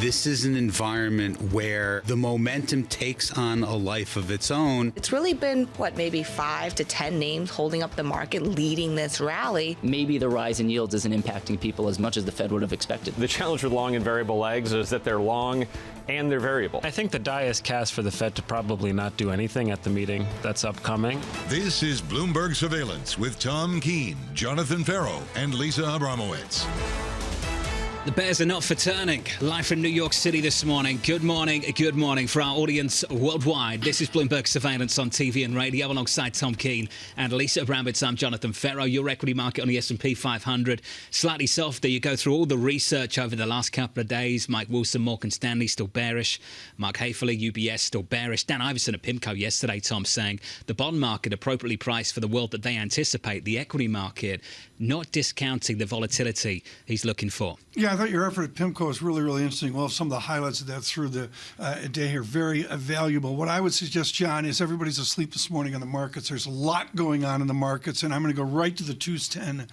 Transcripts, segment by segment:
this is an environment where the momentum takes on a life of its own. It's really been, maybe 5 to 10 names holding up the market, leading this rally. Maybe the rise in yields isn't impacting people as much as the Fed would have expected. The challenge with long and variable legs is that they're long and they're variable. I think the die is cast for the Fed to probably not do anything at the meeting that's upcoming. This is Bloomberg Surveillance with Tom Keene, Jonathan Ferro, and Lisa Abramowicz. The bears are not for turning. Live from New York City this morning. Good morning for our audience worldwide. This is Bloomberg Surveillance on TV and radio alongside Tom Keene and Lisa Abramowicz. I'm Jonathan Ferro. Your equity market on the S&P 500 slightly softer. You go through all the research over the last couple of days. Mike Wilson, Morgan Stanley, still bearish. Mark Haefele, UBS, still bearish. Dan Iverson at PIMCO yesterday, Tom, saying the bond market appropriately priced for the world that they anticipate. The equity market not discounting the volatility he's looking for. Yeah, I thought your effort at PIMCO was really, really interesting. Well, some of the highlights of that through the day here, very valuable. What I would suggest, John, is everybody's asleep this morning on the markets. There's a lot going on in the markets, and I'm going to go right to the 210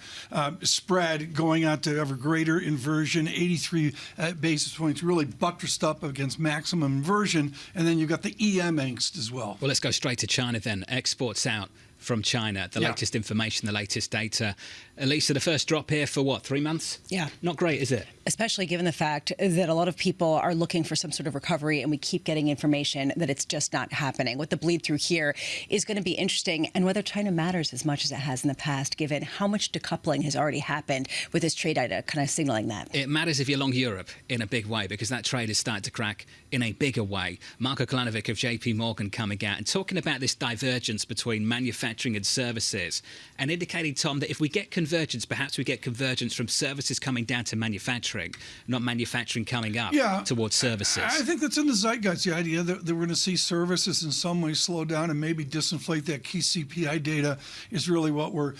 spread, going out to ever greater inversion, 83 basis points, really buttressed up against maximum inversion, and then you've got the EM angst as well. Well, let's go straight to China then. Exports out from China, the latest information, the latest data. Lisa, the first drop here for 3 months? Yeah. Not great, is it? Especially given the fact that a lot of people are looking for some sort of recovery, and we keep getting information that it's just not happening. What the bleed through here is going to be interesting, and whether China matters as much as it has in the past, given how much decoupling has already happened with this trade data kind of signaling that. It matters if you're long Europe in a big way, because that trade is starting to crack in a bigger way. Marko Kolanovic of JP Morgan coming out and talking about this divergence between manufacturing and services, and indicating, Tom, that if we get convergence, perhaps we get convergence from services coming down to manufacturing, not manufacturing coming up towards services. I think that's in the zeitgeist, the idea that we're going to see services in some way slow down and maybe disinflate that key CPI data is really what we're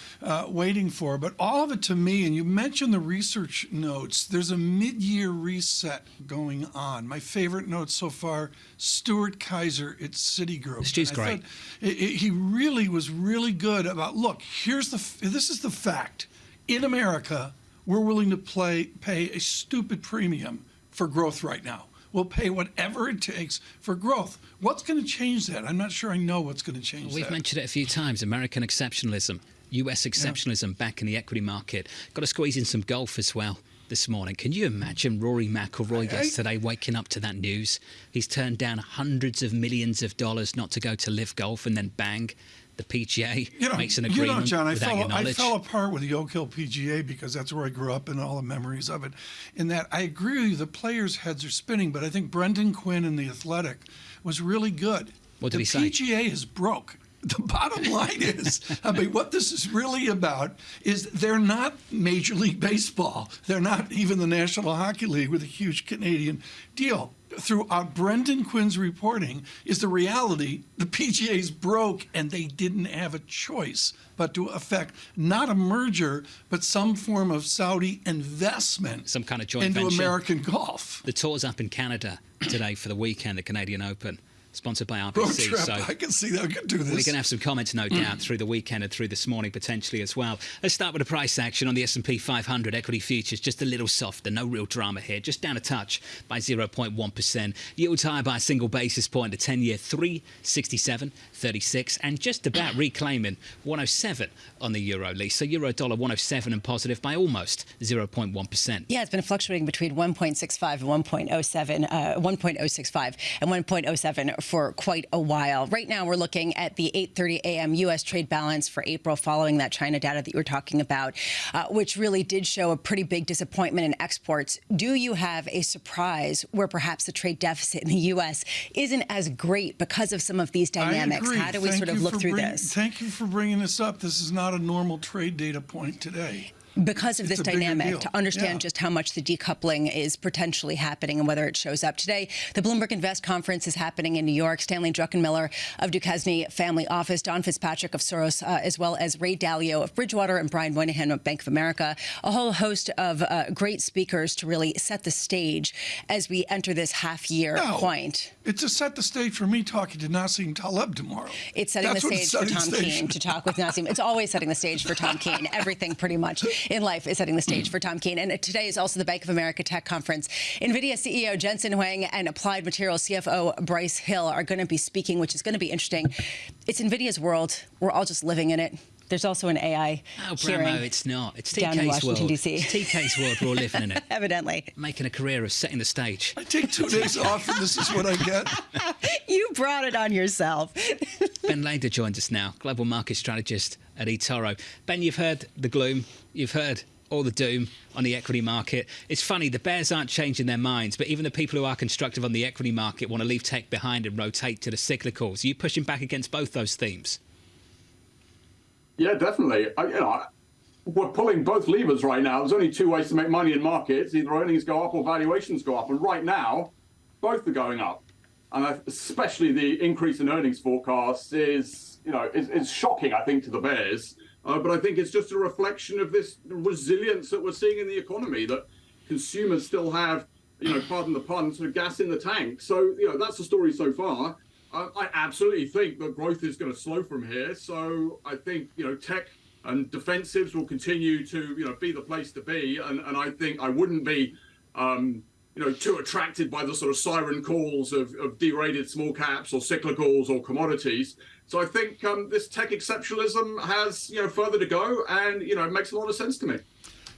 waiting for. But all of it to me, and you mentioned the research notes, there's a mid-year reset going on. My favorite note so far, Stuart Kaiser at Citigroup. Stu's great. He really was really good about, look, this is the fact. In America, we're willing to pay a stupid premium for growth right now. We'll pay whatever it takes for growth. What's going to change that? I'm not sure I know what's going to change that. We've mentioned it a few times, American exceptionalism, US exceptionalism back in the equity market. Got to squeeze in some golf as well this morning. Can you imagine Rory McIlroy yesterday waking up to that news? He's turned down hundreds of millions of dollars not to go to LIV Golf, and then bang, the PGA makes an agreement John, without your knowledge. I fell apart with the Oak Hill PGA because that's where I grew up and all the memories of it. In that, I agree with you, the players' heads are spinning, but I think Brendan Quinn in The Athletic was really good. What did he say? The PGA is broke. The bottom line is, what this is really about is they're not Major League Baseball. They're not even the National Hockey League with a huge Canadian deal. Throughout Brendan Quinn's reporting is the reality, the PGA's broke and they didn't have a choice but to affect not a merger, but some form of Saudi investment, some kind of joint into venture. American golf. The tour's up in Canada today for the weekend, the Canadian Open. Sponsored by RBC. So I can see that. I can do this. We're going to have some comments, no doubt, through the weekend and through this morning potentially as well. Let's start with the price action on the S&P 500 equity futures. Just a little softer, no real drama here. Just down a touch by 0.1%. Yields higher by a single basis point. The 10-year 367.36, and just about reclaiming 107 on the euro. Lisa, euro dollar 107 and positive by almost 0.1%. Yeah, it's been fluctuating between 1.65 and 1.065 and 1.07 for quite a while. Right now, we're looking at the 8:30 a.m. U.S. trade balance for April following that China data that you were talking about, which really did show a pretty big disappointment in exports. Do you have a surprise where perhaps the trade deficit in the U.S. isn't as great because of some of these dynamics? I agree. How do we sort of look through this? Thank you for bringing this up. This is not a normal trade data point today. Because of this dynamic, to understand just how much the decoupling is potentially happening and whether it shows up. Today, the Bloomberg Invest Conference is happening in New York. Stanley Druckenmiller of Duquesne Family Office, Don Fitzpatrick of Soros, as well as Ray Dalio of Bridgewater and Brian Moynihan of Bank of America. A whole host of great speakers to really set the stage as we enter this half-year point. It's to set the stage for me talking to Nassim Taleb tomorrow. It's setting the stage for Tom Keene to talk with Nassim. It's always setting the stage for Tom Keene, everything pretty much. and LIV is setting the stage for Tom Keene. And today is also the Bank of America Tech Conference. NVIDIA CEO Jensen Huang and Applied Materials CFO Bryce Hill are going to be speaking, which is going to be interesting. It's NVIDIA's world. We're all just living in it. There's also an AI hearing. Bramo, it's not. It's TK's down in Washington, world. D.C. It's TK's world. We're all living in it. Evidently. Making a career of setting the stage. I take 2 days off and this is what I get. You brought it on yourself. Ben Lader joins us now, global market strategist at eToro. Ben, you've heard the gloom. You've heard all the doom on the equity market. It's funny, the bears aren't changing their minds, but even the people who are constructive on the equity market want to leave tech behind and rotate to the cyclicals. Are you pushing back against both those themes? Yeah, definitely. We're pulling both levers right now. There's only 2 ways to make money in markets. Either earnings go up or valuations go up. And right now, both are going up. And especially the increase in earnings forecasts is shocking, I think, to the bears. But I think it's just a reflection of this resilience that we're seeing in the economy, that consumers still have, pardon the pun, sort of gas in the tank. So, that's the story so far. I absolutely think that growth is going to slow from here. So I think, tech and defensives will continue to, be the place to be. And I think I wouldn't be, too attracted by the sort of siren calls of derated small caps or cyclicals or commodities. So I think this tech exceptionalism has, further to go. And, it makes a lot of sense to me.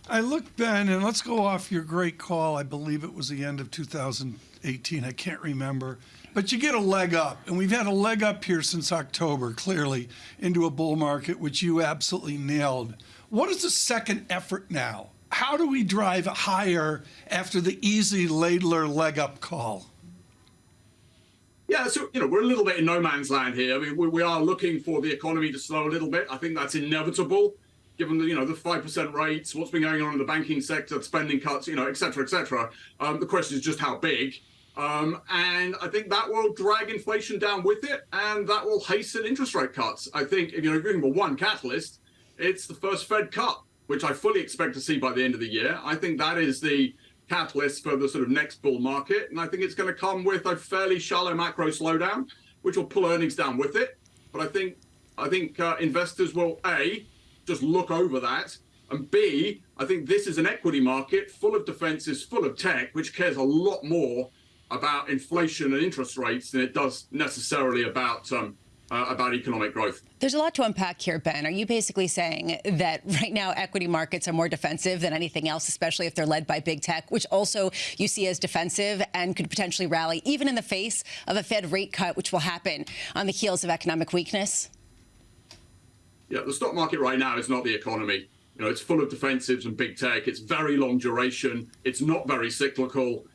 I look, Ben, and let's go off your great call. I believe it was the end of 2018. I can't remember. But you get a leg up, and we've had a leg up here since October, clearly, into a bull market, which you absolutely nailed. What is the second effort now? How do we drive higher after the easy Laidler leg up call? Yeah, so, we're a little bit in no man's land here. I mean, we are looking for the economy to slow a little bit. I think that's inevitable, given the, the 5% rates, what's been going on in the banking sector, spending cuts, et cetera, et cetera. The question is just how big. And I think that will drag inflation down with it, and that will hasten interest rate cuts. I think if you're looking for one catalyst, it's the first Fed cut, which I fully expect to see by the end of the year. I think that is the catalyst for the sort of next bull market, and I think it's going to come with a fairly shallow macro slowdown, which will pull earnings down with it. But I think investors will A, just look over that, and B, I think this is an equity market full of defenses, full of tech, which cares a lot more about inflation and interest rates than it does necessarily about economic growth. There's a lot to unpack here, Ben. Are you basically saying that right now equity markets are more defensive than anything else, especially if they're led by big tech, which also you see as defensive and could potentially rally even in the face of a Fed rate cut, which will happen on the heels of economic weakness? Yeah, the stock market right now is not the economy. It's full of defensives and big tech. It's very long duration. It's not very cyclical.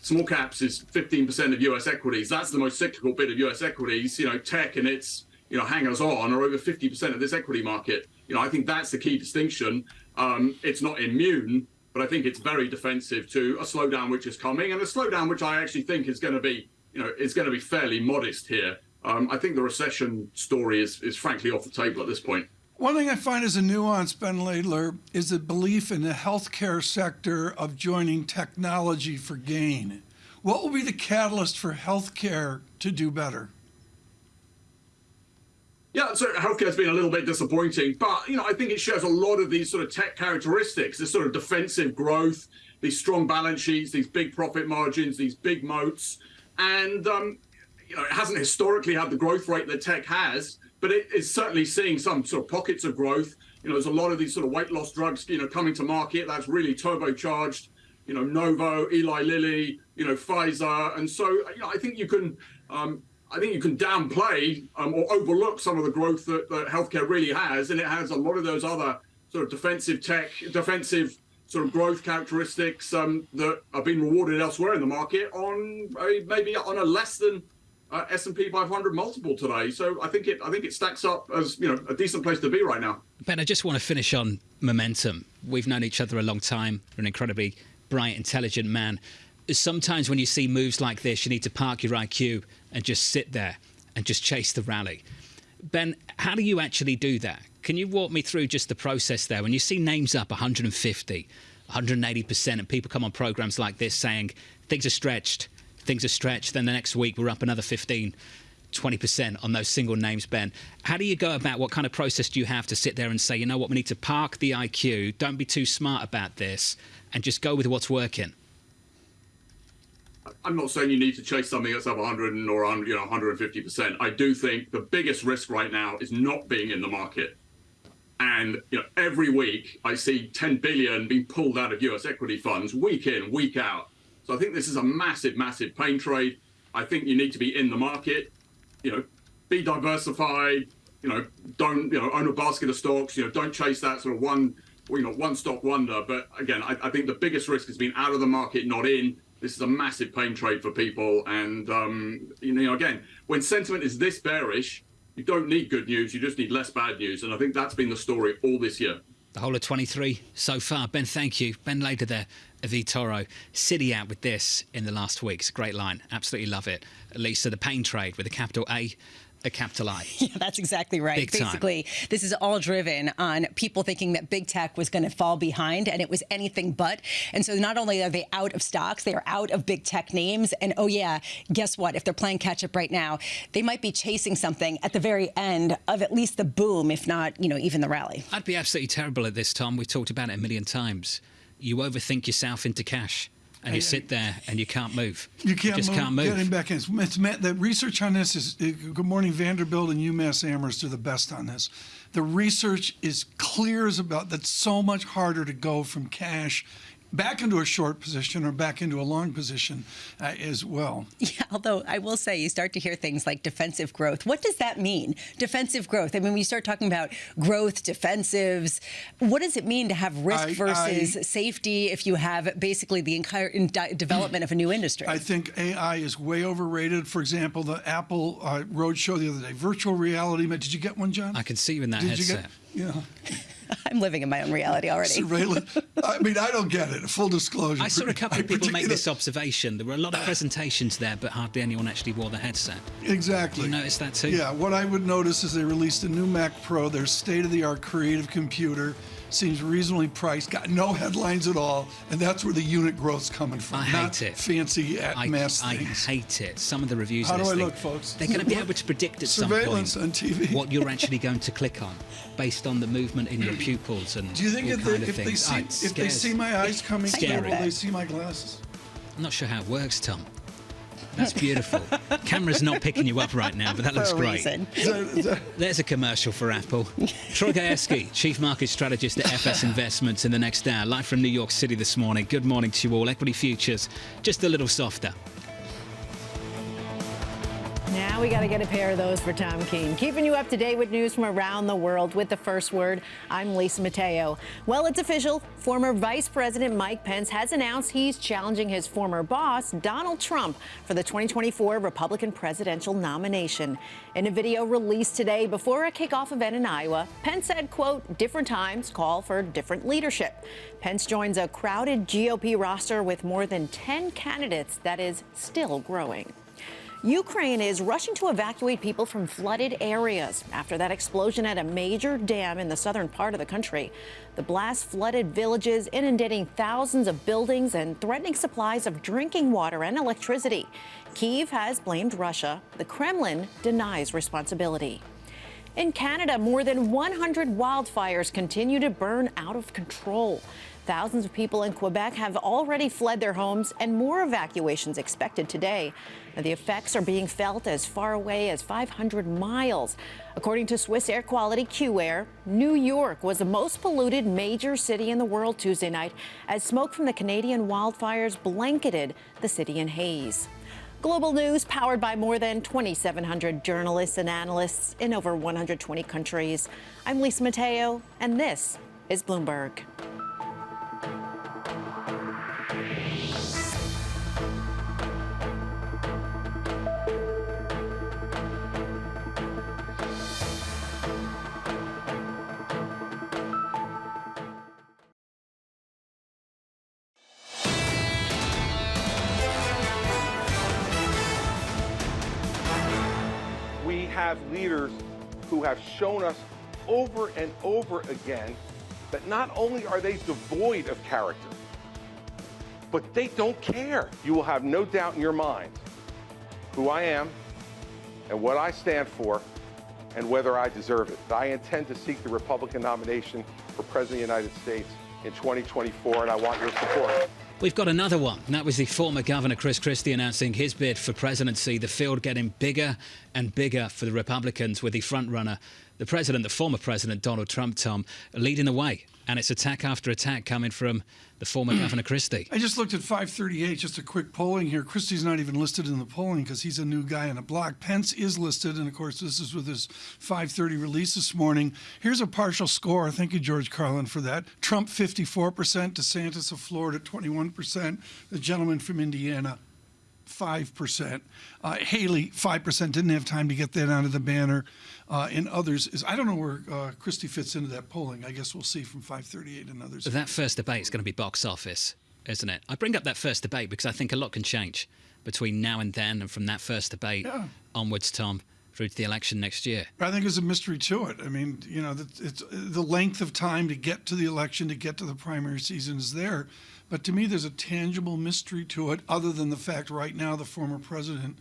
Small caps is 15% of U.S. equities. That's the most cyclical bit of U.S. equities. Tech and its, hangers-on are over 50% of this equity market. I think that's the key distinction. It's not immune, but I think it's very defensive to a slowdown which is coming, and a slowdown which I actually think is going to be, is going to be fairly modest here. I think the recession story is frankly off the table at this point. One thing I find as a nuance, Ben Laidler, is the belief in the healthcare sector of joining technology for gain. What will be the catalyst for healthcare to do better? Yeah, so healthcare has been a little bit disappointing, but, I think it shares a lot of these sort of tech characteristics, this sort of defensive growth, these strong balance sheets, these big profit margins, these big moats. And, it hasn't historically had the growth rate that tech has, but it is certainly seeing some sort of pockets of growth. There's a lot of these sort of weight loss drugs, coming to market. That's really turbocharged, Novo, Eli Lilly, Pfizer. And so, I think you can downplay or overlook some of the growth that healthcare really has. And it has a lot of those other sort of defensive sort of growth characteristics that are being rewarded elsewhere in the market on maybe on a less than S&P 500 multiple today. So I think it stacks up as a decent place to be right now. Ben, I just want to finish on momentum. We've known each other a long time. You're an incredibly bright, intelligent man. Sometimes when you see moves like this, you need to park your IQ and just sit there and just chase the rally. Ben, how do you actually do that? Can you walk me through just the process there? When you see names up 150, 180%, and people come on programs like this saying things are stretched, then the next week we're up another 15. 20% on those single names, Ben. How do you go about, what kind of process do you have to sit there and say, you know what, we need to park the IQ, don't be too smart about this, and just go with what's working? I'm not saying you need to chase something that's up 100 or 150%. I do think the biggest risk right now is not being in the market. And every week I see 10 billion being pulled out of US equity funds week in, week out. So I think this is a massive, massive pain trade. I think you need to be in the market, be diversified, don't, own a basket of stocks, don't chase that sort of one stock wonder. But again, I think the biggest risk is being out of the market, not in. This is a massive pain trade for people. And, again, when sentiment is this bearish, you don't need good news. You just need less bad news. And I think that's been the story all this year. The whole of 23 so far. Ben, thank you. Ben later there, Vitoro. City out with this in the last week. It's a great line. Absolutely love it. Lisa, the pain trade with a capital A, a capital I. Yeah, that's exactly right. Big time. Basically, this is all driven on people thinking that big tech was going to fall behind, and it was anything but. And so not only are they out of stocks, they are out of big tech names. And oh yeah, guess what? If they're playing catch up right now, they might be chasing something at the very end of at least the boom, if not, even the rally. I'd be absolutely terrible at this, Tom. We've talked about it a million times. You overthink yourself into cash. And you sit there and you can't move. You can't move. Getting back in. The research on this is, good morning, Vanderbilt and UMass Amherst are the best on this. The research is clear as about that's so much harder to go from cash back into a short position or back into a long position as well. Yeah, although I will say you start to hear things like defensive growth. What does that mean? Defensive growth. I mean, when you start talking about growth, defensives, what does it mean to have risk versus safety if you have basically the entire development of a new industry? I think AI is way overrated. For example, the Apple roadshow the other day, virtual reality. Did you get one, John? I can see you in that headset. Yeah. I'm living in my own reality already. Surveillance. I mean, I don't get it. Full disclosure. I saw a couple of people make this observation. There were a lot of presentations there, but hardly anyone actually wore the headset. Exactly. You noticed that too? Yeah. What I would notice is they released a new Mac Pro, their state-of-the-art creative computer. Seems reasonably priced, got no headlines at all, and that's where the unit growth's coming from. I hate it. Fancy mass things. I hate it. Some of the reviews. How do I look, folks? They're going to be able to predict at some point surveillance on TV what you're actually going to click on, based on the movement in your pupils and. Do you think if they see my eyes coming through, will they see my glasses? I'm not sure how it works, Tom. That's beautiful. Camera's not picking you up right now, but that looks great. There's a commercial for Apple. Troy Gajewski, Chief Market Strategist at FS Investments in the next hour. Live from New York City this morning. Good morning to you all. Equity futures, just a little softer. Now we got to get a pair of those for Tom Keene. Keeping you up to date with news from around the world with the first word. I'm Lisa Mateo. Well, it's official. Former Vice President Mike Pence has announced he's challenging his former boss, Donald Trump, for the 2024 Republican presidential nomination. In a video released today before a kickoff event in Iowa, Pence said, quote, different times call for different leadership. Pence joins a crowded GOP roster with more than 10 candidates that is still growing. Ukraine is rushing to evacuate people from flooded areas after that explosion at a major dam in the southern part of the country. The blast flooded villages, inundating thousands of buildings and threatening supplies of drinking water and electricity. Kyiv has blamed Russia. The Kremlin denies responsibility. In Canada, more than 100 wildfires continue to burn out of control. Thousands of people in Quebec have already fled their homes, and more evacuations expected today. The effects are being felt as far away as 500 miles. According to Swiss air quality QAir, New York was the most polluted major city in the world Tuesday night as smoke from the Canadian wildfires blanketed the city in haze. Global news powered by more than 2,700 journalists and analysts in over 120 countries. I'm Lisa Mateo, and this is Bloomberg. Have leaders who have shown us over and over again that not only are they devoid of character, but they don't care. You will have no doubt in your mind who I am and what I stand for and whether I deserve it. I intend to seek the Republican nomination for President of the United States in 2024, and I want your support. We've got another one. That was the former Governor Chris Christie announcing his bid for presidency. The field getting bigger and bigger for the Republicans, with the frontrunner, the president, the former president, Donald Trump, Tom, leading the way. And it's attack after attack coming from the former Governor Christie. I just looked at 538, just a quick polling here. Christie's not even listed in the polling because he's a new guy on the block. Pence is listed, and of course, this is with his 5:30 release this morning. Here's a partial score. Thank you, George Carlin, for that. Trump, 54%. DeSantis of Florida, 21%. The gentleman from Indiana, 5%. Haley, 5%. Didn't have time to get that onto the banner. And others, I don't know where Christie fits into that polling. I guess we'll see from 538 and others. That first debate is going to be box office, isn't it? I bring up that first debate because I think a lot can change between now and then, and from that first debate onwards, Tom, through to the election next year. I think there's a mystery to it. I mean, you know, it's the length of time to get to the election, to get to the primary season is there. But to me, there's a tangible mystery to it, other than the fact right now the former president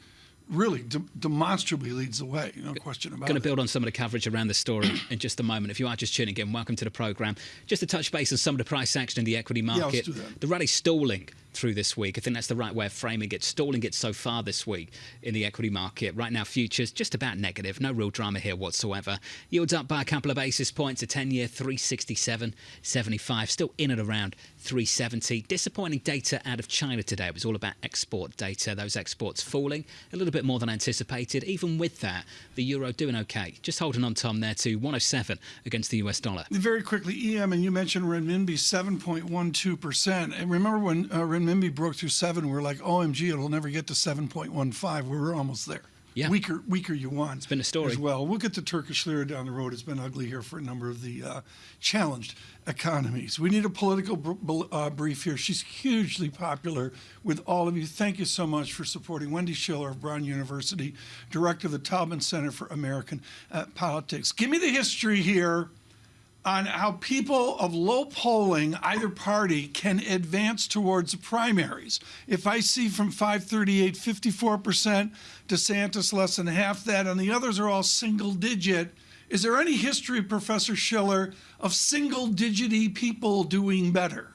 really demonstrably leads the way, no question about it. Going to build on some of the coverage around the story in just a moment. If you are just tuning in, welcome to the programme. Just to touch base on some of the price action in the equity market. Yeah, let's do that. The rally's stalling through this week. I think that's the right way of framing it. Stalling it so far this week in the equity market. Right now, futures just about negative. No real drama here whatsoever. Yields up by a couple of basis points. A 10-year 367.75. Still in and around 370. Disappointing data out of China today. It was all about export data. Those exports falling a little bit more than anticipated. Even with that, the euro doing okay. Just holding on, Tom, there to 107 against the US dollar. Very quickly, EM, and you mentioned renminbi, 7.12%. And remember when renminbi broke through 7, we were like, OMG, it'll never get to 7.15. We were almost there. Yeah. Weaker yuan. It's been a story. As well. We'll get to Turkish lira down the road. It's been ugly here for a number of the challenged economies. We need a political brief here. She's hugely popular with all of you. Thank you so much for supporting Wendy Schiller of Brown University, director of the Taubman Center for American Politics. Give me the history here on how people of low polling, either party, can advance towards the primaries. If I see from 538, 54%, DeSantis less than half that, and the others are all single digit, is there any history, Professor Schiller, of single digit-y people doing better?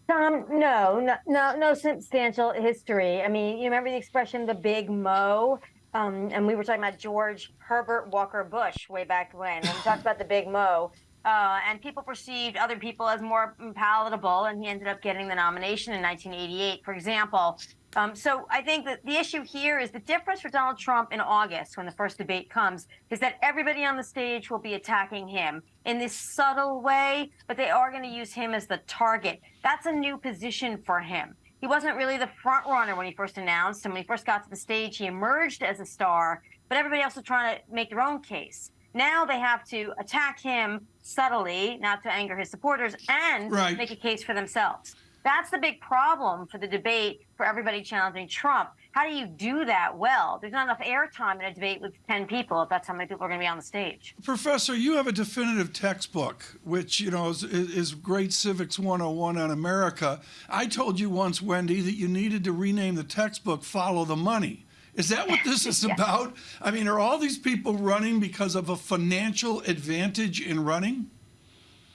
No substantial history. I mean, you remember the expression, the big mo? And we were talking about George Herbert Walker Bush way back when we talked about the big mo. And people perceived other people as more palatable, and he ended up getting the nomination in 1988, for example. So I think that the issue here is the difference for Donald Trump in August, when the first debate comes, is that everybody on the stage will be attacking him in this subtle way, but they are going to use him as the target. That's a new position for him. He wasn't really the front runner when he first announced, and when he first got to the stage, he emerged as a star, but everybody else was trying to make their own case. Now they have to attack him subtly, not to anger his supporters, and make a case for themselves. That's the big problem for the debate for everybody challenging Trump. How do you do that well? There's not enough airtime in a debate with 10 people if that's how many people are going to be on the stage. Professor, you have a definitive textbook, which, you know, is Great Civics 101 on America. I told you once, Wendy, that you needed to rename the textbook Follow the Money. Is that what this is about? I mean, are all these people running because of a financial advantage in running?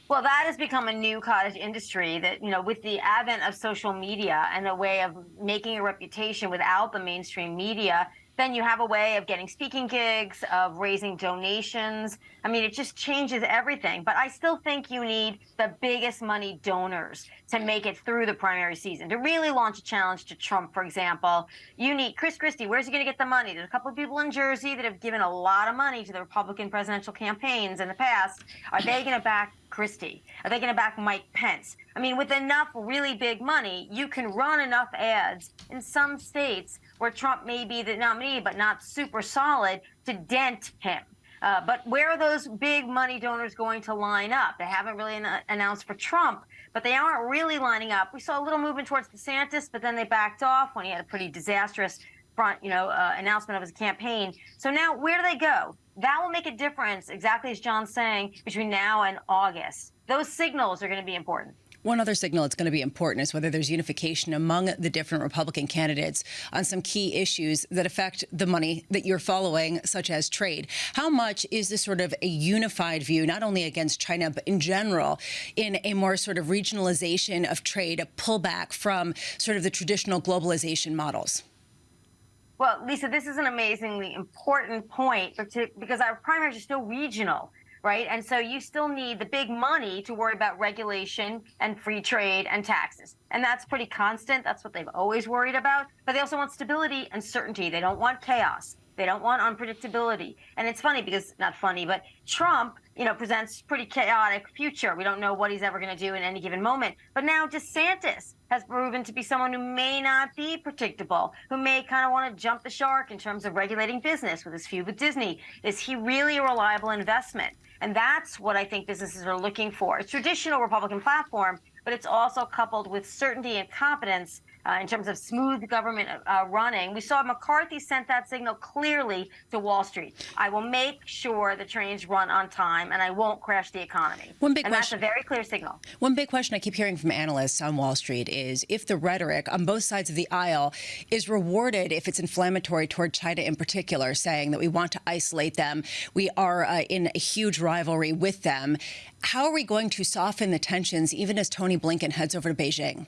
Well, that has become a new cottage industry that, you know, with the advent of social media and a way of making a reputation without the mainstream media, then you have a way of getting speaking gigs, of raising donations. I mean, it just changes everything. But I still think you need the biggest money donors to make it through the primary season. To really launch a challenge to Trump, for example, you need Chris Christie. Where's he going to get the money? There's a couple of people in Jersey that have given a lot of money to the Republican presidential campaigns in the past. Are they going to back Christie? Are they going to back Mike Pence? I mean, with enough really big money, you can run enough ads in some states where Trump may be the nominee, but not super solid, to dent him. But where are those big money donors going to line up? They haven't really announced for Trump, but they aren't really lining up. We saw a little movement towards DeSantis, but then they backed off when he had a pretty disastrous announcement of his campaign. So now where do they go? That will make a difference, exactly as John's saying, between now and August. Those signals are going to be important. One other signal that's going to be important is whether there's unification among the different Republican candidates on some key issues that affect the money that you're following, such as trade. How much is this sort of a unified view, not only against China, but in general, in a more sort of regionalization of trade, a pullback from sort of the traditional globalization models? Well, Lisa, this is an amazingly important point because our primaries are still regional, right? And so you still need the big money to worry about regulation and free trade and taxes. And that's pretty constant. That's what they've always worried about. But they also want stability and certainty. They don't want chaos. They don't want unpredictability. And it's funny because, not funny, but Trump, presents pretty chaotic future. We don't know what he's ever going to do in any given moment. But now DeSantis has proven to be someone who may not be predictable, who may kind of want to jump the shark in terms of regulating business with his feud with Disney. Is he really a reliable investment? And that's what I think businesses are looking for. It's traditional Republican platform, but it's also coupled with certainty and competence in terms of smooth government running. We saw McCarthy sent that signal clearly to Wall Street. I will make sure the trains run on time, and I won't crash the economy. That's a very clear signal. One big question I keep hearing from analysts on Wall Street is if the rhetoric on both sides of the aisle is rewarded if it's inflammatory toward China in particular, saying that we want to isolate them, we are in a huge rivalry with them. How are we going to soften the tensions even as Tony Blinken heads over to Beijing?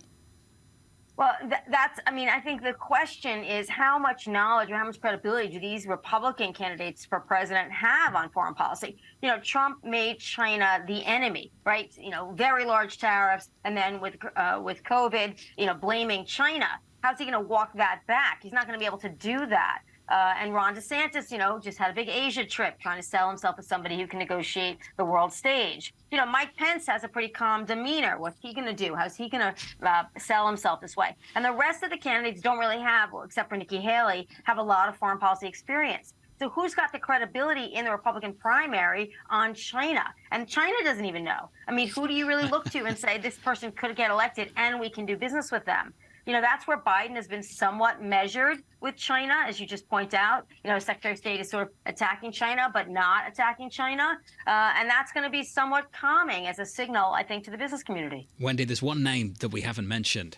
Well, I think the question is how much knowledge or how much credibility do these Republican candidates for president have on foreign policy? Trump made China the enemy, right? Very large tariffs. And then with COVID, blaming China. How's he going to walk that back? He's not going to be able to do that. And Ron DeSantis, just had a big Asia trip trying to sell himself as somebody who can negotiate the world stage. Mike Pence has a pretty calm demeanor. What's he going to do? How's he going to sell himself this way? And the rest of the candidates don't really have, well, except for Nikki Haley, have a lot of foreign policy experience. So who's got the credibility in the Republican primary on China? And China doesn't even know. Who do you really look to and say this person could get elected and we can do business with them? That's where Biden has been somewhat measured with China, as you just point out. Secretary of State is sort of attacking China, but not attacking China. And that's going to be somewhat calming as a signal, I think, to the business community. Wendy, there's one name that we haven't mentioned,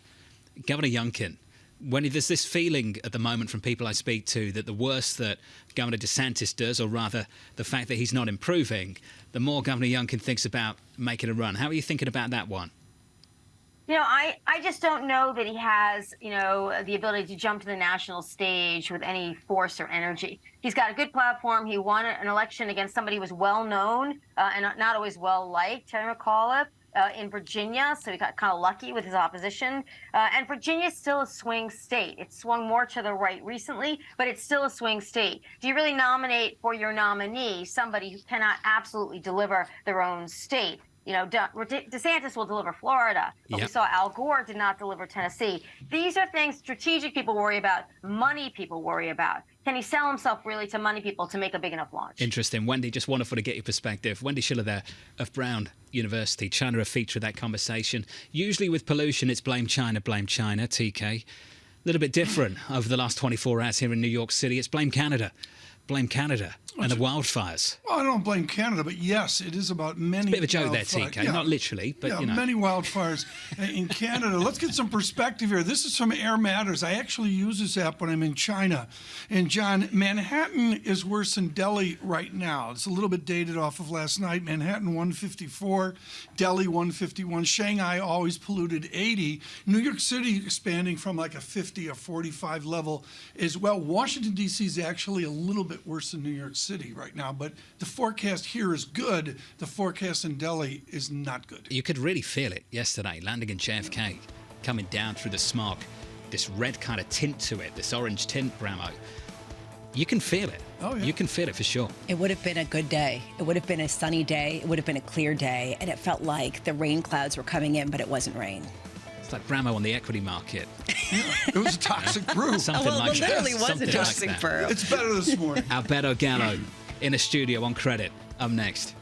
Governor Youngkin. Wendy, there's this feeling at the moment from people I speak to that the worse that Governor DeSantis does, or rather the fact that he's not improving, the more Governor Youngkin thinks about making a run. How are you thinking about that one? I just don't know that he has, the ability to jump to the national stage with any force or energy. He's got a good platform. He won an election against somebody who was well-known and not always well-liked, Terry McAuliffe, in Virginia, so he got kind of lucky with his opposition. And Virginia's still a swing state. It's swung more to the right recently, but it's still a swing state. Do you really nominate for your nominee somebody who cannot absolutely deliver their own state? DeSantis will deliver Florida, but we saw Al Gore did not deliver Tennessee. These are things strategic people worry about, money people worry about. Can he sell himself really to money people to make a big enough launch? Interesting. Wendy, just wonderful to get your perspective. Wendy Schiller there of Brown University. China a feature of that conversation. Usually with pollution, it's blame China, TK. A little bit different over the last 24 hours here in New York City. It's blame Canada. Blame Canada and the wildfires. Well, I don't blame Canada, but yes, it is about many. It's a bit of a joke there, TK. Yeah. Not literally, but many wildfires in Canada. Let's get some perspective here. This is from Air Matters. I actually use this app when I'm in China. And John, Manhattan is worse than Delhi right now. It's a little bit dated off of last night. Manhattan 154, Delhi 151. Shanghai always polluted 80. New York City expanding from like a 50 or 45 level as well. Washington D.C. is actually a little bit worse than New York City right now, but the forecast here is good. The forecast in Delhi is not good. You could really feel it yesterday, landing in JFK, coming down through the smog, this red kind of tint to it, this orange tint, Bramo. You can feel it. Oh, yeah. You can feel it for sure. It would have been a good day. It would have been a sunny day. It would have been a clear day, and it felt like the rain clouds were coming in, but it wasn't rain. It's like Bramo on the equity market. It was a toxic brew. Something like it literally that. was Something a toxic like brew. It's better this morning. Alberto Gallo in a studio on credit. Up next.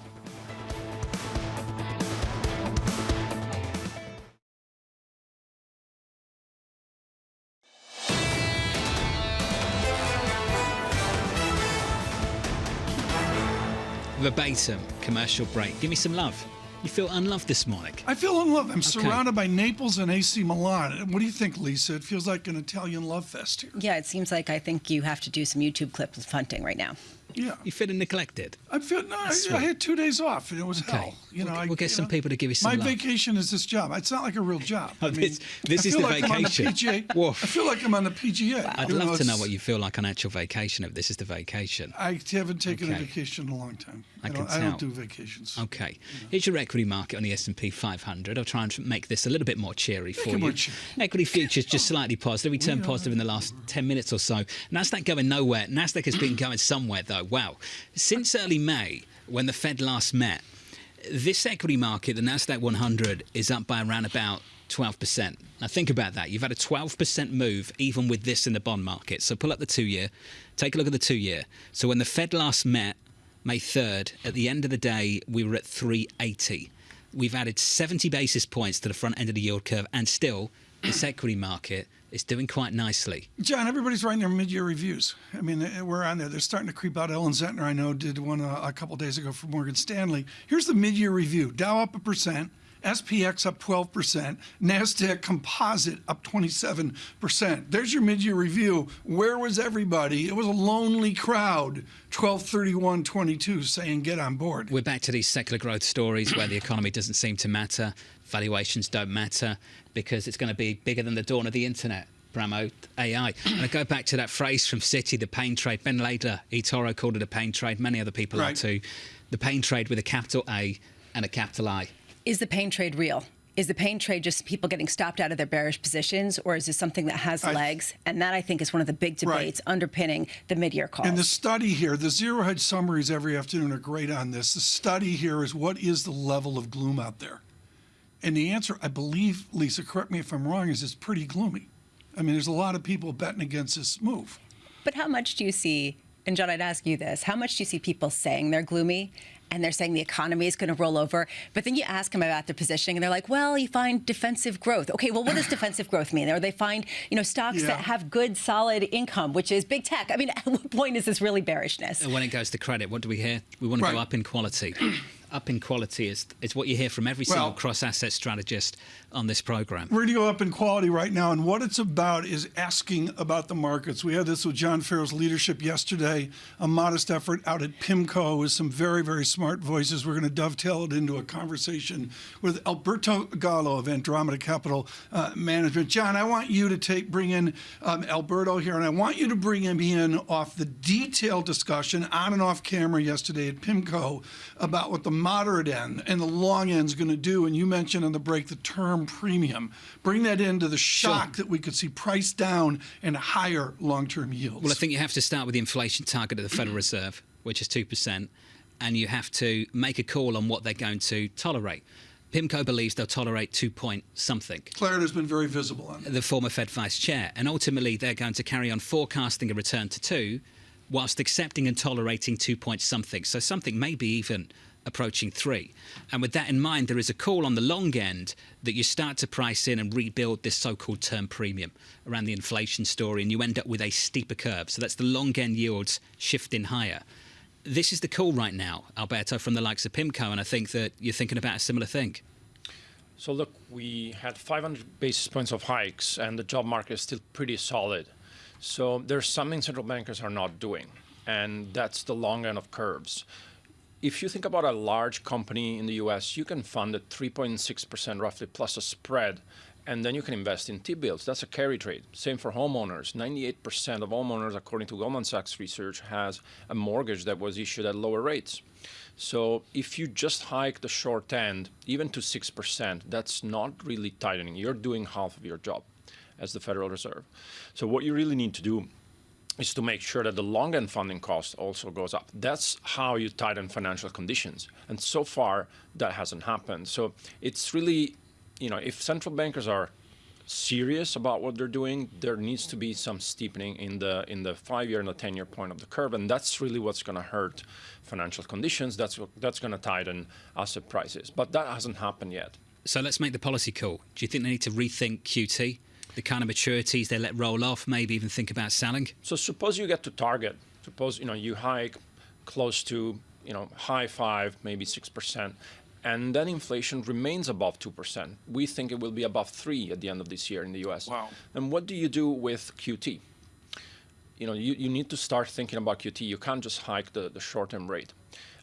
Verbatim commercial break. Give me some love. You feel unloved this morning? I feel unloved. I'm surrounded by Naples and AC Milan. What do you think, Lisa? It feels like an Italian love fest here. Yeah, it seems like I think you have to do some YouTube clips hunting right now. Yeah. You feeling neglected? I had 2 days off, and it was hell. We'll get some people to give you some My love. vacation is this job. It's not like a real job. This is the like vacation. I feel like I'm on the PGA. Wow. I'd love to know what you feel like on actual vacation if this is the vacation. I haven't taken a vacation in a long time. I don't do vacations. Okay. Here's your equity market on the S&P 500. I'll try and make this a little bit more cheery for you. Equity futures just slightly positive. We turned positive in the last 10 minutes or so. Nasdaq going nowhere. Nasdaq has been going somewhere, though. Wow. Since early May, when the Fed last met, this equity market, the Nasdaq 100, is up by around about 12%. Now think about that. You've had a 12% move even with this in the bond market. So pull up the 2-year. Take a look at the 2-year. So when the Fed last met, May 3rd, at the end of the day, we were at 380. We've added 70 basis points to the front end of the yield curve, and still, this equity market is doing quite nicely. John, everybody's writing their mid-year reviews. I mean, we're on there. They're starting to creep out. Ellen Zentner, I know, did one a couple days ago for Morgan Stanley. Here's the mid-year review. Dow up 1%. SPX up 12%, NASDAQ Composite up 27%. There's your mid-year review. Where was everybody? It was a lonely crowd, 12/31/22, saying get on board. We're back to these secular growth stories where the economy doesn't seem to matter, valuations don't matter, because it's going to be bigger than the dawn of the internet. Bramo, AI. And I go back to that phrase from Citi, the pain trade. Ben Lader, eToro called it a pain trade. Many other people are too. The pain trade with a capital A and a capital I. Is the pain trade real? Is the pain trade just people getting stopped out of their bearish positions, or is this something that has legs? And that, I think, is one of the big debates underpinning the mid-year calls. And the study here, the zero hedge summaries every afternoon are great on this. The study here is what is the level of gloom out there? And the answer, I believe, Lisa, correct me if I'm wrong, is it's pretty gloomy. I mean, there's a lot of people betting against this move. But how much do you see, and John, I'd ask you this, how much do you see people saying they're gloomy and they're saying the economy is going to roll over, but then you ask them about their positioning and they're like, well, you find defensive growth. Okay, well, what does defensive growth mean? Or they find, stocks that have good, solid income, which is big tech. I mean, at what point is this really bearishness? And when it goes to credit, what do we hear? We want to go up in quality. Up in quality is what you hear from every single cross-asset strategist on this program. We're going to go up in quality right now, and what it's about is asking about the markets. We had this with John Farrell's leadership yesterday, a modest effort out at PIMCO with some very, very smart voices. We're going to dovetail it into a conversation with Alberto Gallo of Andromeda Capital Management. John, I want you to bring in Alberto here, and I want you to bring him in off the detailed discussion on and off camera yesterday at PIMCO about what the moderate end and the long end is going to do. And you mentioned on the break the term premium. Bring that into the shock that we could see price down and higher long-term yields. Well, I think you have to start with the inflation target of the Federal Reserve, which is 2%, and you have to make a call on what they're going to tolerate. PIMCO believes they'll tolerate 2-point-something. Clarida has been very visible on that. The former Fed vice chair. And ultimately, they're going to carry on forecasting a return to 2 whilst accepting and tolerating 2-point-something. So something maybe even approaching 3. And with that in mind, there is a call on the long end that you start to price in and rebuild this so-called term premium around the inflation story, and you end up with a steeper curve. So that's the long end yields shifting higher. This is the call right now, Alberto, from the likes of PIMCO, and I think that you're thinking about a similar thing. So look, we had 500 basis points of hikes, and the job market is still pretty solid. So there's something central bankers are not doing, and that's the long end of curves. If you think about a large company in the US, you can fund at 3.6% roughly plus a spread, and then you can invest in T-bills. That's a carry trade. Same for homeowners. 98% of homeowners, according to Goldman Sachs research, has a mortgage that was issued at lower rates. So if you just hike the short end, even to 6%, that's not really tightening. You're doing half of your job as the Federal Reserve. So what you really need to do is to make sure that the long end funding cost also goes up. That's how you tighten financial conditions. And so far, that hasn't happened. So it's really, if central bankers are serious about what they're doing, there needs to be some steepening in the 5-year and the 10-year point of the curve. And that's really what's going to hurt financial conditions. That's going to tighten asset prices. But that hasn't happened yet. So let's make the policy call. Do you think they need to rethink QT? The kind of maturities they let roll off, maybe even think about selling? So suppose you get to target. Suppose you hike close to high 5, maybe 6%, and then inflation remains above 2%. We think it will be above 3% at the end of this year in the US. Wow. And what do you do with QT? You need to start thinking about QT. You can't just hike the short-term rate.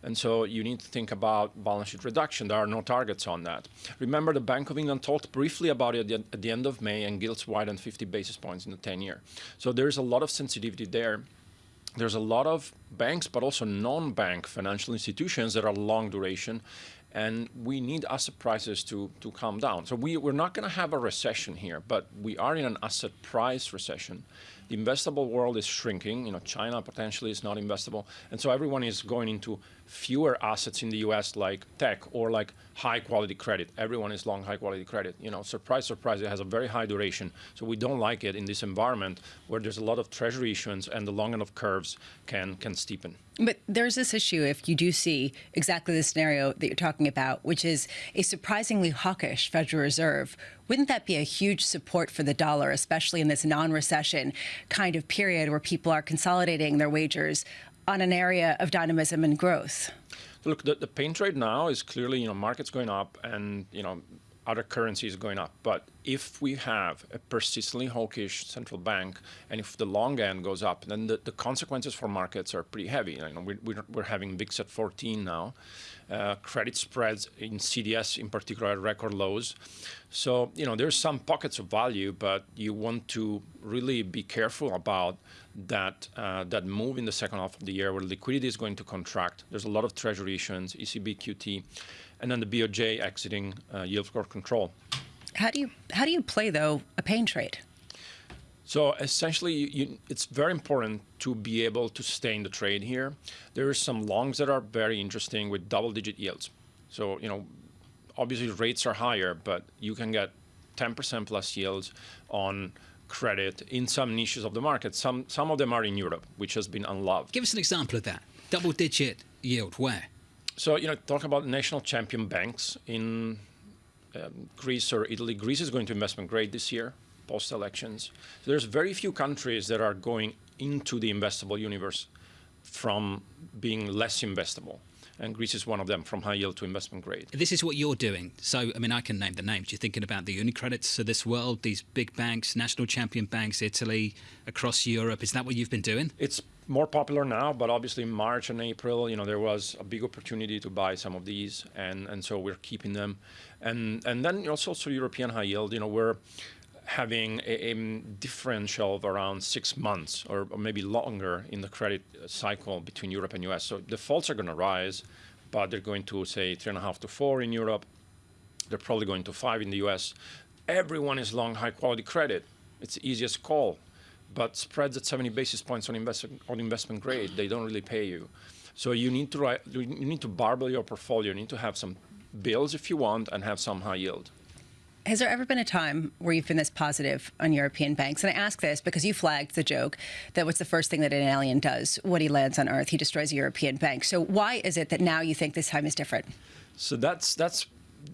And so you need to think about balance sheet reduction. There are no targets on that. Remember, the Bank of England talked briefly about it at the end of May, and gilts widened 50 basis points in the 10-year. So there's a lot of sensitivity there. There's a lot of banks, but also non-bank financial institutions that are long duration, and we need asset prices to calm down. So we're not going to have a recession here, but we are in an asset price recession. The investable world is shrinking. China potentially is not investable, and so everyone is going into fewer assets in the U.S. like tech or like high-quality credit. Everyone is long high-quality credit. Surprise, surprise, it has a very high duration, so we don't like it in this environment where there's a lot of treasury issuance and the long end of curves can steepen. But there's this issue if you do see exactly the scenario that you're talking about, which is a surprisingly hawkish Federal Reserve. Wouldn't that be a huge support for the dollar, especially in this non-recession kind of period where people are consolidating their wagers on an area of dynamism and growth? Look, the pain trade now is clearly, markets going up and, other currencies going up. But if we have a persistently hawkish central bank, and if the long end goes up, then the consequences for markets are pretty heavy. We're having VIX at 14 now. Credit spreads in CDS in particular at record lows. So, there's some pockets of value, but you want to really be careful about that move in the second half of the year where liquidity is going to contract. There's a lot of treasury issuance, ECB, QT, and then the BOJ exiting yield curve control. How do you play, though, a pain trade? So essentially, it's very important to be able to stay in the trade here. There are some longs that are very interesting with double-digit yields. So, obviously rates are higher, but you can get 10% plus yields on credit in some niches of the market. Some of them are in Europe, which has been unloved. Give us an example of that. Double-digit yield, where? So, talk about national champion banks in Greece or Italy. Greece is going to investment grade this year, post-elections. So there's very few countries that are going into the investable universe from being less investable. And Greece is one of them, from high yield to investment grade. This is what you're doing. So, I can name the names. You're thinking about the Unicredits of this world, these big banks, national champion banks, Italy, across Europe. Is that what you've been doing? It's more popular now, but obviously in March and April, there was a big opportunity to buy some of these, and so we're keeping them. And then also European high yield, we're having a differential of around 6 months or maybe longer in the credit cycle between Europe and US. So defaults are going to rise, but they're going to, say, 3.5 to 4 in Europe. They're probably going to 5 in the US. Everyone is long high-quality credit. It's the easiest call. But spreads at 70 basis points on investment grade, they don't really pay you. So you need to barbell your portfolio. You need to have some bills if you want and have some high yield. Has there ever been a time where you've been this positive on European banks? And I ask this because you flagged the joke that what's the first thing that an alien does when he lands on Earth? He destroys a European bank. So why is it that now you think this time is different? So that's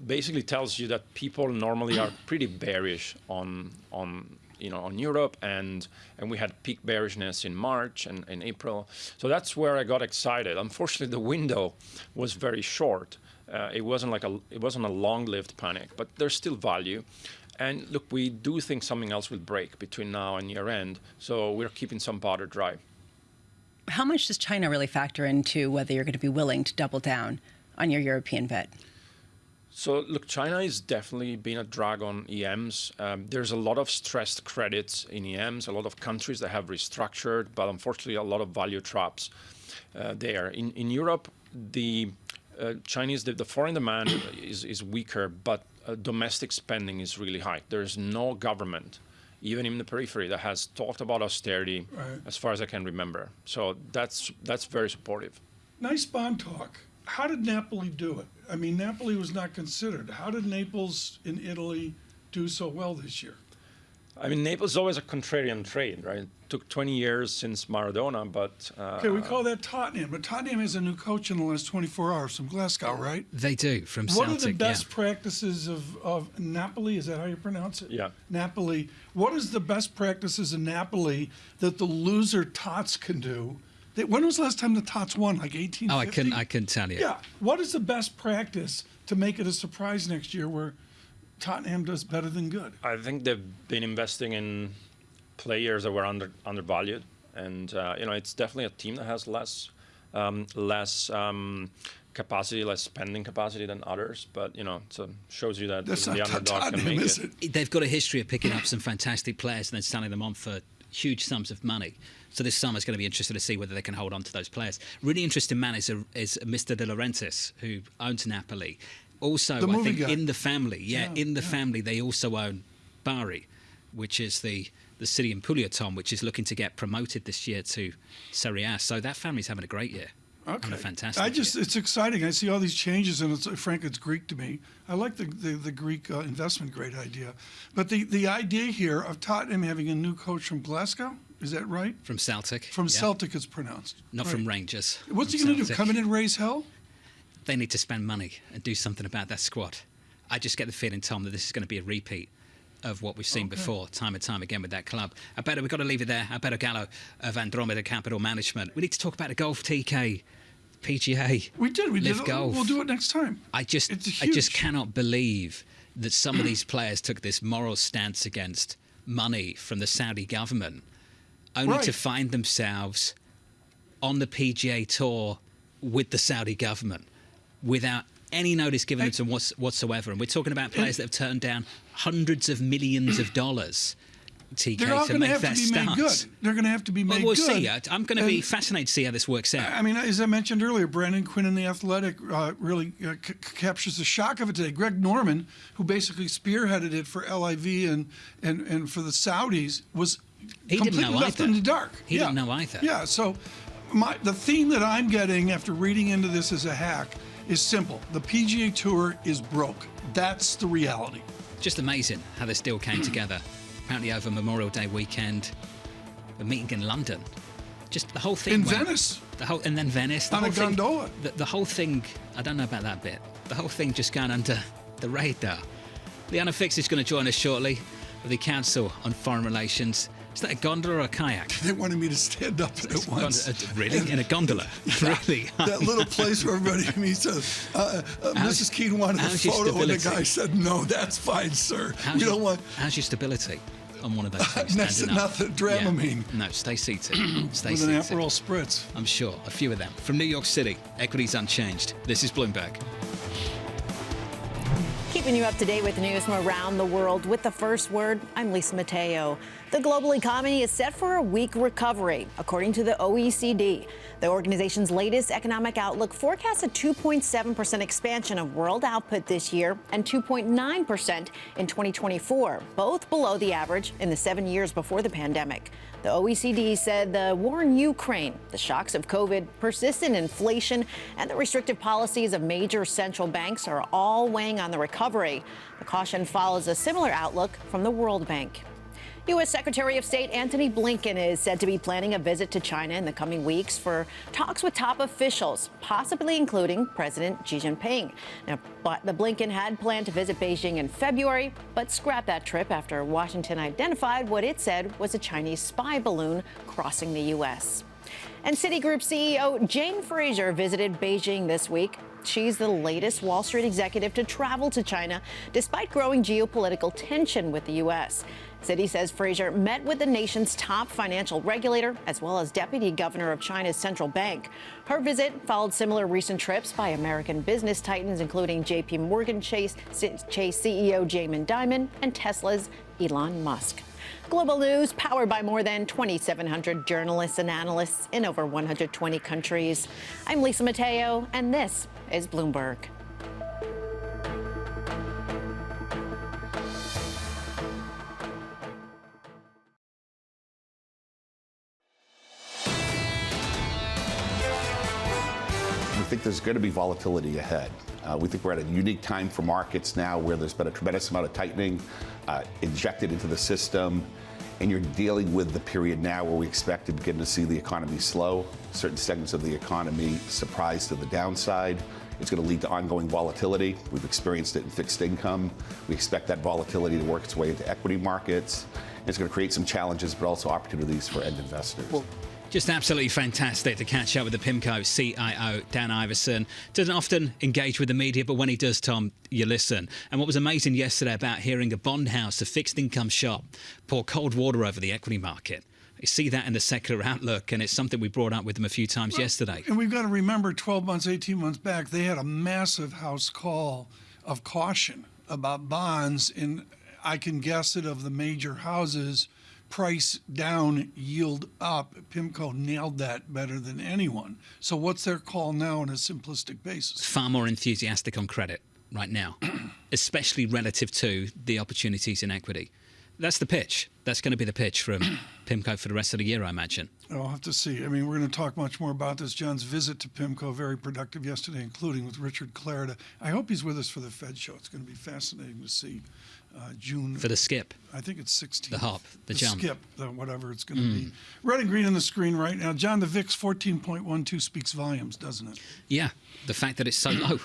basically tells you that people normally are pretty bearish on Europe, and we had peak bearishness in March and in April. So that's where I got excited. Unfortunately, the window was very short. It wasn't a long-lived panic, but there's still value. And look, we do think something else will break between now and year end, so we're keeping some powder dry. How much does China really factor into whether you're going to be willing to double down on your European bet? So look, China is definitely been a drag on EMs. There's a lot of stressed credits in EMs, a lot of countries that have restructured, but unfortunately a lot of value traps there. In Europe, the Chinese, the foreign demand is weaker, but domestic spending is really high. There's no government, even in the periphery, that has talked about austerity, right, as far as I can remember. So that's very supportive. Nice bond talk. How did Napoli do it? I mean, Napoli was not considered. How did Naples in Italy do so well this year? I mean, Naples is always a contrarian trade, right? It took 20 years since Maradona, but... okay, we call that Tottenham. But Tottenham has a new coach in the last 24 hours from Glasgow, right? They do, from Celtic. What are the best practices of Napoli? Is that how you pronounce it? Yeah. Napoli. What is the best practices in Napoli that the loser Tots can do? When was the last time the Tots won? Like 1850? Oh, I couldn't tell you. Yeah. What is the best practice to make it a surprise next year where Tottenham does better than good? I think they've been investing in players that were undervalued, and it's definitely a team that has less capacity, less spending capacity than others. But so shows you that the underdog can make it. They've got a history of picking up some fantastic players and then selling them on for huge sums of money. So this summer is going to be interesting to see whether they can hold on to those players. Really interesting man is Mr. De Laurentiis, who owns Napoli. Also, I think in the family, family, they also own Bari, which is the city in Puglia, Tom, which is looking to get promoted this year to Serie A. So that family's having a great year. Okay. And a fantastic year. It's exciting. I see all these changes, and it's Greek to me. I like the Greek investment grade idea. But the idea here of Tottenham having a new coach from Glasgow, is that right? From Celtic. From Celtic, it's pronounced. Not from Rangers. What's he going to do, come in and raise hell? They need to spend money and do something about that squad. I just get the feeling, Tom, that this is going to be a repeat of what we've seen before, time and time again with that club. We've got to leave it there. Alberto Gallo of Andromeda Capital Management. We need to talk about the golf, TK, PGA. We did. LIV Golf. We'll do it next time. I just cannot believe that some of these players took this moral stance against money from the Saudi government, only to find themselves on the PGA Tour with the Saudi government without any notice given to them whatsoever. And we're talking about players that have turned down hundreds of millions of dollars, TK, They're all to going to make have that to be made good. They're going to have to be made good. We'll see. I'm going to be fascinated to see how this works out. I mean, as I mentioned earlier, Brandon Quinn in The Athletic really captures the shock of it today. Greg Norman, who basically spearheaded it for LIV and for the Saudis, was completely left in the dark. He didn't know either. Yeah, so the theme that I'm getting after reading into this as a hack is simple. The PGA Tour is broke. That's the reality. Just amazing how this deal came together. Apparently over Memorial Day weekend, a meeting in London. Just the whole thing. Venice. And then Venice. On a gondola. The whole thing, I don't know about that bit. The whole thing just gone under the radar. Liana Fix is going to join us shortly with the Council on Foreign Relations. Is that a gondola or a kayak? They wanted me to stand up at once. Really? In a gondola? Really? That little place where everybody meets. Mrs. Keene wanted a photo, and the guy said, "No, that's fine, sir. We don't want." How's your stability on one of those things? Nothing. Dramamine. Yeah. No, stay seated. Stay with seated. An Aperol spritz. I'm sure. A few of them. From New York City, equities unchanged. This is Bloomberg. Keeping you up to date with news from around the world with the first word, I'm Lisa Mateo. The global economy is set for a weak recovery, according to the OECD. The organization's latest economic outlook forecasts a 2.7% expansion of world output this year and 2.9% in 2024, both below the average in the 7 years before the pandemic. The OECD said the war in Ukraine, the shocks of COVID, persistent inflation, and the restrictive policies of major central banks are all weighing on the recovery. The caution follows a similar outlook from the World Bank. U.S. Secretary of State Antony Blinken is said to be planning a visit to China in the coming weeks for talks with top officials, possibly including President Xi Jinping. Now, the Blinken had planned to visit Beijing in February, but scrapped that trip after Washington identified what it said was a Chinese spy balloon crossing the U.S. And Citigroup CEO Jane Fraser visited Beijing this week. She's the latest Wall Street executive to travel to China, despite growing geopolitical tension with the U.S. Citi says Fraser met with the nation's top financial regulator, as well as deputy governor of China's central bank. Her visit followed similar recent trips by American business titans, including J.P. Morgan Chase CEO Jamie Dimon and Tesla's Elon Musk. Global news powered by more than 2,700 journalists and analysts in over 120 countries. I'm Lisa Mateo, and this is Bloomberg. We think there's going to be volatility ahead. We think we're at a unique time for markets now where there's been a tremendous amount of tightening injected into the system. And you're dealing with the period now where we expect to begin to see the economy slow, certain segments of the economy surprise to the downside. It's going to lead to ongoing volatility. We've experienced it in fixed income. We expect that volatility to work its way into equity markets. It's going to create some challenges, but also opportunities for end investors. Well, Just absolutely fantastic to catch up with the PIMCO CIO, Dan Iverson. Doesn't often engage with the media, but when he does, Tom, you listen. And what was amazing yesterday about hearing a bond house, a fixed income shop, pour cold water over the equity market. You see that in the secular outlook, and it's something we brought up with them a few times yesterday. And we've got to remember 12 months, 18 months back, they had a massive house call of caution about bonds. And I can guess that of the major houses, price down, yield up. PIMCO nailed that better than anyone. So what's their call now on a simplistic basis? Far more enthusiastic on credit right now, especially relative to the opportunities in equity. That's the pitch. That's going to be the pitch from PIMCO for the rest of the year, I imagine. I'll have to see. I mean, we're going to talk much more about this. John's visit to PIMCO, very productive yesterday, including with Richard Clarida. I hope he's with us for the Fed show. It's going to be fascinating to see June. For the skip. I think it's 16th. The hop, the jump. Skip, whatever it's going to be. Red and green on the screen right now. John, the VIX 14.12 speaks volumes, doesn't it? Yeah, the fact that it's so low.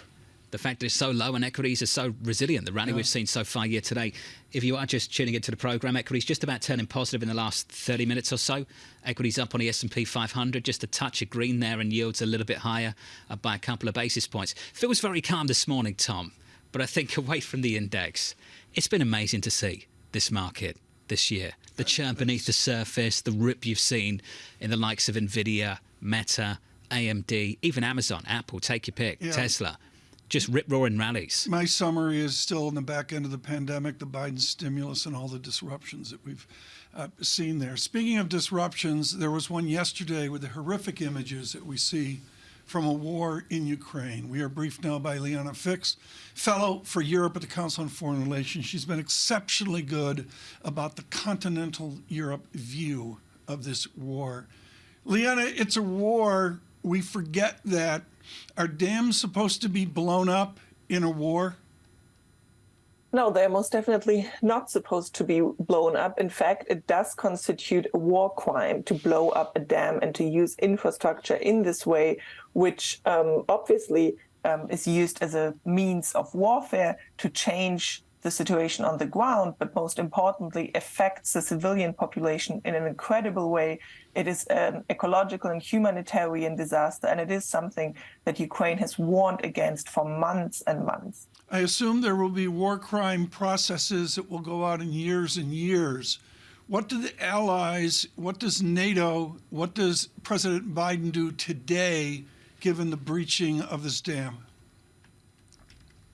The fact that it's so low and equities are so resilient, the rally we've seen so far year today. If you are just tuning into the program, equities just about turning positive in the last 30 minutes or so. Equities up on the S&P 500, just a touch of green there, and yields a little bit higher, up by a couple of basis points. Feels very calm this morning, Tom, but I think away from the index, it's been amazing to see this market this year. The churn beneath the surface, the rip you've seen in the likes of Nvidia, Meta, AMD, even Amazon, Apple, take your pick, Tesla. Just rip-roaring rallies. My summary is still in the back end of the pandemic, the Biden stimulus and all the disruptions that we've seen there. Speaking of disruptions, there was one yesterday with the horrific images that we see from a war in Ukraine. We are briefed now by Liana Fix, fellow for Europe at the Council on Foreign Relations. She's been exceptionally good about the continental Europe view of this war. Liana, it's a war. We forget that. Are dams supposed to be blown up in a war? No, they're most definitely not supposed to be blown up. In fact, it does constitute a war crime to blow up a dam and to use infrastructure in this way, which obviously is used as a means of warfare to change the situation on the ground, but most importantly, affects the civilian population in an incredible way. It is an ecological and humanitarian disaster, and it is something that Ukraine has warned against for months and months. I assume there will be war crime processes that will go out in years and years. What do the allies, what does NATO, what does President Biden do today, given the breaching of this dam?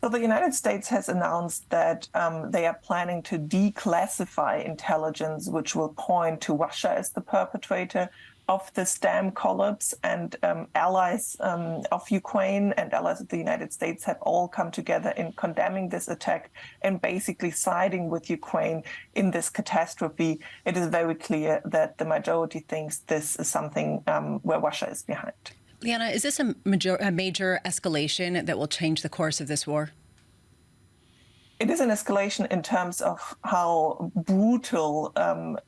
So the United States has announced that they are planning to declassify intelligence, which will point to Russia as the perpetrator of this dam collapse. And allies of Ukraine and allies of the United States have all come together in condemning this attack and basically siding with Ukraine in this catastrophe. It is very clear that the majority thinks this is something where Russia is behind. Liana, is this a major escalation that will change the course of this war? It is an escalation in terms of how brutal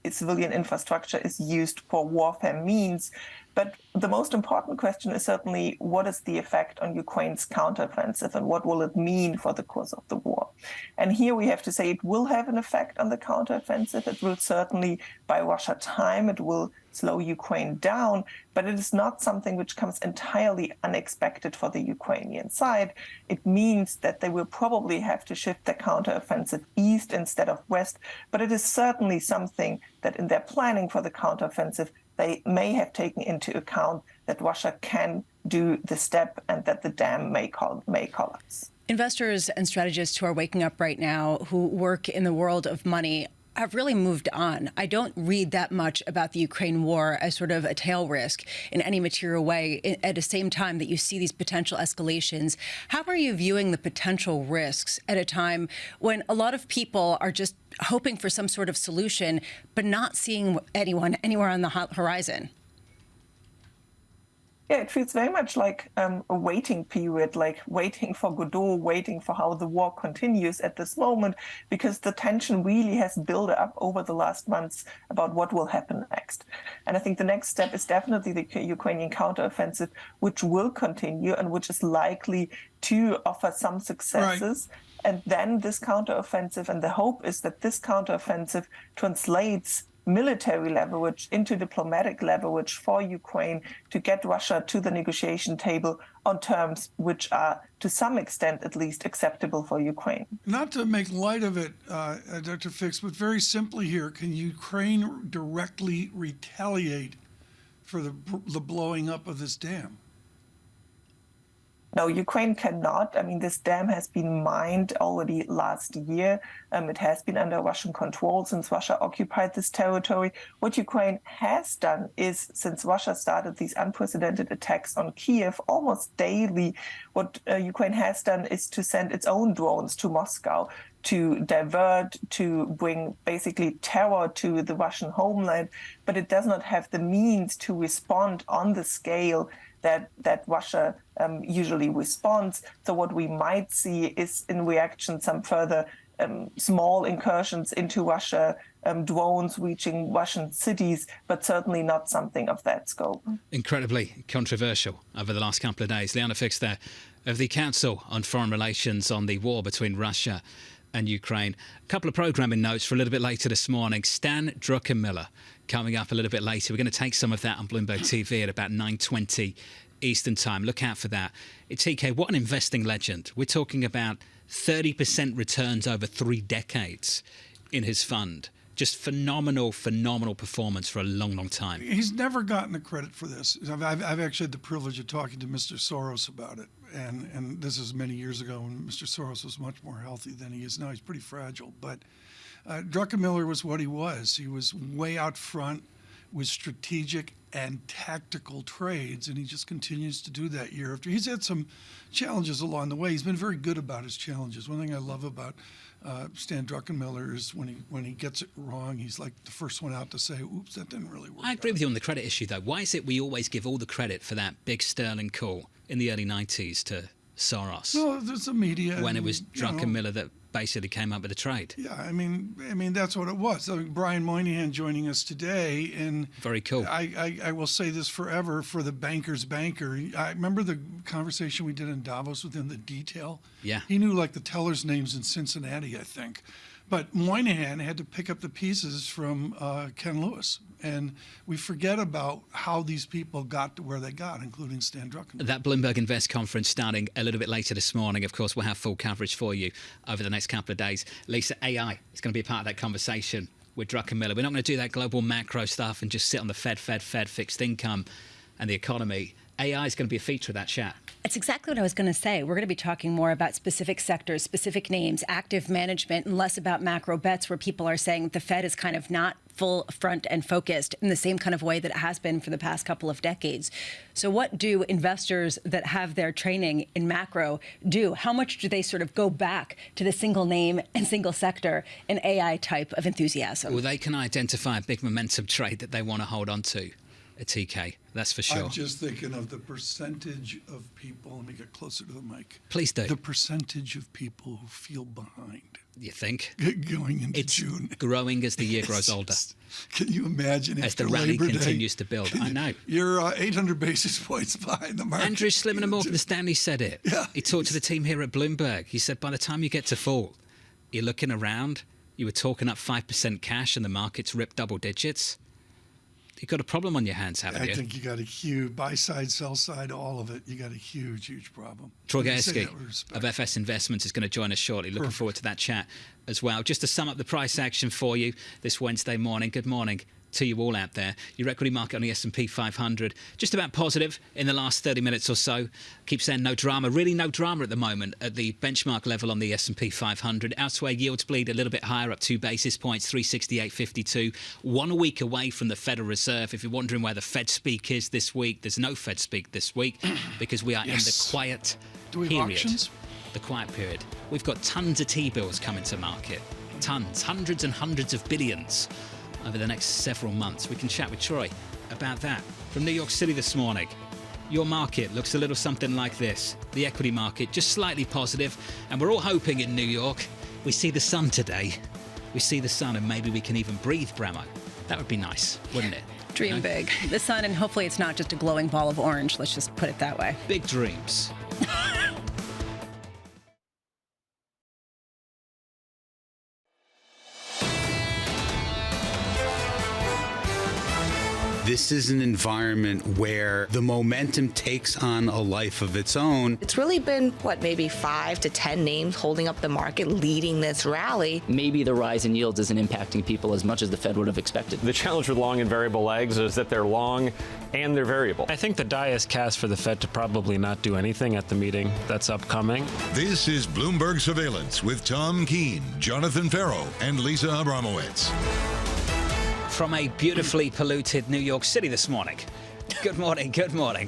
civilian infrastructure is used for warfare means. But the most important question is certainly what is the effect on Ukraine's counteroffensive and what will it mean for the course of the war? And here we have to say it will have an effect on the counteroffensive. It will certainly buy Russia time. It will slow Ukraine down, but it is not something which comes entirely unexpected for the Ukrainian side. It means that they will probably have to shift their counteroffensive east instead of west, but it is certainly something that in their planning for the counteroffensive, they may have taken into account that Russia can do the step and that the dam may collapse. Investors and strategists who are waking up right now, who work in the world of money, have really moved on. I don't read that much about the Ukraine war as sort of a tail risk in any material way at the same time that you see these potential escalations. How are you viewing the potential risks at a time when a lot of people are just hoping for some sort of solution, but not seeing anyone anywhere on the horizon? Yeah, it feels very much like a waiting period, like waiting for Godot, waiting for how the war continues at this moment, because the tension really has built up over the last months about what will happen next. And I think the next step is definitely the Ukrainian counteroffensive, which will continue and which is likely to offer some successes. Right. And then this counteroffensive, and the hope is that this counteroffensive translates military leverage, into diplomatic leverage for Ukraine to get Russia to the negotiation table on terms which are, to some extent at least, acceptable for Ukraine. Not to make light of it, Dr. Fix, but very simply here, can Ukraine directly retaliate for the blowing up of this dam? No, Ukraine cannot. I mean, this dam has been mined already last year. It has been under Russian control since Russia occupied this territory. What Ukraine has done is, since Russia started these unprecedented attacks on Kiev almost daily, what Ukraine has done is to send its own drones to Moscow to divert, to bring basically terror to the Russian homeland. But it does not have the means to respond on the scale that Russia usually responds. So what we might see is, in reaction, some further small incursions into Russia, drones reaching Russian cities, but certainly not something of that scope. Incredibly controversial over the last couple of days. Liana Fix there of the Council on Foreign Relations on the war between Russia and Ukraine. A couple of programming notes for a little bit later this morning. Stan Druckenmiller coming up a little bit later. We're going to take some of that on Bloomberg TV at about 9:20 Eastern Time. Look out for that. TK, what an investing legend. We're talking about 30% returns over 3 decades in his fund. Just phenomenal performance for a long, long time. He's never gotten the credit for this. I've actually had the privilege of talking to Mr. Soros about it. And this is many years ago when Mr. Soros was much more healthy than he is now. He's pretty fragile. But Druckenmiller was what he was. He was way out front with strategic and tactical trades, and he just continues to do that year after. He's had some challenges along the way. He's been very good about his challenges. One thing I love about Stan Druckenmiller is when he gets it wrong, he's like the first one out to say, oops, that didn't really work. I agree with you on the credit issue, though. Why is it we always give all the credit for that big sterling call in the early 90s to Soros? No, there's the media. When it was Druckenmiller that basically came up with the trade. Yeah, I mean that's what it was. So Brian Moynihan joining us today, and very cool. I will say this forever for the banker's banker. I remember the conversation we did in Davos with him, the detail. Yeah, he knew like the tellers' names in Cincinnati, I think. But Moynihan had to pick up the pieces from Ken Lewis. And we forget about how these people got to where they got, including Stan Druckenmiller. That Bloomberg Invest conference starting a little bit later this morning. Of course, we'll have full coverage for you over the next couple of days. Lisa, AI is going to be a part of that conversation with Druckenmiller. We're not going to do that global macro stuff and just sit on the Fed, fixed income and the economy. AI is going to be a feature of that chat. It's exactly what I was going to say. We're going to be talking more about specific sectors, specific names, active management, and less about macro bets where people are saying the Fed is kind of not full front and focused in the same kind of way that it has been for the past couple of decades. So what do investors that have their training in macro do? How much do they sort of go back to the single name and single sector and AI type of enthusiasm? Well, they can identify a big momentum trade that they want to hold on to. A TK, that's for sure. I'm just thinking of the percentage of people, let me get closer to the mic. Please do. The percentage of people who feel behind. You think? Going into June. It's growing as the year grows older. Can you imagine as the rally continues to build? I know. You're 800 basis points behind the market. Andrew Sliman and Morgan Stanley said it. Yeah, he talked to the team here at Bloomberg. He said by the time you get to fall, you're looking around, you were talking up 5% cash and the market's ripped double digits. You've got a problem on your hands, haven't you? I think you got a huge buy side, sell side, all of it. You got a huge problem. Troy Gayeski of FS Investments is going to join us shortly. Looking forward to that chat as well. Just to sum up the price action for you this Wednesday morning. Good morning to you all out there. Your equity market on the S&P 500, just about positive in the last 30 minutes or so. Keep saying no drama. Really no drama at the moment at the benchmark level on the S&P 500. Elsewhere, yields bleed a little bit higher, up 2 basis points, 368.52. 1 week away from the Federal Reserve. If you're wondering where the Fed speak is this week, there's no Fed speak this week because we are in the quiet period. Auctions? The quiet period. We've got tons of T-bills coming to market. Tons. Hundreds and hundreds of billions over the next several months. We can chat with Troy about that. From New York City this morning, your market looks a little something like this. The equity market just slightly positive, and we're all hoping in New York we see the sun today. We see the sun and maybe we can even breathe, Bramo. That would be nice, wouldn't it? Dream big. The sun, and hopefully it's not just a glowing ball of orange. Let's just put it that way. Big dreams. This is an environment where the momentum takes on a life of its own. It's really been, maybe 5 to 10 names holding up the market, leading this rally. Maybe the rise in yields isn't impacting people as much as the Fed would have expected. The challenge with long and variable legs is that they're long and they're variable. I think the die is cast for the Fed to probably not do anything at the meeting that's upcoming. This is Bloomberg Surveillance with Tom Keene, Jonathan Ferro, and Lisa Abramowicz. From a beautifully polluted New York City this morning. Good morning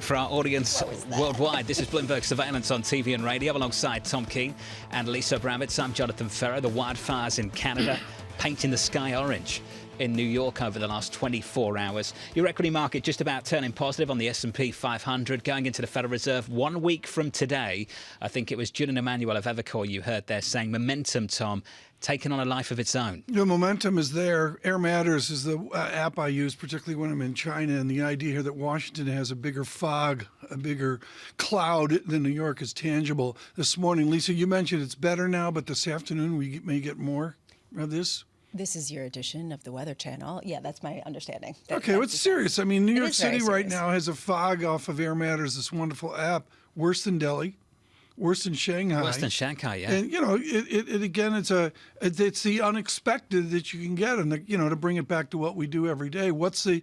for our audience worldwide. This is Bloomberg Surveillance on TV and radio alongside Tom Keene and Lisa Abramowicz. I'm Jonathan Ferro. The wildfires in Canada painting the sky orange in New York over the last 24 hours. Your equity market just about turning positive on the S&P 500 going into the Federal Reserve 1 week from today. I think it was Julian Emanuel of Evercore you heard there saying momentum, Tom, taking on a life of its own. The momentum is there. Air Matters is the app I use, particularly when I'm in China. And the idea here that Washington has a bigger fog, a bigger cloud than New York is tangible. This morning, Lisa, you mentioned it's better now, but this afternoon we may get more of this. This is your edition of the Weather Channel. Yeah, that's my understanding. Okay, well, it's serious. I mean, New York City right now has a fog off of Air Matters, this wonderful app, worse than Delhi. Worse than Shanghai. Worse than Shanghai, yeah. And it again, it's the unexpected that you can get, and to bring it back to what we do every day. What's the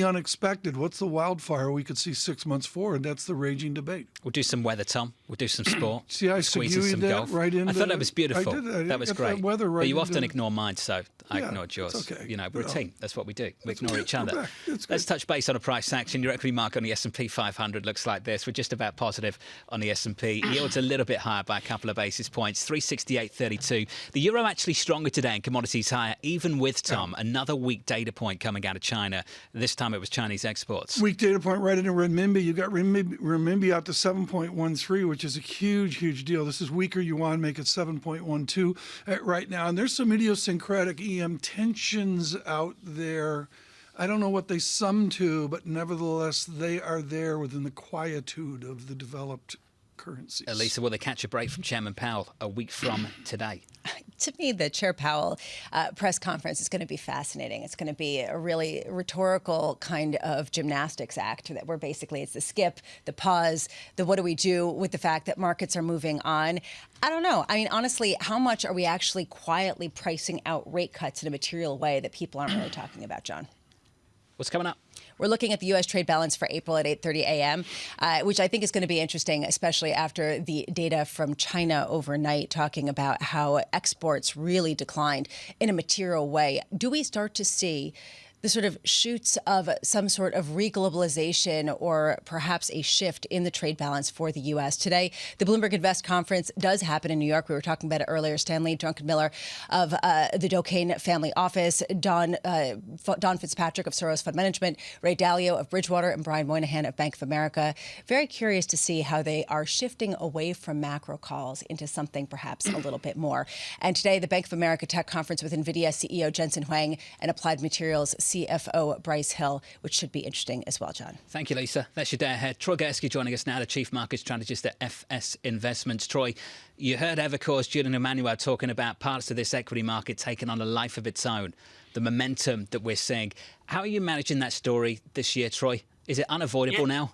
unexpected? What's the wildfire we could see 6 months forward? That's the raging debate. We'll do some weather, Tom. We'll do some sport. See, I squeezing some golf. Right into I thought that was beautiful. I did. That was great. Weather right but you into often ignore mine, so I ignored yours. It's okay. We're a team. That's what we do. We ignore each other. Let's touch base on a price action. Your equity market on the S&P 500 looks like this. We're just about positive on the S&P. Yields a little bit higher by a couple of basis points, 368.32. The euro actually stronger today and commodities higher, even with, Tom, another weak data point coming out of China. This time it was Chinese exports. Weak data point right into renminbi. You got renminbi out to 7.13, which is a huge, huge deal. This is weaker yuan, make it 7.12 right now. And there's some idiosyncratic EM tensions out there. I don't know what they sum to, but nevertheless, they are there within the quietude of the developed currencies. Elisa, will they catch a break from Chairman Powell a week from today? To me, the Chair Powell press conference is going to be fascinating. It's going to be a really rhetorical kind of gymnastics act where basically it's the skip, the pause, the what do we do with the fact that markets are moving on. I don't know. I mean, honestly, how much are we actually quietly pricing out rate cuts in a material way that people aren't really talking about, John? What's coming up? We're looking at the U.S. trade balance for April at 8:30 a.m., which I think is going to be interesting, especially after the data from China overnight talking about how exports really declined in a material way. Do we start to see the sort of shoots of some sort of reglobalization or perhaps a shift in the trade balance for the U.S. Today, the Bloomberg Invest conference does happen in New York. We were talking about it earlier. Stanley Druckenmiller of the Keene family office, Don Fitzpatrick of Soros Fund Management, Ray Dalio of Bridgewater, and Brian Moynihan of Bank of America. Very curious to see how they are shifting away from macro calls into something perhaps a little bit more. And today, the Bank of America Tech Conference with NVIDIA CEO Jensen Huang and Applied Materials CFO Bryce Hill, which should be interesting as well, John. Thank you, Lisa. That's your day ahead. Troy Gersky joining us now, the Chief Market Strategist at FS Investments. Troy, you heard Evercore's Julian Emanuel talking about parts of this equity market taking on a life of its own, the momentum that we're seeing. How are you managing that story this year, Troy? Is it unavoidable now?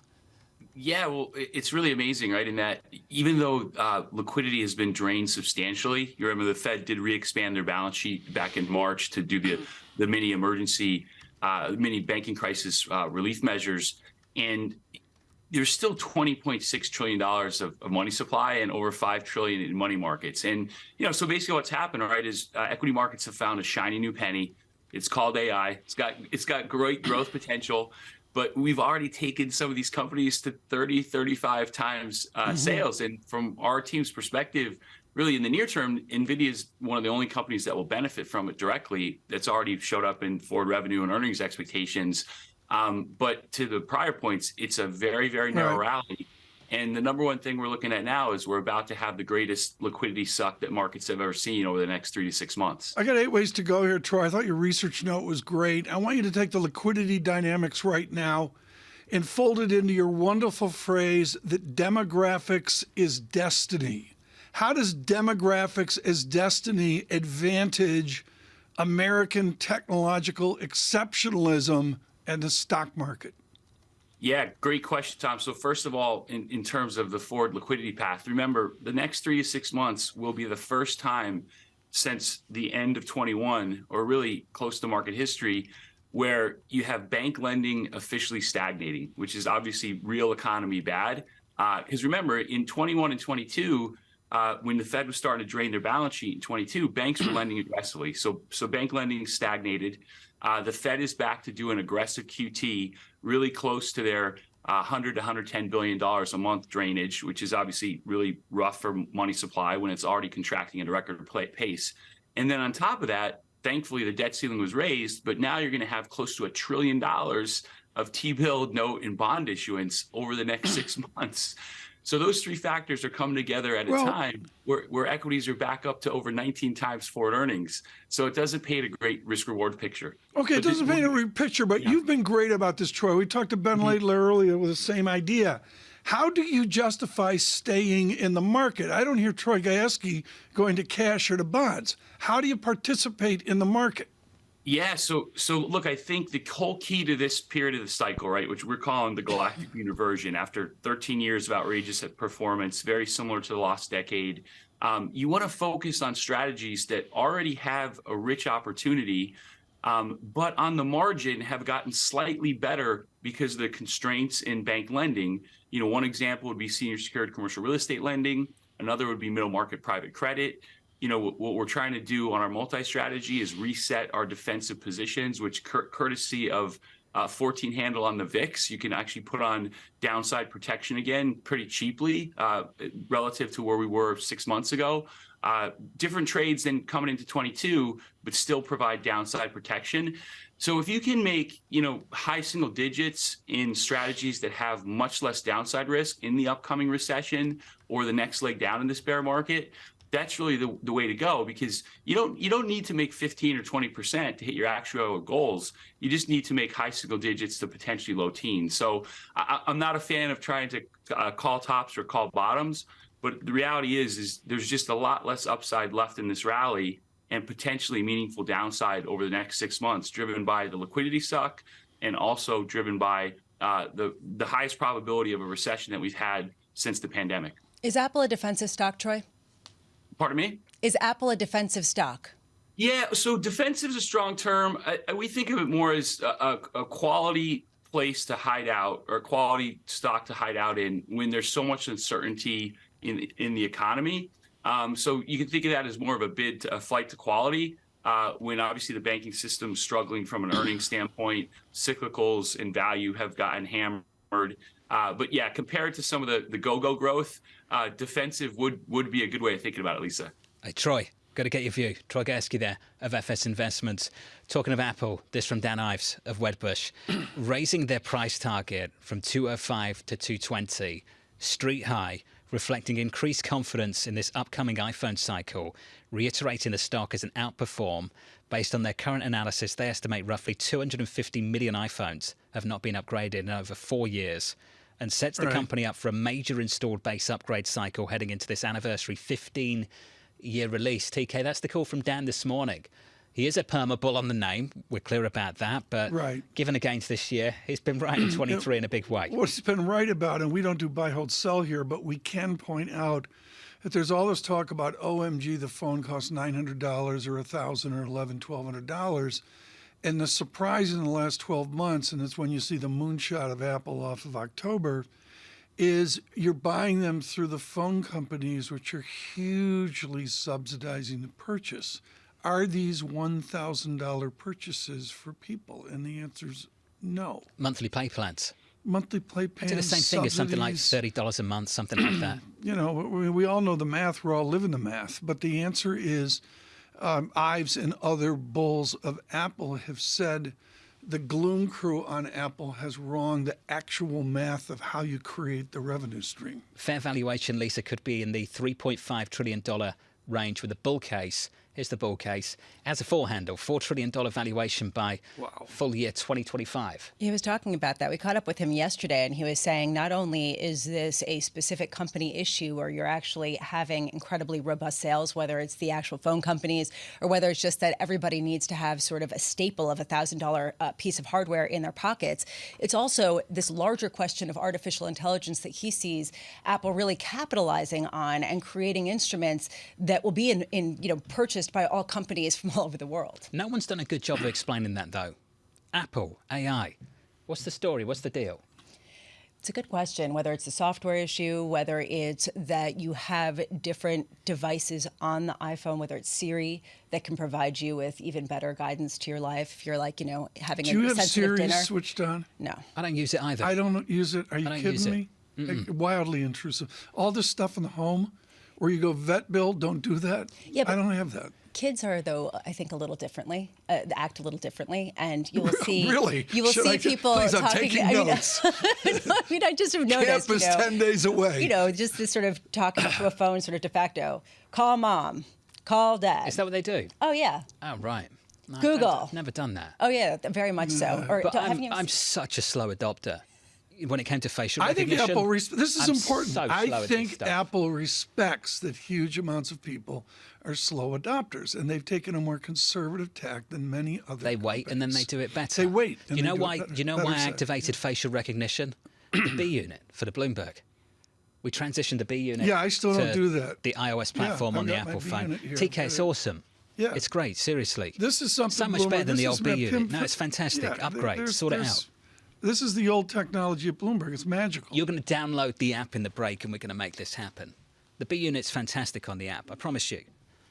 Yeah, well, it's really amazing, right? In that even though liquidity has been drained substantially, you remember the Fed did re-expand their balance sheet back in March to do the mini emergency, mini banking crisis relief measures. And there's still $20.6 trillion of money supply and over $5 trillion in money markets. And, so basically what's happened, right, is equity markets have found a shiny new penny. It's called AI. It's got great growth potential. But we've already taken some of these companies to 30, 35 times sales. And from our team's perspective, really in the near term, NVIDIA is one of the only companies that will benefit from it directly. That's already showed up in forward revenue and earnings expectations. But to the prior points, it's a very, very narrow rally. And the number one thing we're looking at now is we're about to have the greatest liquidity suck that markets have ever seen over the next 3 to 6 months. I got 8 ways to go here, Troy. I thought your research note was great. I want you to take the liquidity dynamics right now and fold it into your wonderful phrase that demographics is destiny. How does demographics as destiny advantage American technological exceptionalism and the stock market? Yeah, great question, Tom. So first of all, in terms of the forward liquidity path, remember the next 3 to 6 months will be the first time since the end of 21, or really close to market history, where you have bank lending officially stagnating, which is obviously real economy bad. Because remember, in 21 and 22, when the Fed was starting to drain their balance sheet in 22, banks were lending aggressively. So bank lending stagnated. The Fed is back to doing aggressive QT, really close to their $100 to $110 billion a month drainage, which is obviously really rough for money supply when it's already contracting at a record pace. And then on top of that, thankfully, the debt ceiling was raised, but now you're going to have close to $1 trillion of T-bill, note, and bond issuance over the next 6 months. So those three factors are coming together at a time where equities are back up to over 19 times forward earnings. So it doesn't paint a great risk-reward picture. Okay, it doesn't paint a picture, but you've been great about this, Troy. We talked to Ben Laidler earlier with the same idea. How do you justify staying in the market? I don't hear Troy Gayeski going to cash or to bonds. How do you participate in the market? Yeah, so look, I think the whole key to this period of the cycle, right, which we're calling the galactic mean reversion, after 13 years of outrageous performance, very similar to the last decade, you want to focus on strategies that already have a rich opportunity, but on the margin have gotten slightly better because of the constraints in bank lending. You know, one example would be senior secured commercial real estate lending. Another would be middle market private credit. You know, what we're trying to do on our multi-strategy is reset our defensive positions, which courtesy of 14 handle on the VIX, you can actually put on downside protection again pretty cheaply relative to where we were 6 months ago. Different trades than coming into 22, but still provide downside protection. So if you can make, you know, high single digits in strategies that have much less downside risk in the upcoming recession or the next leg down in this bear market, that's really the way to go, because you don't need to make 15 or 20% to hit your actual goals. You just need to make high single digits to potentially low teens. So I'm not a fan of trying to call tops or call bottoms, but the reality is there's just a lot less upside left in this rally and potentially meaningful downside over the next 6 months, driven by the liquidity suck and also driven by the highest probability of a recession that we've had since the pandemic. Is Apple a defensive stock, Troy? Pardon me? Is Apple a defensive stock? Yeah, so defensive is a strong term. We think of it more as a quality place to hide out, or a quality stock to hide out in when there's so much uncertainty in the economy. So you can think of that as more of a flight to quality, when obviously the banking system is struggling from an earnings standpoint. Cyclicals and value have gotten hammered. But yeah, compared to some of the go-go growth, defensive would be a good way of thinking about it, Lisa. Hey, Troy, got to get your view. Troy Gayeski there of FS Investments. Talking of Apple, this from Dan Ives of Wedbush. Raising their price target from 205 to 220, street high, reflecting increased confidence in this upcoming iPhone cycle, reiterating the stock as an outperform. Based on their current analysis, they estimate roughly 250 million iPhones have not been upgraded in over 4 years, and sets the company up for a major installed base upgrade cycle heading into this anniversary 15-year release. TK, that's the call from Dan this morning. He is a perma bull on the name. We're clear about that. But given the gains this year, he's been right in 23 in a big way. What he's been right about, and we don't do buy, hold, sell here, but we can point out that there's all this talk about, OMG, the phone costs $900 or $1,000 or $1,100, $1,200. And the surprise in the last 12 months, and it's when you see the moonshot of Apple off of October, is you're buying them through the phone companies, which are hugely subsidizing the purchase. Are these $1,000 purchases for people? And the answer is no. Monthly pay plans. Monthly pay plans. It's the same thing as something like $30 a month, something like that. You know, we all know the math. We're all living the math. But the answer is Ives and other bulls of Apple have said the gloom crew on Apple has wronged the actual math of how you create the revenue stream. Fair valuation, Lisa, could be in the $3.5 trillion range with a bull case. Here's the bull case. As a four-handle, $4 trillion valuation by full year 2025. He was talking about that. We caught up with him yesterday, and he was saying not only is this a specific company issue where you're actually having incredibly robust sales, whether it's the actual phone companies or whether it's just that everybody needs to have sort of a staple of $1,000 piece of hardware in their pockets. It's also this larger question of artificial intelligence that he sees Apple really capitalizing on and creating instruments that will be purchased by all companies from all over the world. No one's done a good job of explaining that, though. Apple, AI. What's the story? What's the deal? It's a good question, whether it's a software issue, whether it's that you have different devices on the iPhone, whether it's Siri that can provide you with even better guidance to your life. If you're like, having Do you a have sensitive Siri dinner. switched on? No. I don't use it either. I don't use it. Are you kidding me? Mm-mm. Wildly intrusive. All this stuff in the home where you go vet bill, don't do that. Yeah, I don't have that. Kids are, though, I think a little differently, act a little differently, and you will see. Really? You will Should see I people please, I'm talking. taking notes. I just have noticed. Camp is 10 days away. Just this sort of talking to a phone, sort of de facto. Call mom. Call dad. Is that what they do? Oh yeah. Oh right. No, Google. I've never done that. Oh yeah, very much so. Or But haven't you ever I'm such a slow adopter when it came to facial I think recognition. Apple, this is I'm important. so slow I at this think stuff. Apple respects that huge amounts of people are slow adopters, and they've taken a more conservative tack than many other They wait and then they do it better. They wait. Do you know why? Do you know why I activated facial recognition? The B unit for the Bloomberg. We transitioned the B unit. Yeah, I still don't to do that. The iOS platform I've on the got my Apple B phone. unit here. TK, it's awesome. Yeah. It's great. Seriously. This is something so much Bloomberg, better than the this old is B about unit. Tim No, it's fantastic. Yeah, Upgrade. Sort it out. This is the old technology at Bloomberg. It's magical. You're going to download the app in the break, and we're going to make this happen. The B unit's fantastic on the app. I promise you.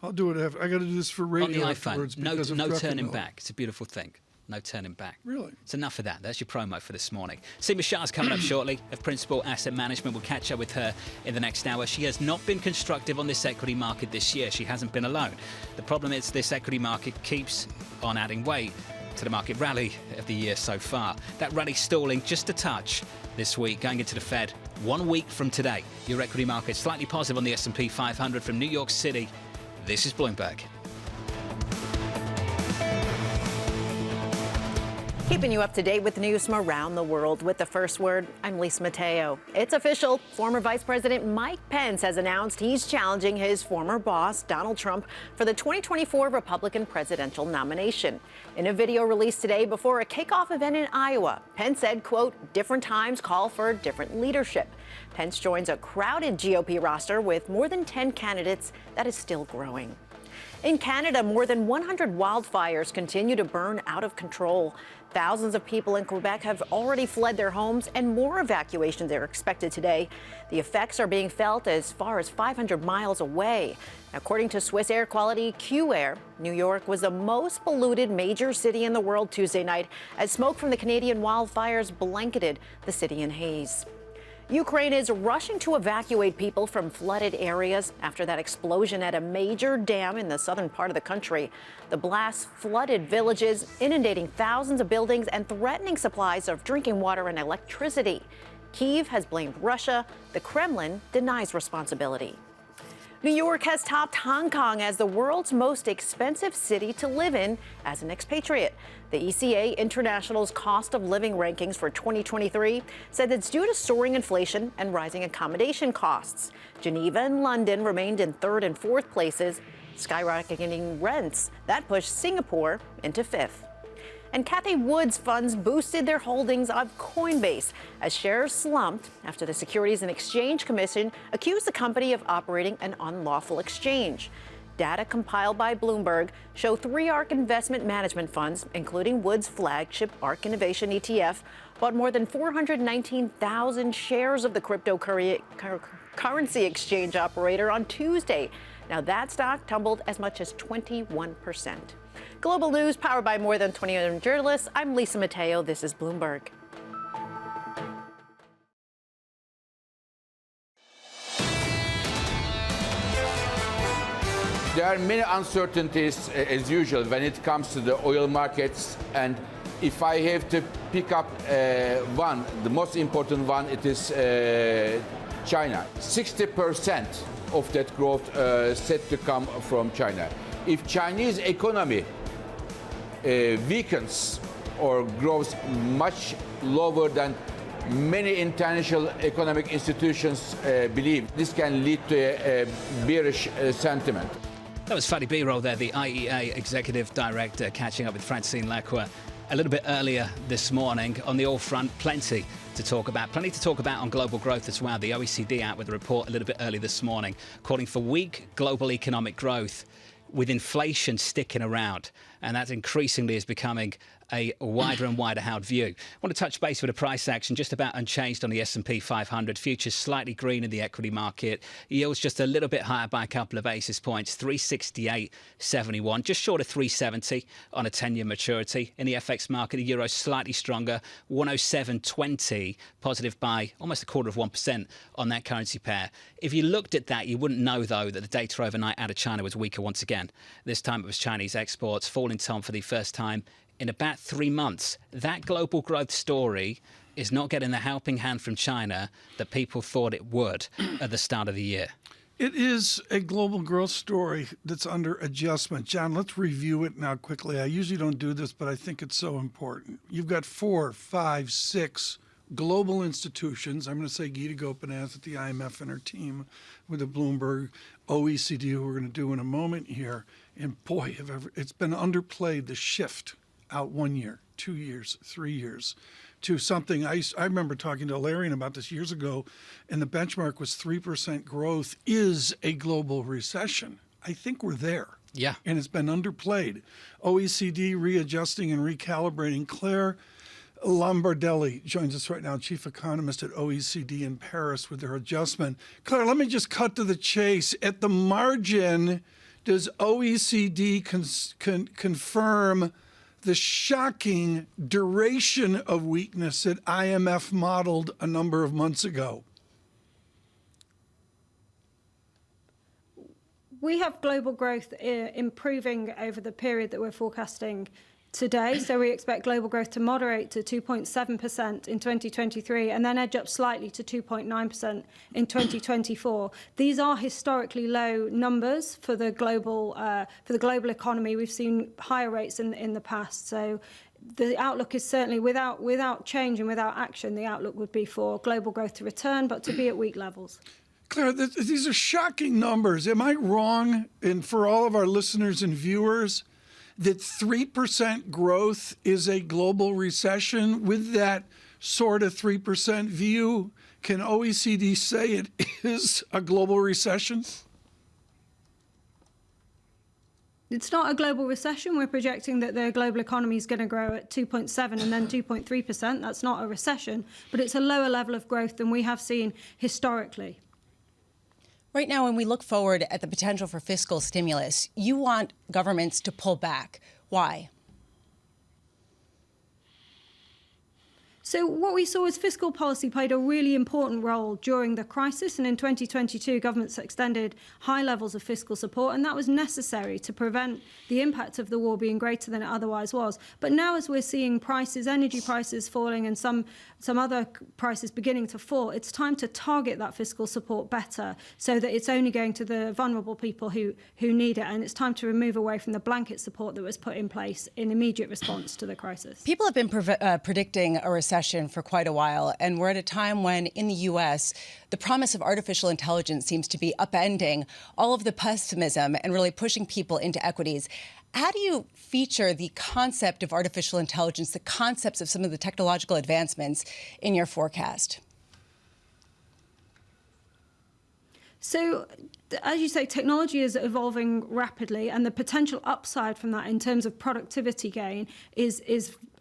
I'll do it after. I got to do this for radio On the afterwards iPhone. because of No turning Druckenmiller. back. It's a beautiful thing. No turning back. Really? It's enough of that. That's your promo for this morning. Seema Shah's coming up shortly of Principal Asset Management. We'll catch up with her in the next hour. She has not been constructive on this equity market this year. She hasn't been alone. The problem is this equity market keeps on adding weight to the market rally of the year so far. That rally stalling just a touch this week, going into the Fed 1 week from today. Your equity market slightly positive on the S&P 500 from New York City. This is Bloomberg. Keeping you up to date with news from around the world with the first word, I'm Lisa Mateo. It's official. Former Vice President Mike Pence has announced he's challenging his former boss, Donald Trump, for the 2024 Republican presidential nomination. In a video released today before a kickoff event in Iowa, Pence said, quote, different times call for different leadership. Pence joins a crowded GOP roster with more than 10 candidates that is still growing. In Canada, more than 100 wildfires continue to burn out of control. Thousands of people in Quebec have already fled their homes, and more evacuations are expected today. The effects are being felt as far as 500 miles away. According to Swiss air quality Q-Air, New York was the most polluted major city in the world Tuesday night as smoke from the Canadian wildfires blanketed the city in haze. Ukraine is rushing to evacuate people from flooded areas after that explosion at a major dam in the southern part of the country. The blast flooded villages, inundating thousands of buildings and threatening supplies of drinking water and electricity. Kyiv has blamed Russia. The Kremlin denies responsibility. New York has topped Hong Kong as the world's most expensive city to live in as an expatriate. The ECA International's cost of living rankings for 2023 said it's due to soaring inflation and rising accommodation costs. Geneva and London remained in third and fourth places, skyrocketing rents. That pushed Singapore into fifth. And Cathie Wood's funds boosted their holdings of Coinbase as shares slumped after the Securities and Exchange Commission accused the company of operating an unlawful exchange. Data compiled by Bloomberg show 3 ARK investment management funds, including Wood's flagship ARK Innovation ETF, bought more than 419,000 shares of the cryptocurrency exchange operator on Tuesday. Now that stock tumbled as much as 21%. Global news powered by more than 2,000 journalists. I'm Lisa Mateo. This is Bloomberg. There are many uncertainties as usual when it comes to the oil markets, and if I have to pick up one, the most important one, it is China. 60% of that growth set to come from China. If Chinese economy weakens or grows much lower than many international economic institutions believe, this can lead to a bearish sentiment. That was Fadi Birol there, the IEA Executive Director, catching up with Francine Lacqua a little bit earlier this morning. On the oil front, plenty to talk about on global growth as well. The OECD out with a report a little bit early this morning, calling for weak global economic growth with inflation sticking around. And that increasingly is becoming a wider and wider held view. I want to touch base with a price action just about unchanged on the S&P 500. Futures slightly green in the equity market. Yields just a little bit higher by a couple of basis points, 368.71, just short of 370 on a 10-year maturity. In the FX market, the euro slightly stronger, 107.20, positive by almost 0.25% on that currency pair. If you looked at that, you wouldn't know, though, that the data overnight out of China was weaker once again. This time it was Chinese exports falling, Tom, for the first time in about 3 months. That global growth story is not getting the helping hand from China that people thought it would at the start of the year. It is a global growth story that's under adjustment. John, let's review it now quickly. I usually don't do this, but I think it's so important. You've got 4, 5, 6 global institutions. I'm going to say Gita Gopinath at the IMF and her team with the Bloomberg, OECD, who we're going to do in a moment here. And boy, it's been underplayed, the shift out 1 year, 2 years, 3 years, to something. I remember talking to Larian about this years ago, and the benchmark was 3% growth is a global recession. I think we're there. Yeah. And it's been underplayed. OECD readjusting and recalibrating. Claire Lombardelli joins us right now, chief economist at OECD in Paris, with their adjustment. Claire, let me just cut to the chase. At the margin, does OECD confirm the shocking duration of weakness that IMF modeled a number of months ago? We have global growth improving over the period that we're forecasting today. So we expect global growth to moderate to 2.7% in 2023 and then edge up slightly to 2.9% in 2024. These are historically low numbers for the global economy. We've seen higher rates in the past. So the outlook is certainly, without change and without action, the outlook would be for global growth to return, but to be at weak levels. Claire, these are shocking numbers. Am I wrong, and for all of our listeners and viewers, that 3% growth is a global recession? With that sort of 3% view, can OECD say it is a global recession? It's not a global recession. We're projecting that the global economy is going to grow at 2.7 and then 2.3%. That's not a recession, but it's a lower level of growth than we have seen historically. Right now, when we look forward at the potential for fiscal stimulus, you want governments to pull back. Why? So what we saw is fiscal policy played a really important role during the crisis. And in 2022, governments extended high levels of fiscal support, and that was necessary to prevent the impact of the war being greater than it otherwise was. But now, as we're seeing prices, energy prices falling and some other prices beginning to fall, it's time to target that fiscal support better so that it's only going to the vulnerable people who need it. And it's time to move away from the blanket support that was put in place in immediate response to the crisis. People have been predicting a recession for quite a while, and we're at a time when in the U.S. the promise of artificial intelligence seems to be upending all of the pessimism and really pushing people into equities. How do you feature the concept of artificial intelligence, the concepts of some of the technological advancements in your forecast? So, as you say, technology is evolving rapidly, and the potential upside from that in terms of productivity gain is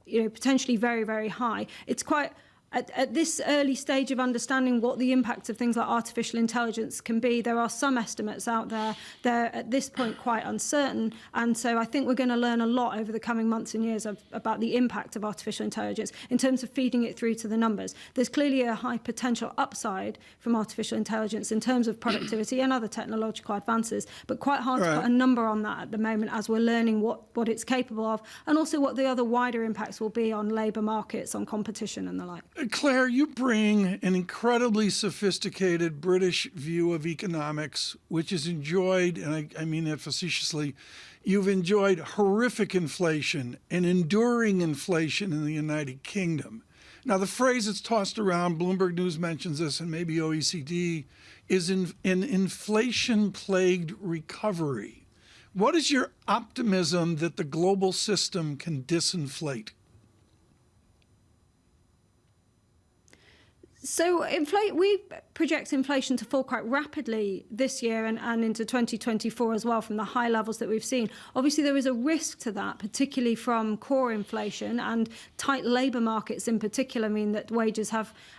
potentially very, very high. It's quite at this early stage of understanding what the impacts of things like artificial intelligence can be. There are some estimates out there. They're at this point quite uncertain. And so I think we're going to learn a lot over the coming months and years about the impact of artificial intelligence in terms of feeding it through to the numbers. There's clearly a high potential upside from artificial intelligence in terms of productivity and other technological advances, but quite hard to put a number on that at the moment as we're learning what it's capable of, and also what the other wider impacts will be on labour markets, on competition and the like. Claire, you bring an incredibly sophisticated British view of economics, which is enjoyed, and I mean that facetiously, you've enjoyed horrific inflation and enduring inflation in the United Kingdom. Now, the phrase that's tossed around, Bloomberg News mentions this, and maybe OECD, is an inflation-plagued recovery. What is your optimism that the global system can disinflate? So we project inflation to fall quite rapidly this year and into 2024 as well from the high levels that we've seen. Obviously, there is a risk to that, particularly from core inflation, and tight labour markets in particular mean that wages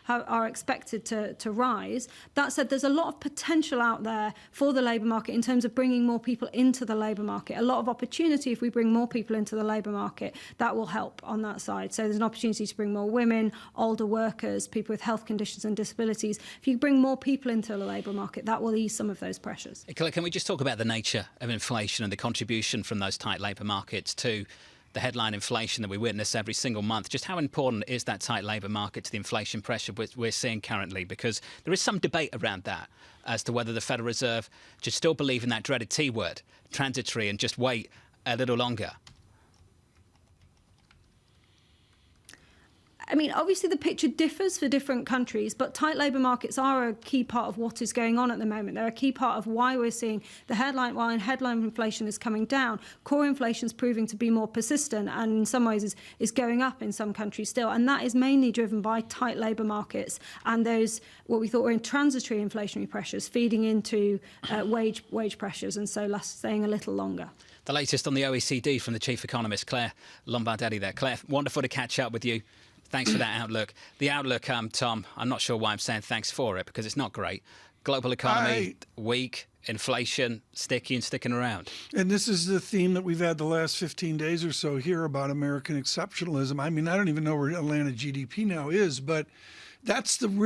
are expected to rise. That said, there's a lot of potential out there for the labour market in terms of bringing more people into the labour market. A lot of opportunity if we bring more people into the labour market. That will help on that side. So there's an opportunity to bring more women, older workers, people with health conditions and disabilities. If you bring more people into the labour market, that will ease some of those pressures. Can we just talk about the nature of inflation and the contribution from those tight labour markets to the headline inflation that we witness every single month? Just how important is that tight labour market to the inflation pressure we're seeing currently? Because there is some debate around that as to whether the Federal Reserve should still believe in that dreaded T word, transitory, and just wait a little longer. I mean, obviously the picture differs for different countries, but tight labour markets are a key part of what is going on at the moment. They're a key part of why we're seeing while headline inflation is coming down, core inflation is proving to be more persistent and in some ways is going up in some countries still. And that is mainly driven by tight labour markets and those, what we thought were transitory inflationary pressures feeding into wage pressures, and so staying a little longer. The latest on the OECD from the chief economist, Claire Lombardetti there. Claire, wonderful to catch up with you. Thanks for that outlook. The outlook, Tom, I'm not sure why I'm saying thanks for it, because it's not great. Global economy, weak, inflation, sticky and sticking around. And this is the theme that we've had the last 15 days or so here about American exceptionalism. I mean, I don't even know where Atlanta GDP now is, but that's can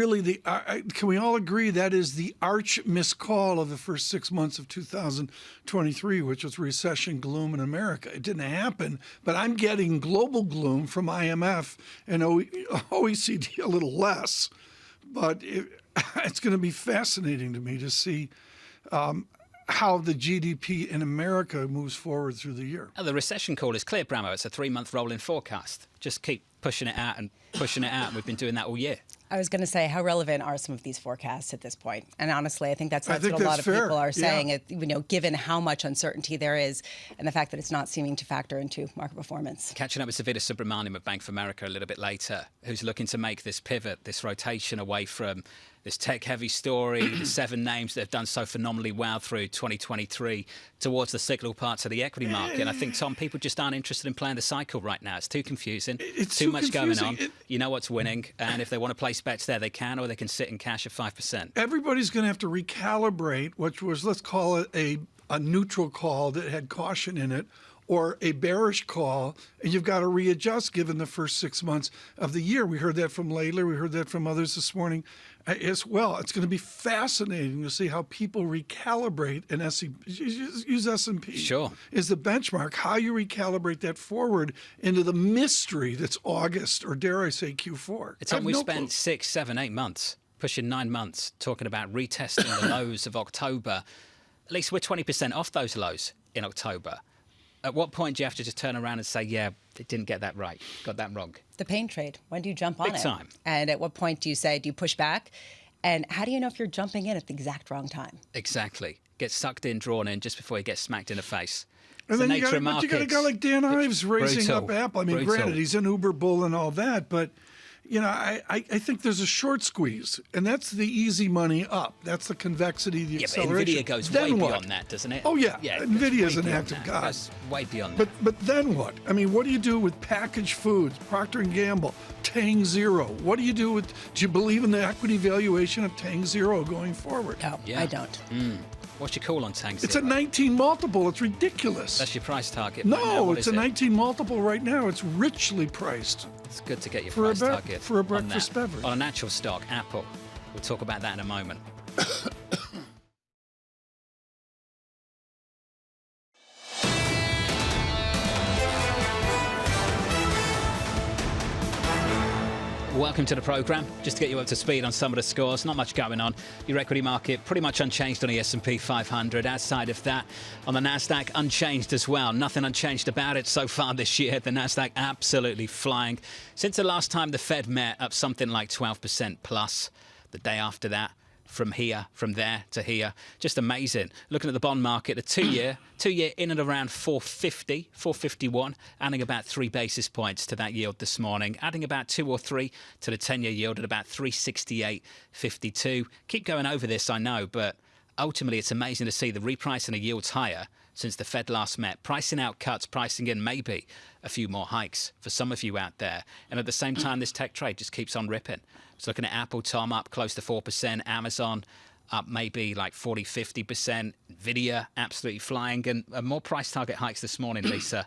we all agree that is the arch miscall of the first 6 months of 2023, which was recession gloom in America. It didn't happen, but I'm getting global gloom from IMF and OECD a little less. But it's going to be fascinating to me to see how the GDP in America moves forward through the year. The recession call is clear, Bramo. It's a 3-month rolling forecast. Just keep pushing it out and pushing it out. And we've been doing that all year. I was going to say, how relevant are some of these forecasts at this point? And honestly, I think that's what a lot of people are saying, given how much uncertainty there is and the fact that it's not seeming to factor into market performance. Catching up with Savita Subramaniam of Bank of America a little bit later, who's looking to make this pivot, this rotation away from this tech-heavy story, the 7 names that have done so phenomenally well through 2023 towards the cyclical parts of the equity market. And I think, Tom, people just aren't interested in playing the cycle right now. It's too confusing. It's too much going on. You know what's winning. And if they want to place bets there, they can, or they can sit in cash at 5%. Everybody's going to have to recalibrate, which was, let's call it a neutral call that had caution in it, or a bearish call, and you've got to readjust given the first 6 months of the year. We heard that from Layler. We heard that from others this morning as well. It's going to be fascinating to see how people recalibrate an use S&P. Sure. Is the benchmark, how you recalibrate that forward into the mystery that's August, or dare I say Q4. It's like we spent 6, 7, 8 months, pushing 9 months, talking about retesting the lows of October. At least we're 20% off those lows in October. At what point do you have to just turn around and say, yeah, they didn't get that right, got that wrong? The pain trade. When do you jump on it? Big time. And at what point do you push back? And how do you know if you're jumping in at the exact wrong time? Exactly. Get sucked in, drawn in just before you get smacked in the face. And then you got a guy like Dan Ives raising up Apple. I mean, granted, he's an Uber bull and all that, but I think there's a short squeeze, and that's the easy money up. That's the convexity, the acceleration. But NVIDIA goes way beyond that, doesn't it? Oh, yeah. NVIDIA's an active god. That's way beyond that. But then what? I mean, what do you do with packaged foods, Procter & Gamble, Tang Zero? What do you do with, do you believe in the equity valuation of Tang Zero going forward? No, I don't. What's your call on Tang Zero? It's a 19 multiple. It's ridiculous. That's your price target? No, it's a 19 multiple right now. It's richly priced. It's good to get your price target for a breakfast beverage. On a natural stock, Apple. We'll talk about that in a moment. Welcome to the programme. Just to get you up to speed on some of the scores, not much going on. Your equity market pretty much unchanged on the S&P 500. Outside of that, on the Nasdaq, unchanged as well. Nothing unchanged about it so far this year. The Nasdaq absolutely flying. Since the last time the Fed met, up something like 12% plus. The day after that, from there to here. Just amazing. Looking at the bond market, the two-year in and around 450, 451, adding about 3 basis points to that yield this morning, adding about 2 or 3 to the 10-year yield at about 368.52. Keep going over this, I know, but ultimately it's amazing to see the repricing of yields higher since the Fed last met, pricing out cuts, pricing in maybe a few more hikes for some of you out there. And at the same time, this tech trade just keeps on ripping. So looking at Apple, Tom, up close to 4%, Amazon up maybe like 40, 50%, Nvidia absolutely flying, and more price target hikes this morning, Lisa,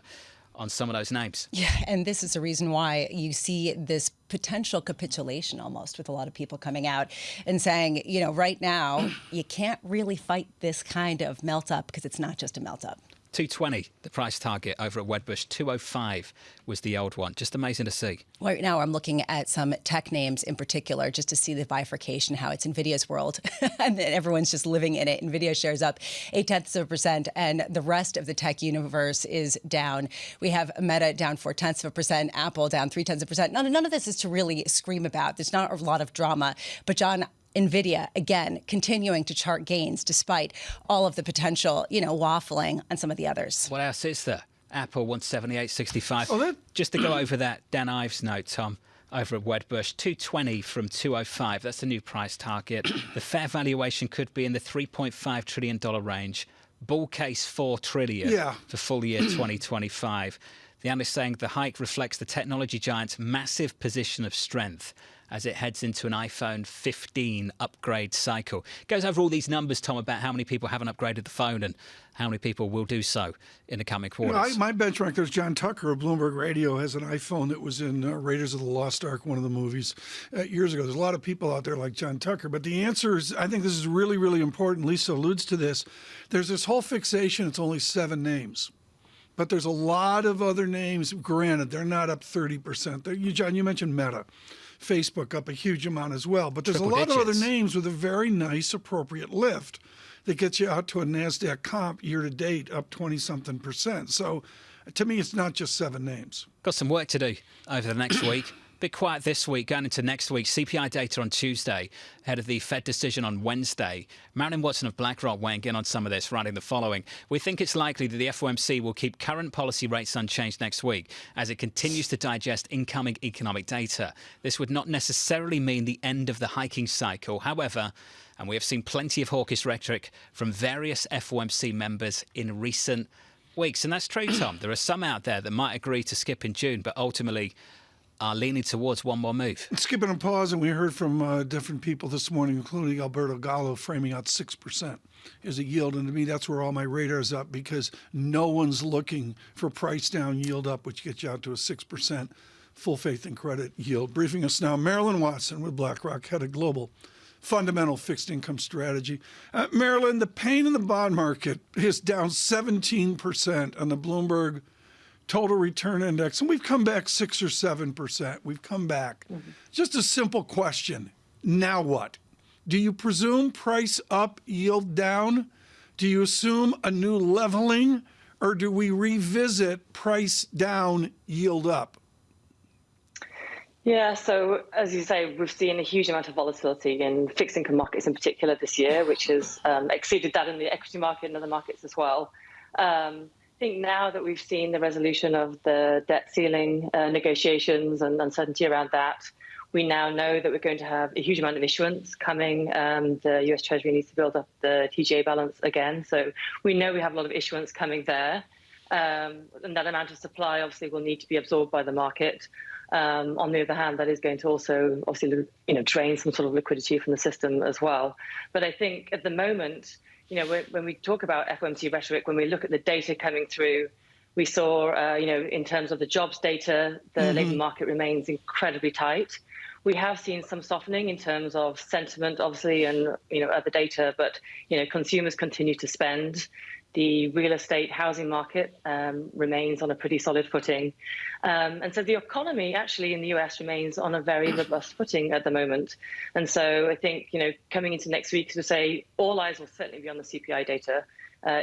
on some of those names. Yeah, and this is the reason why you see this potential capitulation almost with a lot of people coming out and saying, you know, right now, you can't really fight this kind of melt up because it's not just a melt up. 220, the price target over at Wedbush. 205 was the old one. Just amazing to see. Right now, I'm looking at some tech names in particular just to see the bifurcation, how it's NVIDIA's world, and then everyone's just living in it. NVIDIA shares up 0.8%, and the rest of the tech universe is down. We have Meta down 0.4%, Apple down 0.3%. None of this is to really scream about. There's not a lot of drama. But, John, NVIDIA, again, continuing to chart gains despite all of the potential, waffling on some of the others. What else is there? Apple 178.65. Just to go over that Dan Ives note, Tom, over at Wedbush, 220 from 205. That's the new price target. The fair valuation could be in the $3.5 trillion range. Bull case $4 trillion for full year 2025. The analyst saying the hike reflects the technology giant's massive position of strength as it heads into an iPhone 15 upgrade cycle. It goes over all these numbers, Tom, about how many people haven't upgraded the phone and how many people will do so in the coming quarters. My benchmark, there's John Tucker of Bloomberg Radio, has an iPhone that was in Raiders of the Lost Ark, one of the movies, years ago. There's a lot of people out there like John Tucker. But the answer is, I think this is really, really important. Lisa alludes to this. There's this whole fixation. It's only 7 names. But there's a lot of other names. Granted, they're not up 30%. John, you mentioned Meta. Facebook up a huge amount as well. But there's a lot of other names with a very nice, appropriate lift that gets you out to a NASDAQ comp year to date up 20-something%. So to me, it's not just 7 names. Got some work to do over the next week. Bit quiet this week, going into next week. CPI data on Tuesday, ahead of the Fed decision on Wednesday. Marilyn Watson of BlackRock weighing in on some of this, writing the following. We think it's likely that the FOMC will keep current policy rates unchanged next week as it continues to digest incoming economic data. This would not necessarily mean the end of the hiking cycle. However, and we have seen plenty of hawkish rhetoric from various FOMC members in recent weeks. And that's true, Tom. There are some out there that might agree to skip in June, but ultimately are leaning towards one more move. Skipping a pause, and we heard from different people this morning, including Alberto Gallo, framing out 6% as a yield. And to me, that's where all my radar's up, because no one's looking for price down, yield up, which gets you out to a 6% full faith and credit yield. Briefing us now, Marilyn Watson with BlackRock, head of global fundamental fixed income strategy. Marilyn, the pain in the bond market is down 17% on the Bloomberg Total Return Index, and we've come back 6 or 7%. We've come back. Just a simple question. Now what? Do you presume price up, yield down? Do you assume a new leveling, or do we revisit price down, yield up? Yeah, so as you say, we've seen a huge amount of volatility in fixed income markets in particular this year, which has exceeded that in the equity market and other markets as well. I think now that we've seen the resolution of the debt ceiling negotiations and uncertainty around that, we now know that we're going to have a huge amount of issuance coming. The US Treasury needs to build up the TGA balance again. So we know we have a lot of issuance coming there. And that amount of supply obviously will need to be absorbed by the market. On the other hand, that is going to also obviously drain some sort of liquidity from the system as well. But I think at the moment, when we talk about FOMC rhetoric, when we look at the data coming through, we saw, in terms of the jobs data, the labour market remains incredibly tight. We have seen some softening in terms of sentiment, obviously, and other data, but consumers continue to spend. The real estate housing market remains on a pretty solid footing. And so the economy actually in the US remains on a very robust footing at the moment. And so I think, coming into next week, to say all eyes will certainly be on the CPI data.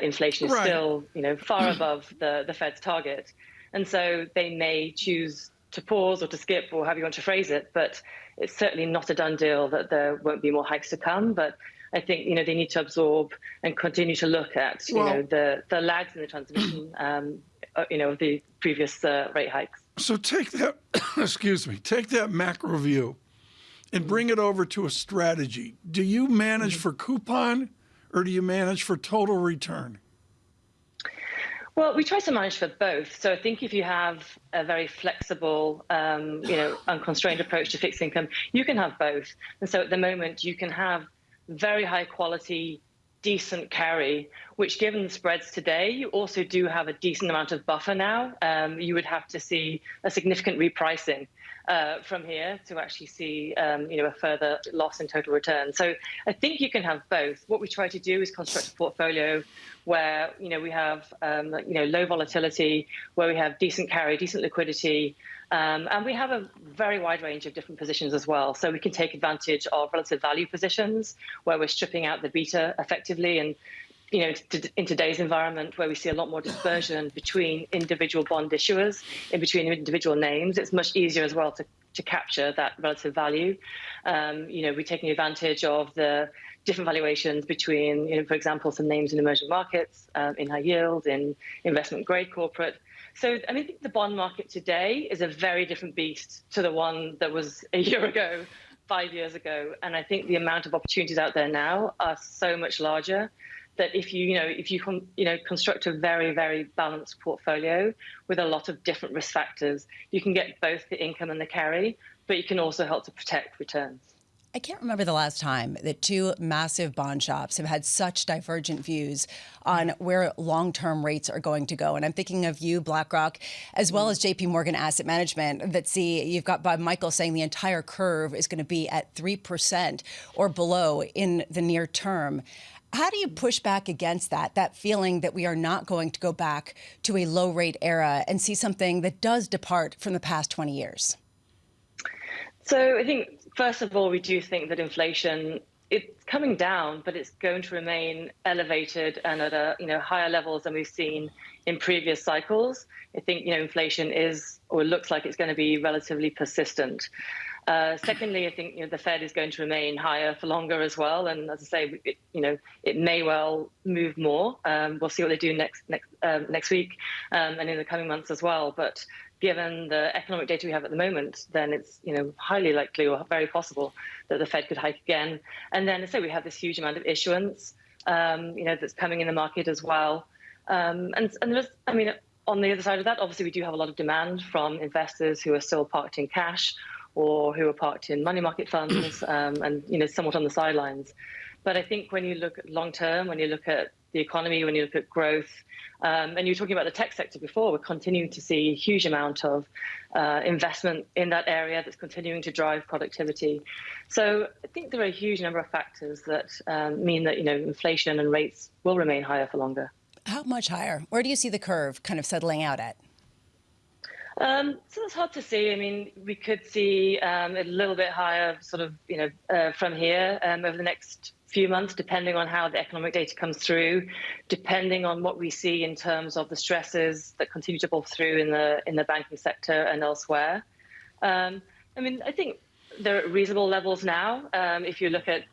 Inflation is still, far above the Fed's target. And so they may choose to pause or to skip or however you want to phrase it. But it's certainly not a done deal that there won't be more hikes to come. But I think, they need to absorb and continue to look at, the lags in the transmission, of the previous rate hikes. So take that, take that macro view and bring it over to a strategy. Do you manage for coupon or do you manage for total return? Well, we try to manage for both. So I think if you have a very flexible, unconstrained approach to fixed income, you can have both. And so at the moment, you can have very high quality, decent carry, which given the spreads today, you also do have a decent amount of buffer now. You would have to see a significant repricing from here to actually see, a further loss in total return. So I think you can have both. What we try to do is construct a portfolio where, we have, low volatility, where we have decent carry, decent liquidity, and we have a very wide range of different positions as well. So we can take advantage of relative value positions where we're stripping out the beta effectively. And, in today's environment where we see a lot more dispersion between individual bond issuers, in between individual names, it's much easier as well to capture that relative value. We're taking advantage of the different valuations between, for example, some names in emerging markets, in high yield, in investment grade corporate. So, I think the bond market today is a very different beast to the one that was a year ago, 5 years ago. And I think the amount of opportunities out there now are so much larger that if you construct a very, very balanced portfolio with a lot of different risk factors, you can get both the income and the carry, but you can also help to protect returns. I can't remember the last time that two massive bond shops have had such divergent views on where long-term rates are going to go. And I'm thinking of you, BlackRock, as well as JP Morgan Asset Management, that you've got Bob Michael saying the entire curve is going to be at 3% or below in the near term. How do you push back against that feeling that we are not going to go back to a low-rate era and see something that does depart from the past 20 years? So I think, first of all, we do think that inflation, it's coming down, but it's going to remain elevated and at higher levels than we've seen in previous cycles. I think, inflation is, or looks like it's going to be relatively persistent. Secondly, I think the Fed is going to remain higher for longer as well, and as I say, it may well move more. We'll see what they do next week and in the coming months as well. But given the economic data we have at the moment, then it's highly likely or very possible that the Fed could hike again. And then, as I say, we have this huge amount of issuance, that's coming in the market as well. And there's, on the other side of that, obviously we do have a lot of demand from investors who are still parked in cash or who are parked in money market funds and somewhat on the sidelines. But I think when you look at long term, when you look at the economy, when you look at growth, and you were talking about the tech sector before, we're continuing to see a huge amount of investment in that area that's continuing to drive productivity. So I think there are a huge number of factors that mean that inflation and rates will remain higher for longer. How much higher? Where do you see the curve kind of settling out at? So it's hard to see. We could see a little bit higher from here over the next few months, depending on how the economic data comes through, depending on what we see in terms of the stresses that continue to pull through in the banking sector and elsewhere. I think they're at reasonable levels now. If you look at,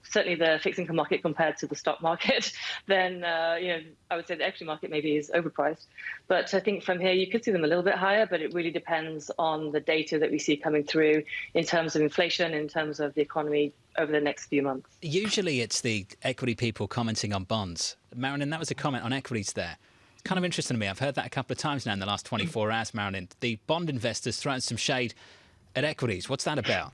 certainly the fixed income market compared to the stock market, then, I would say the equity market maybe is overpriced. But I think from here, you could see them a little bit higher, but it really depends on the data that we see coming through in terms of inflation, in terms of the economy over the next few months. Usually it's the equity people commenting on bonds. Marilyn, that was a comment on equities there. It's kind of interesting to me. I've heard that a couple of times now in the last 24 hours, Marilyn. The bond investors throwing some shade at equities. What's that about?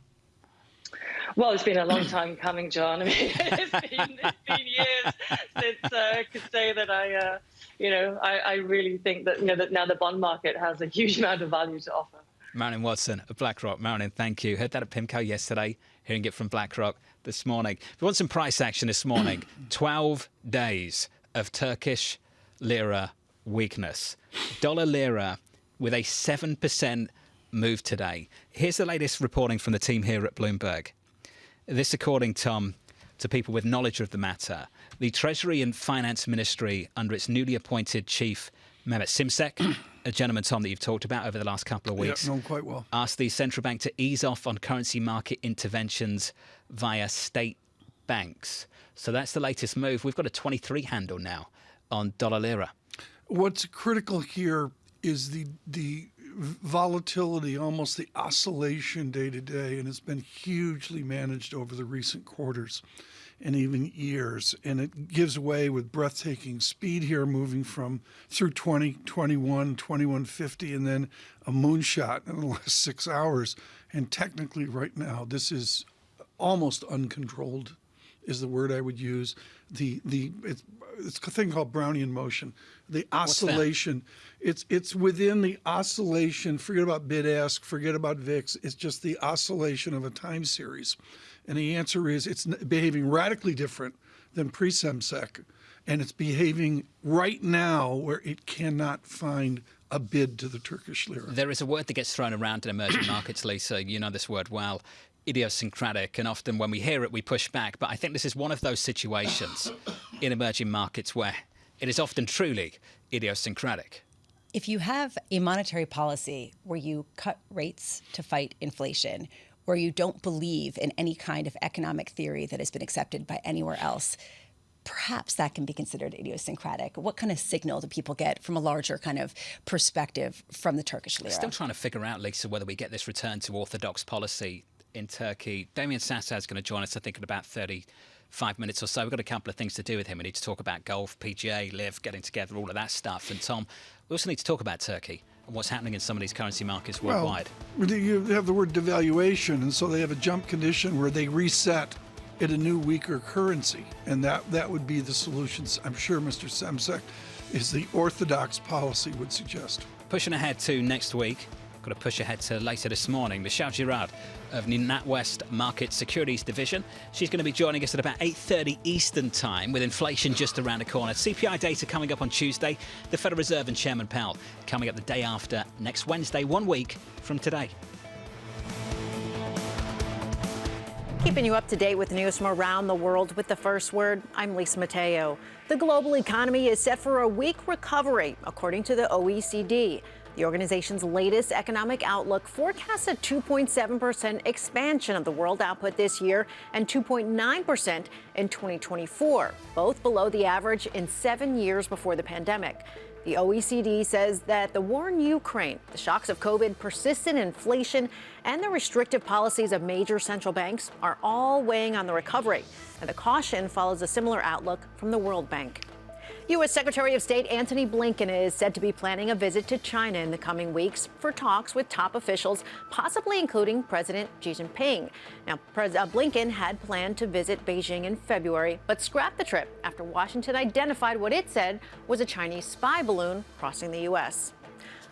Well, it's been a long time coming, John. It's been years since I could say that I really think that, that now the bond market has a huge amount of value to offer. Marilyn Watson of BlackRock. Marilyn, thank you. Heard that at PIMCO yesterday, hearing it from BlackRock this morning. We want some price action this morning. 12 days of Turkish lira weakness. Dollar lira with a 7% move today. Here's the latest reporting from the team here at Bloomberg. This according, Tom, to people with knowledge of the matter. The Treasury and Finance Ministry, under its newly appointed chief, Mehmet Simsek, a gentleman, Tom, that you've talked about over the last couple of weeks, know him quite well, asked the central bank to ease off on currency market interventions via state banks. So that's the latest move. We've got a 23 handle now on dollar lira. What's critical here is the volatility, almost the oscillation day to day, and it's been hugely managed over the recent quarters and even years. And it gives way with breathtaking speed here, moving through 20, 21, 2150, and then a moonshot in the last 6 hours. And technically right now, this is almost uncontrolled, is the word I would use. It's a thing called Brownian motion. The oscillation, it's within the oscillation. Forget about bid-ask, forget about VIX. It's just the oscillation of a time series. And the answer is it's behaving radically different than pre-Semsek. And it's behaving right now where it cannot find a bid to the Turkish lira. There is a word that gets thrown around in emerging markets, Lisa. You know this word well. Idiosyncratic, and often when we hear it, we push back. But I think this is one of those situations in emerging markets where it is often truly idiosyncratic. If you have a monetary policy where you cut rates to fight inflation, or you don't believe in any kind of economic theory that has been accepted by anywhere else, perhaps that can be considered idiosyncratic. What kind of signal do people get from a larger kind of perspective from the Turkish lira? Still trying to figure out, Lisa, whether we get this return to orthodox policy in Turkey. Damian Sassad's going to join us, I think, in about 35 minutes or so. We've got a couple of things to do with him. We need to talk about golf, PGA, LIV, getting together, all of that stuff. And Tom, we also need to talk about Turkey and what's happening in some of these currency markets worldwide. Well, you have the word devaluation, and so they have a jump condition where they reset at a new weaker currency. And that would be the solutions. I'm sure Mr. Semsek is the orthodox policy would suggest. Pushing ahead to next week. Got to push ahead to later this morning. Michelle Girard of NatWest Market Securities Division. She's going to be joining us at about 8:30 Eastern Time, with inflation just around the corner. CPI data coming up on Tuesday. The Federal Reserve and Chairman Powell coming up the day after, next Wednesday, 1 week from today. Keeping you up to date with news from around the world with the first word, I'm Lisa Mateo. The global economy is set for a weak recovery, according to the OECD. The organization's latest economic outlook forecasts a 2.7% expansion of the world output this year and 2.9% in 2024, both below the average in 7 years before the pandemic. The OECD says that the war in Ukraine, the shocks of COVID, persistent inflation, and the restrictive policies of major central banks are all weighing on the recovery. And the caution follows a similar outlook from the World Bank. U.S. Secretary of State Antony Blinken is said to be planning a visit to China in the coming weeks for talks with top officials, possibly including President Xi Jinping. Now, Blinken had planned to visit Beijing in February, but scrapped the trip after Washington identified what it said was a Chinese spy balloon crossing the U.S.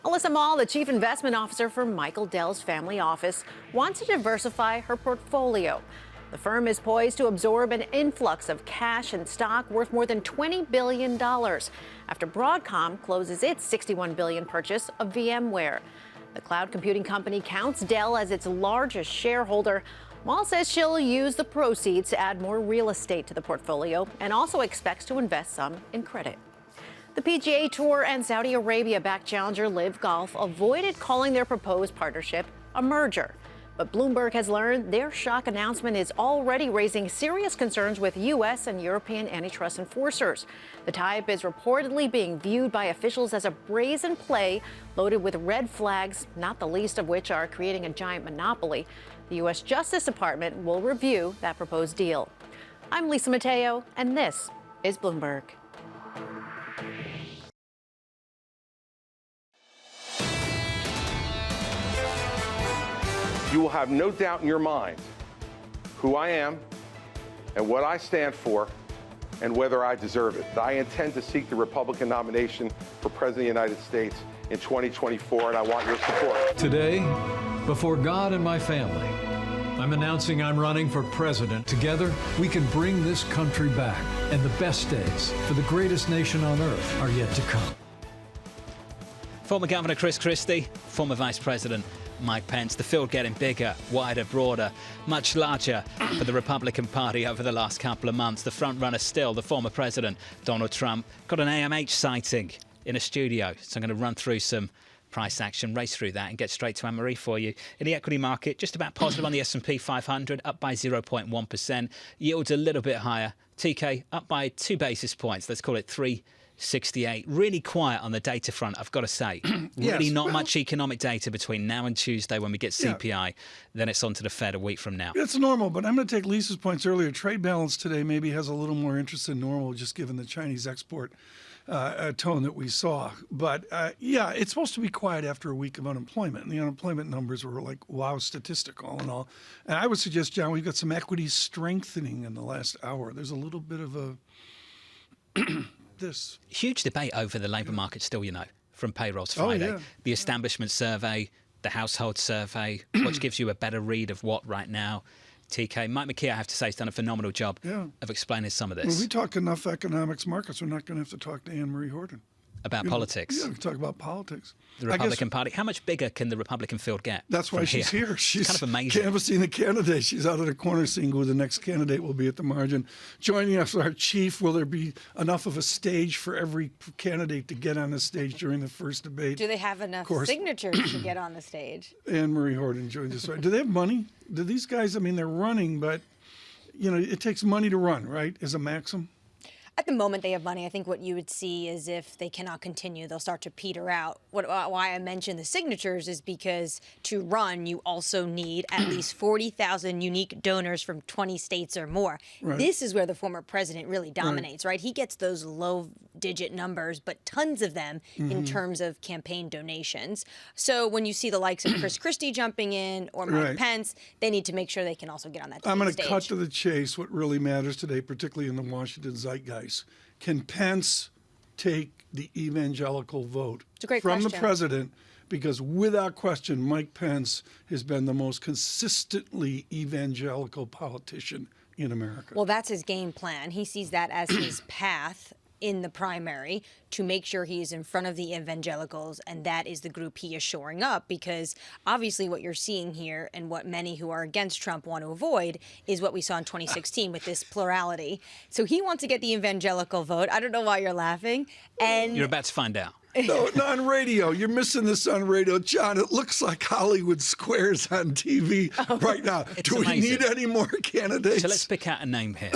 Alyssa Mall, the chief investment officer for Michael Dell's family office, wants to diversify her portfolio. The firm is poised to absorb an influx of cash and stock worth more than $20 billion after Broadcom closes its $61 billion purchase of VMware. The cloud computing company counts Dell as its largest shareholder. Mall says she'll use the proceeds to add more real estate to the portfolio and also expects to invest some in credit. The PGA Tour and Saudi Arabia-backed challenger LIV Golf avoided calling their proposed partnership a merger. But Bloomberg has learned their shock announcement is already raising serious concerns with U.S. and European antitrust enforcers. The type is reportedly being viewed by officials as a brazen play loaded with red flags, not the least of which are creating a giant monopoly. The U.S. Justice Department will review that proposed deal. I'm Lisa Mateo, and this is Bloomberg. You will have no doubt in your mind who I am and what I stand for and whether I deserve it. I intend to seek the Republican nomination for President of the United States in 2024, and I want your support. Today, before God and my family, I'm announcing I'm running for president. Together, we can bring this country back. And the best days for the greatest nation on earth are yet to come. Former Governor Chris Christie, former Vice President Mike Pence. The field getting bigger, wider, broader, much larger for the Republican Party over the last couple of months. The front runner still, the former president, Donald Trump, got an AMH sighting in a studio. So I'm going to run through some price action, race through that and get straight to Anne-Marie for you. In the equity market, just about positive on the S&P 500, up by 0.1%. Yields a little bit higher. TK up by 2 basis points. Let's call it 368. Really quiet on the data front, I've got to say. Really not much economic data between now and Tuesday when we get CPI. Then it's on to the Fed a week from now. It's normal, but I'm going to take Lisa's points earlier. Trade balance today maybe has a little more interest than normal, just given the Chinese export tone that we saw. But yeah, it's supposed to be quiet after a week of unemployment. And the unemployment numbers were like, wow, statistical and all. And I would suggest, John, we've got some equity strengthening in the last hour. There's a little bit of a this huge debate over the labour market still, you know, from payrolls Friday. The establishment survey, the household survey, which gives you a better read of what right now. TK, Mike McKee, I have to say, has done a phenomenal job of explaining some of this. When we talk enough economics markets, we're not going to have to talk to Anne-Marie Horton. About politics. Yeah, we talk about politics. The Republican Party. How much bigger can the Republican field get? That's why she's here. She's kind of amazing. Canvassing the candidate. She's out of the corner seeing who the next candidate will be at the margin. Joining us, our chief. Will there be enough of a stage for every candidate to get on the stage during the first debate? Do they have enough signatures to get on the stage? Anne-Marie Horton joins us. Do they have money? Do these guys, I mean, they're running, but, you know, it takes money to run, right, is a maxim? At the moment, they have money. I think what you would see is if they cannot continue, they'll start to peter out. Why I mentioned the signatures is because to run, you also need at least 40,000 unique donors from 20 states or more. Right. This is where the former president really dominates, right? He gets those low-digit numbers, but tons of them in terms of campaign donations. So when you see the likes of Chris Christie jumping in or Mike Pence, they need to make sure they can also get on that stage. I'm going to cut to the chase. What really matters today, particularly in the Washington zeitgeist. Can Pence take the evangelical vote from the president? Because without question, Mike Pence has been the most consistently evangelical politician in America. Well, that's his game plan. He sees that as his path in the primary to make sure he is in front of the evangelicals, and that is the group he is shoring up, because obviously what you're seeing here and what many who are against Trump want to avoid is what we saw in 2016 with this plurality. So he wants to get the evangelical vote. I don't know why you're laughing. And you're about to find out. No, on radio. You're missing this on radio. John, it looks like Hollywood Squares on TV right now. Do we need any more candidates? So let's pick out a name here.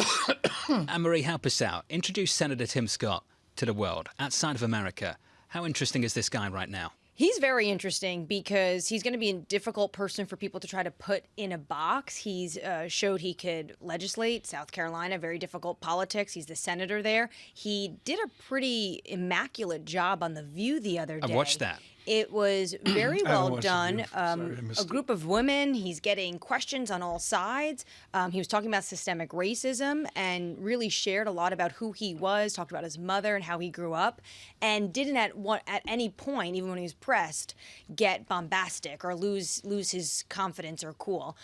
Anne-Marie, help us out. Introduce Senator Tim Scott to the world outside of America. How interesting is this guy right now? He's very interesting because he's going to be a difficult person for people to try to put in a box. He's showed he could legislate. South Carolina, very difficult politics. He's the senator there. He did a pretty immaculate job on The View the other day. I watched that. It was very well done. A group of women. He's getting questions on all sides. He was talking about systemic racism and really shared a lot about who he was, talked about his mother and how he grew up, and didn't at any point, even when he was pressed, get bombastic or lose his confidence or cool.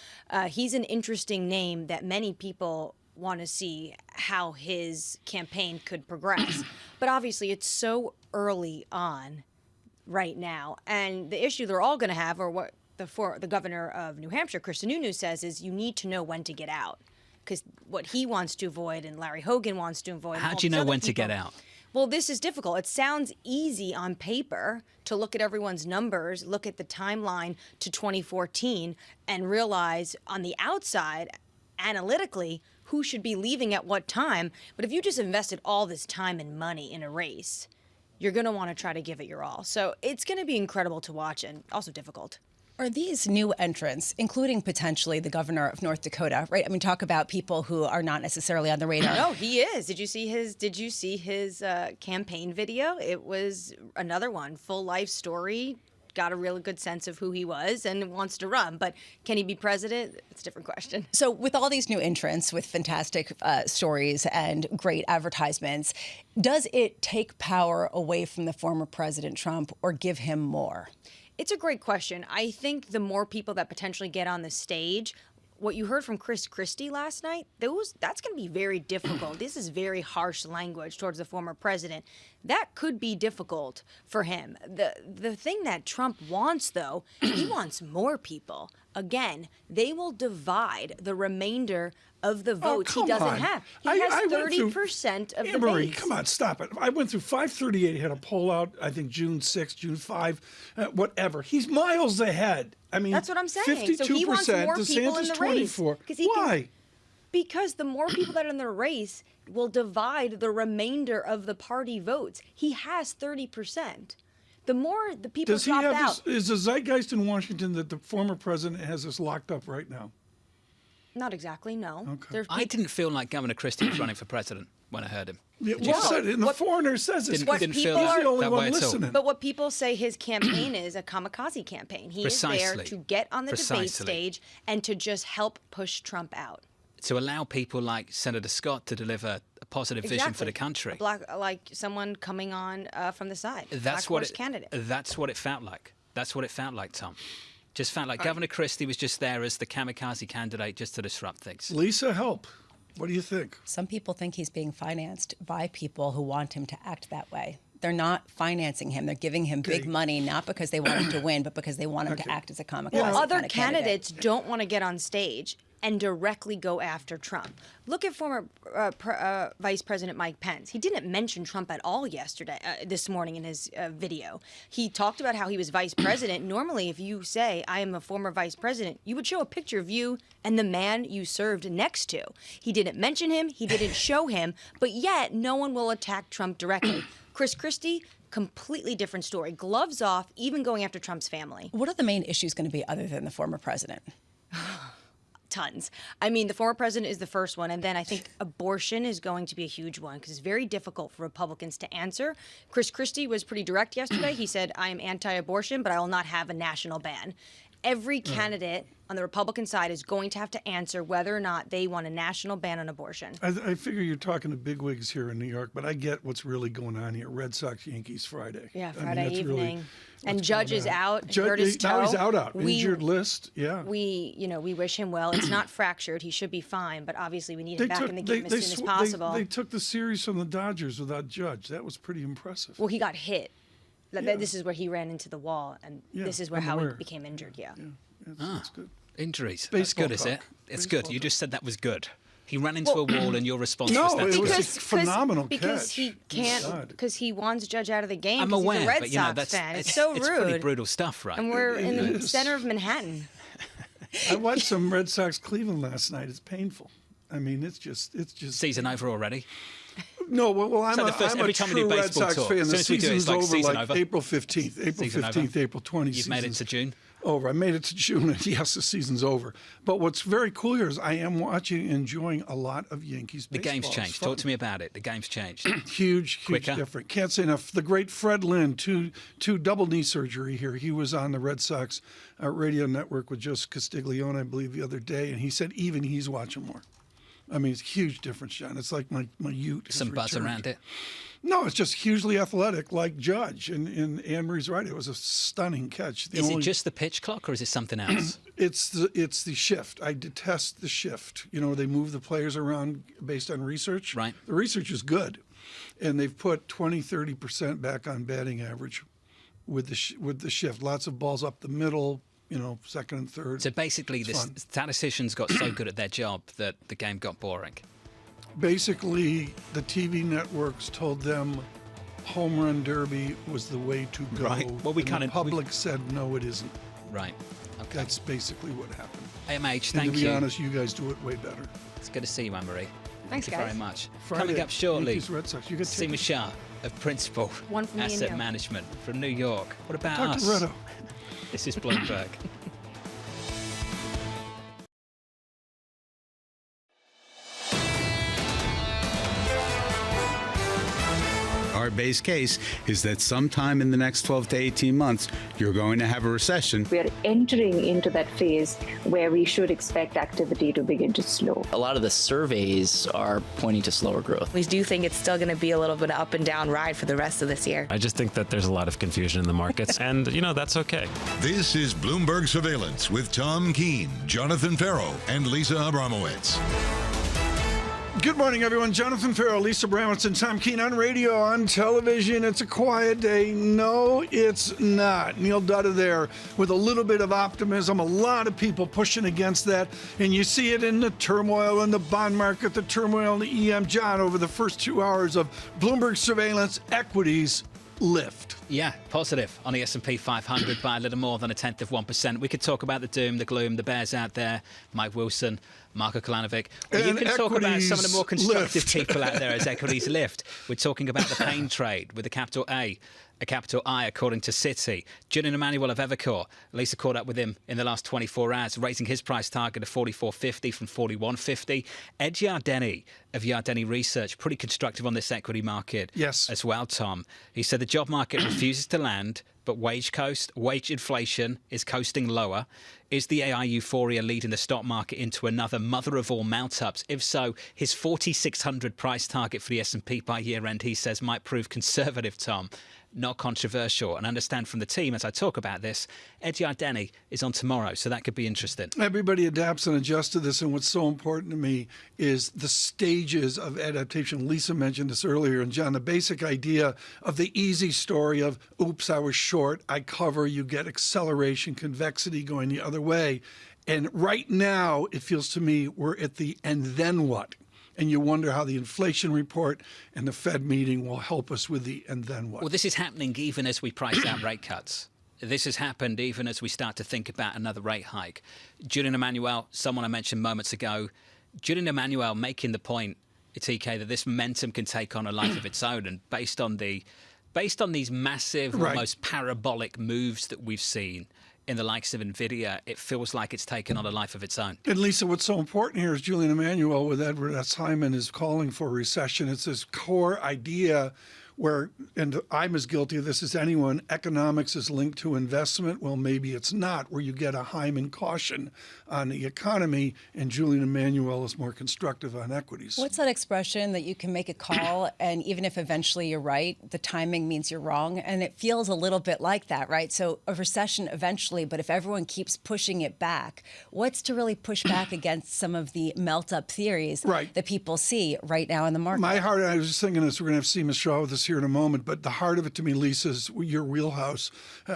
He's an interesting name that many people want to see how his campaign could progress. But obviously, it's so early on right now. And the issue they're all going to have, or what the governor of New Hampshire, Kristen Sununu, says is you need to know when to get out. Because what he wants to avoid and Larry Hogan wants to avoid. How do you know when to get out? Well, this is difficult. It sounds easy on paper to look at everyone's numbers, look at the timeline to 2014, and realize on the outside, analytically, who should be leaving at what time. But if you just invested all this time and money in a race, you're going to want to try to give it your all. So it's going to be incredible to watch and also difficult. Are these new entrants, including potentially the governor of North Dakota, right? I mean, talk about people who are not necessarily on the radar. No, he is. Did you see his campaign video? It was another one, full life story. Got a really good sense of who he was and wants to run. But can he be president? It's a different question. So with all these new entrants with fantastic stories and great advertisements, does it take power away from the former President Trump or give him more? It's a great question. I think the more people that potentially get on the stage, what you heard from Chris Christie last night, that's going to be very difficult. This is very harsh language towards the former president. That could be difficult for him. The thing that Trump wants, though, he wants more people. Again, they will divide the remainder of the votes he doesn't have. He has 30% of the Marie, base. come on, stop it. I went through 538, had a poll out, I think June 6, June 5, whatever. He's miles ahead. I mean, that's what I'm saying. 52%, So he wants more people in DeSantis the race. 24. Why? Because the more people that are in the race will divide the remainder of the party votes. He has 30%. The more the people Does he drop have out. this, is the zeitgeist in Washington that the former president has this locked up right now? Not exactly, no. Okay. I didn't feel like Governor Christie was running for president when I heard him. Yeah, well, said it, and the foreigner says it's didn't feel that, the only that one way at all. listening. But what people say his campaign is a kamikaze campaign. He is there to get on the debate stage and to just help push Trump out. To allow people like Senator Scott to deliver a positive vision for the country. Like someone coming on from the side. That's what it, candidate. That's what it felt like. That's what it felt like, Tom. Just felt like Governor Christie was just there as the kamikaze candidate just to disrupt things. Lisa, help. What do you think? Some people think he's being financed by people who want him to act that way. They're not financing him. They're giving him big money, not because they want him to win, but because they want him to act as a kamikaze. Well, other kind of candidates don't want to get on stage and directly go after Trump. Look at former Vice President Mike Pence. He didn't mention Trump at all this morning in his video. He talked about how he was vice president. Normally, if you say, I am a former vice president, you would show a picture of you and the man you served next to. He didn't mention him. He didn't show him. But yet, no one will attack Trump directly. Chris Christie, completely different story. Gloves off, even going after Trump's family. What are the main issues going to be other than the former president? Tons. I mean, the former president is the first one, and then I think abortion is going to be a huge one because it's very difficult for Republicans to answer. Chris Christie was pretty direct yesterday. He said, I am anti-abortion, but I will not have a national ban. Every candidate on the Republican side is going to have to answer whether or not they want a national ban on abortion. I figure you're talking to bigwigs here in New York, but I get what's really going on here. Red Sox, Yankees, Friday. Yeah, Friday evening. And Judge is out. Hurt his now toe. he's out. Injured list, yeah. We wish him well. It's not fractured. He should be fine, but obviously we need him back in the game as soon as possible. They took the series from the Dodgers without Judge. That was pretty impressive. Well, he got hit. This is where he ran into the wall, and this is how he became injured, That's good. Injuries. Baseball that's good, talk. is it? It's good. You just said that was good. He ran into a wall, and your response was no, that's it was good. a phenomenal because catch. He can't, because he wants Judge out of the game. I'm aware, he's a Red but Sox fan. It's so rude. It's pretty brutal stuff, right? And we're in the center of Manhattan. I watched some Red Sox Cleveland last night. It's painful. I mean, it's just season over already. No, well, I'm a true Red Sox fan. The season's over like April 15th. April 15th, April 20th. You've made it to June? Over. I made it to June, and yes, the season's over. But what's very cool here is I am watching and enjoying a lot of Yankees baseball. The game's changed. Talk to me about it. The game's changed. Huge different. Can't say enough. The great Fred Lynn, two double knee surgery here. He was on the Red Sox radio network with Joseph Castiglione, I believe, the other day, and he said even he's watching more. I mean, it's a huge difference, John. It's like my ute. Some buzz around it. No, it's just hugely athletic, like Judge. And Anne Marie's right. It was a stunning catch. Is it just the pitch clock, or is it something else? It's the shift. I detest the shift. You know, they move the players around based on research. Right. The research is good, and they've put 20-30% back on batting average with the shift. Lots of balls up the middle. You know, second and third. So basically, the statisticians got so good at their job that the game got boring. Basically, the TV networks told them home run derby was the way to go. Right. Well, the public said no, it isn't. Right. Okay. That's basically what happened. AMH, and thank you. To be honest, you guys do it way better. It's good to see you, Anne-Marie. Thanks, Thank you very much. Friday, coming up shortly, Yankees, Red Sox. You get Seema Shah of Principal Asset Management from New York. What about us? Talk to Reto. This is Bloomberg. our base case is that sometime in the next 12 to 18 months, you're going to have a recession. We are entering into that phase where we should expect activity to begin to slow. A lot of the surveys are pointing to slower growth. We do think it's still going to be a little bit of up and down ride for the rest of this year. I just think that there's a lot of confusion in the markets, and, that's okay. This is Bloomberg Surveillance with Tom Keene, Jonathan Ferro, and Lisa Abramowicz. Good morning, everyone. Jonathan Ferro, Lisa Abramowicz, and Tom Keene on radio, on television. It's a quiet day. No, it's not. Neil Dutta there with a little bit of optimism. A lot of people pushing against that. And you see it in the turmoil in the bond market, the turmoil in the EM. John, over the first 2 hours of Bloomberg Surveillance, equities lift. Yeah, positive on the S&P 500 by a little more than 0.1%. We could talk about the doom, the gloom, the bears out there, Mike Wilson, Marko Kolanovic. Or you can talk about some of the more constructive people out there as equities lift. We're talking about the pain trade with a capital A, a capital I, according to Citi. Julian Emanuel of Evercore, Lisa caught up with him in the last 24 hours, raising his price target of 44.50 from 41.50. Ed Yardeni of Yardeni Research, pretty constructive on this equity market as well, Tom. He said the job market refuses to land, but wage inflation is coasting lower. Is the AI euphoria leading the stock market into another mother of all mount-ups? If so, his 4,600 price target for the S&P by year-end, he says, might prove conservative, Tom. Not controversial. And understand from the team, as I talk about this, Ed Yardeni is on tomorrow, so that could be interesting. Everybody adapts and adjusts to this, and what's so important to me is the stages of adaptation. Lisa mentioned this earlier, and John, the basic idea of the easy story of, oops, I was short, I cover, you get acceleration, convexity going the other way. And right now, it feels to me we're at the and then what? And you wonder how the inflation report and the Fed meeting will help us with the and then what. Well, this is happening even as we price out rate cuts. This has happened even as we start to think about another rate hike. Julian Emanuel, someone I mentioned moments ago, Julian Emanuel making the point, TK, that this momentum can take on a life of its own. And based on these massive, almost parabolic moves that we've seen in the likes of NVIDIA, it feels like it's taken on a life of its own. And Lisa, what's so important here is Julian Emanuel with Edward S. Hyman is calling for recession. It's this core idea where, and I'm as guilty of this as anyone, economics is linked to investment. Well, maybe it's not, where you get a Hyman caution on the economy, and Julian Emanuel is more constructive on equities. What's that expression that you can make a call, and even if eventually you're right, the timing means you're wrong? And it feels a little bit like that, right? So a recession eventually, but if everyone keeps pushing it back, what's to really push back against some of the melt-up theories that people see right now in the market? My heart, I was just thinking this, we're going to have Seema Shah with us here in a moment, but the heart of it to me, Lisa, is your wheelhouse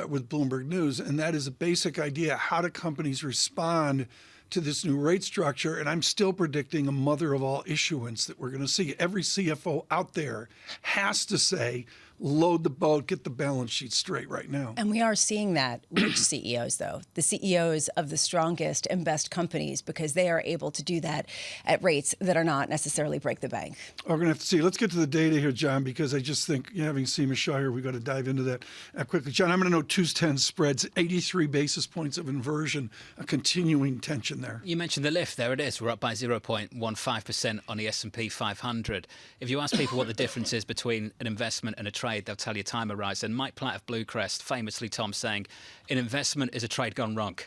with Bloomberg News, and that is a basic idea. How do companies respond to this new rate structure? And I'm still predicting a mother of all issuance that we're going to see. Every CFO out there has to say, load the boat, get the balance sheet straight right now. And we are seeing that. Which CEOs, though? The CEOs of the strongest and best companies, because they are able to do that at rates that are not necessarily break the bank. We're going to have to see. Let's get to the data here, John, because I just think having Seema Shah here, we've got to dive into that quickly. John, I'm going to know 2-10 spreads, 83 basis points of inversion, a continuing tension there. You mentioned the lift. There it is. We're up by 0.15% on the S&P 500. If you ask people what the difference is between an investment and a trade, they'll tell you time horizon. Mike Platt of Bluecrest, famously, Tom, saying, an investment is a trade gone wrong.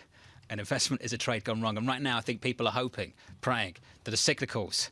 An investment is a trade gone wrong. And right now, I think people are hoping, praying, that the cyclicals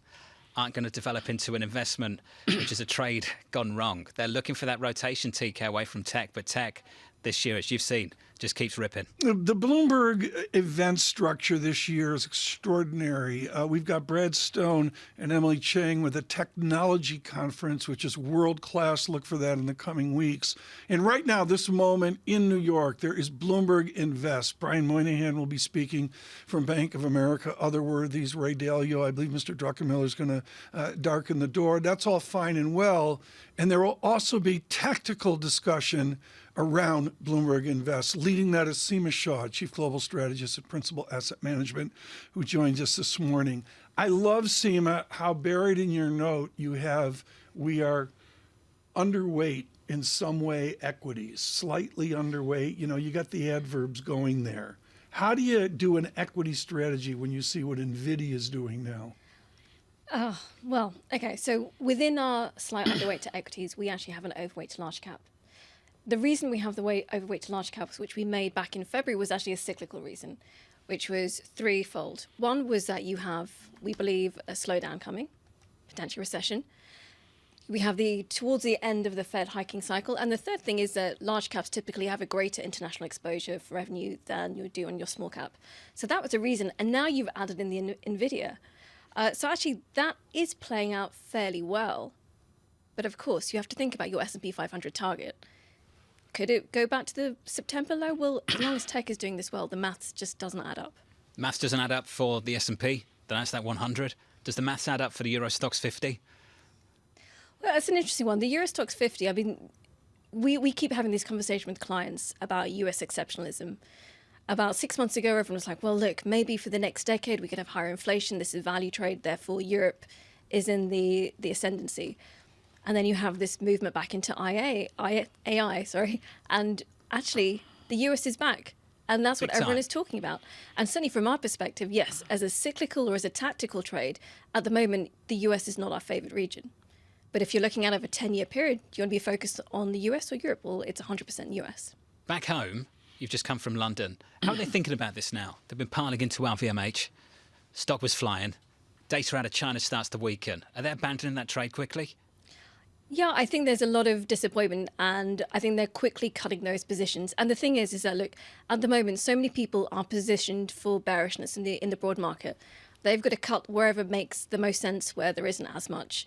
aren't going to develop into an investment, which is a trade gone wrong. They're looking for that rotation, TK, away from tech. But tech, this year, as you've seen, just keeps ripping. The Bloomberg event structure this year is extraordinary. We've got Brad Stone and Emily Chang with a technology conference, which is world-class. Look for that in the coming weeks. And right now, this moment in New York, there is Bloomberg Invest. Brian Moynihan will be speaking from Bank of America, other worthies, Ray Dalio. I believe Mr. Druckenmiller is going to darken the door. That's all fine and well. And there will also be tactical discussion around Bloomberg Invest. Leading that is Seema Shah, Chief Global Strategist at Principal Asset Management, who joins us this morning. I love, Seema, how buried in your note you have, we are underweight in some way equities, slightly underweight. You know, you got the adverbs going there. How do you do an equity strategy when you see what NVIDIA is doing now? Well, okay, so within our slight underweight to equities, we actually have an overweight to large cap. The reason we have the overweight to large caps, which we made back in February, was actually a cyclical reason, which was threefold. One was that you have, we believe, a slowdown coming, potential recession. We have towards the end of the Fed hiking cycle. And the third thing is that large caps typically have a greater international exposure for revenue than you do on your small cap. So that was a reason. And now you've added in the NVIDIA. So actually, that is playing out fairly well. But of course, you have to think about your S&P 500 target. Could it go back to the September low? Well, as long as tech is doing this well, the maths just doesn't add up. Maths doesn't add up for the S&P, the Nasdaq 100. Does the maths add up for the Euro Stoxx 50? Well, that's an interesting one. The Euro Stoxx 50, I mean, we keep having this conversation with clients about US exceptionalism. About 6 months ago, everyone was like, well, look, maybe for the next decade we could have higher inflation. This is value trade. Therefore, Europe is in the ascendancy. And then you have this movement back into AI, and actually the US is back. And that's what everyone is talking about. And certainly from our perspective, yes, as a cyclical or as a tactical trade, at the moment, the US is not our favorite region. But if you're looking at over a 10-year period, do you want to be focused on the US or Europe? Well, it's 100% US. Back home, you've just come from London. How are they thinking about this now? They've been piling into LVMH. Stock was flying. Data out of China starts to weaken. Are they abandoning that trade quickly? Yeah, I think there's a lot of disappointment, and I think they're quickly cutting those positions. And the thing is that, look, at the moment, so many people are positioned for bearishness in the broad market. They've got to cut wherever it makes the most sense, where there isn't as much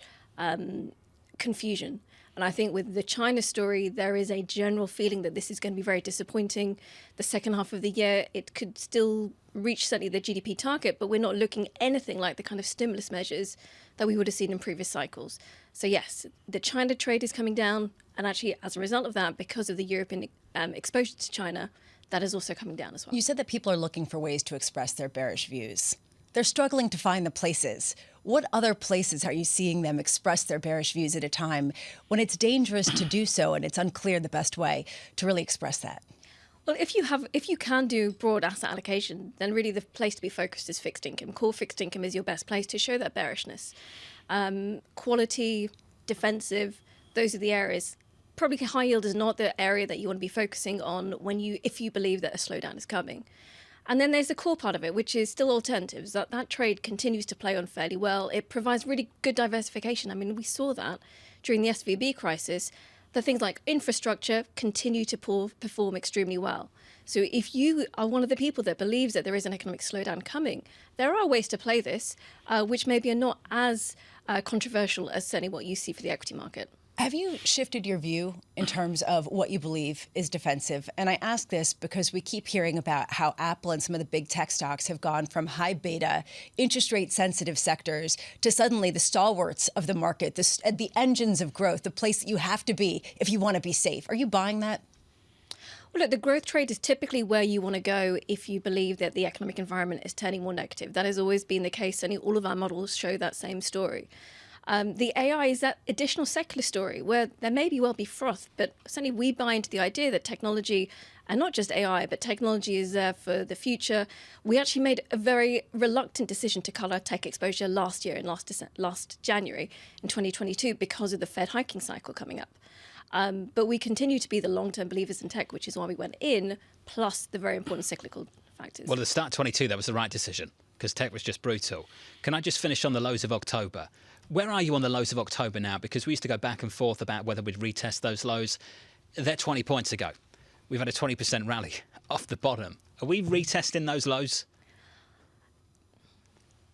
confusion. And I think with the China story, there is a general feeling that this is going to be very disappointing. The second half of the year, it could still reach certainly the GDP target, but we're not looking anything like the kind of stimulus measures that we would have seen in previous cycles. So yes, the China trade is coming down, and actually as a result of that, because of the European exposure to China, that is also coming down as well. You said that people are looking for ways to express their bearish views. They're struggling to find the places. What other places are you seeing them express their bearish views at a time when it's dangerous to do so and it's unclear the best way to really express that? Well, if you can do broad asset allocation, then really the place to be focused is fixed income. Core fixed income is your best place to show that bearishness. Quality, defensive, those are the areas. Probably high yield is not the area that you want to be focusing on if you believe that a slowdown is coming. And then there's the core part of it, which is still alternatives. That trade continues to play on fairly well. It provides really good diversification. I mean, we saw that during the SVB crisis, that things like infrastructure continue to perform extremely well. So if you are one of the people that believes that there is an economic slowdown coming, there are ways to play this, which maybe are not as controversial as certainly what you see for the equity market. Have you shifted your view in terms of what you believe is defensive? And I ask this because we keep hearing about how Apple and some of the big tech stocks have gone from high beta, interest rate sensitive sectors to suddenly the stalwarts of the market, the engines of growth, the place that you have to be if you want to be safe. Are you buying that? Well, look, the growth trade is typically where you want to go if you believe that the economic environment is turning more negative. That has always been the case. Certainly all of our models show that same story. The AI is that additional secular story where there may be well be froth, but certainly we buy into the idea that technology, and not just AI, but technology is there for the future. We actually made a very reluctant decision to cut our tech exposure last year, in last January in 2022, because of the Fed hiking cycle coming up. But we continue to be the long-term believers in tech, which is why we went in, plus the very important cyclical factors. Well, at the start of 22, that was the right decision, because tech was just brutal. Can I just finish on the lows of October? Where are you on the lows of October now? Because we used to go back and forth about whether we'd retest those lows. They're 20 points ago. We've had a 20% rally off the bottom. Are we retesting those lows?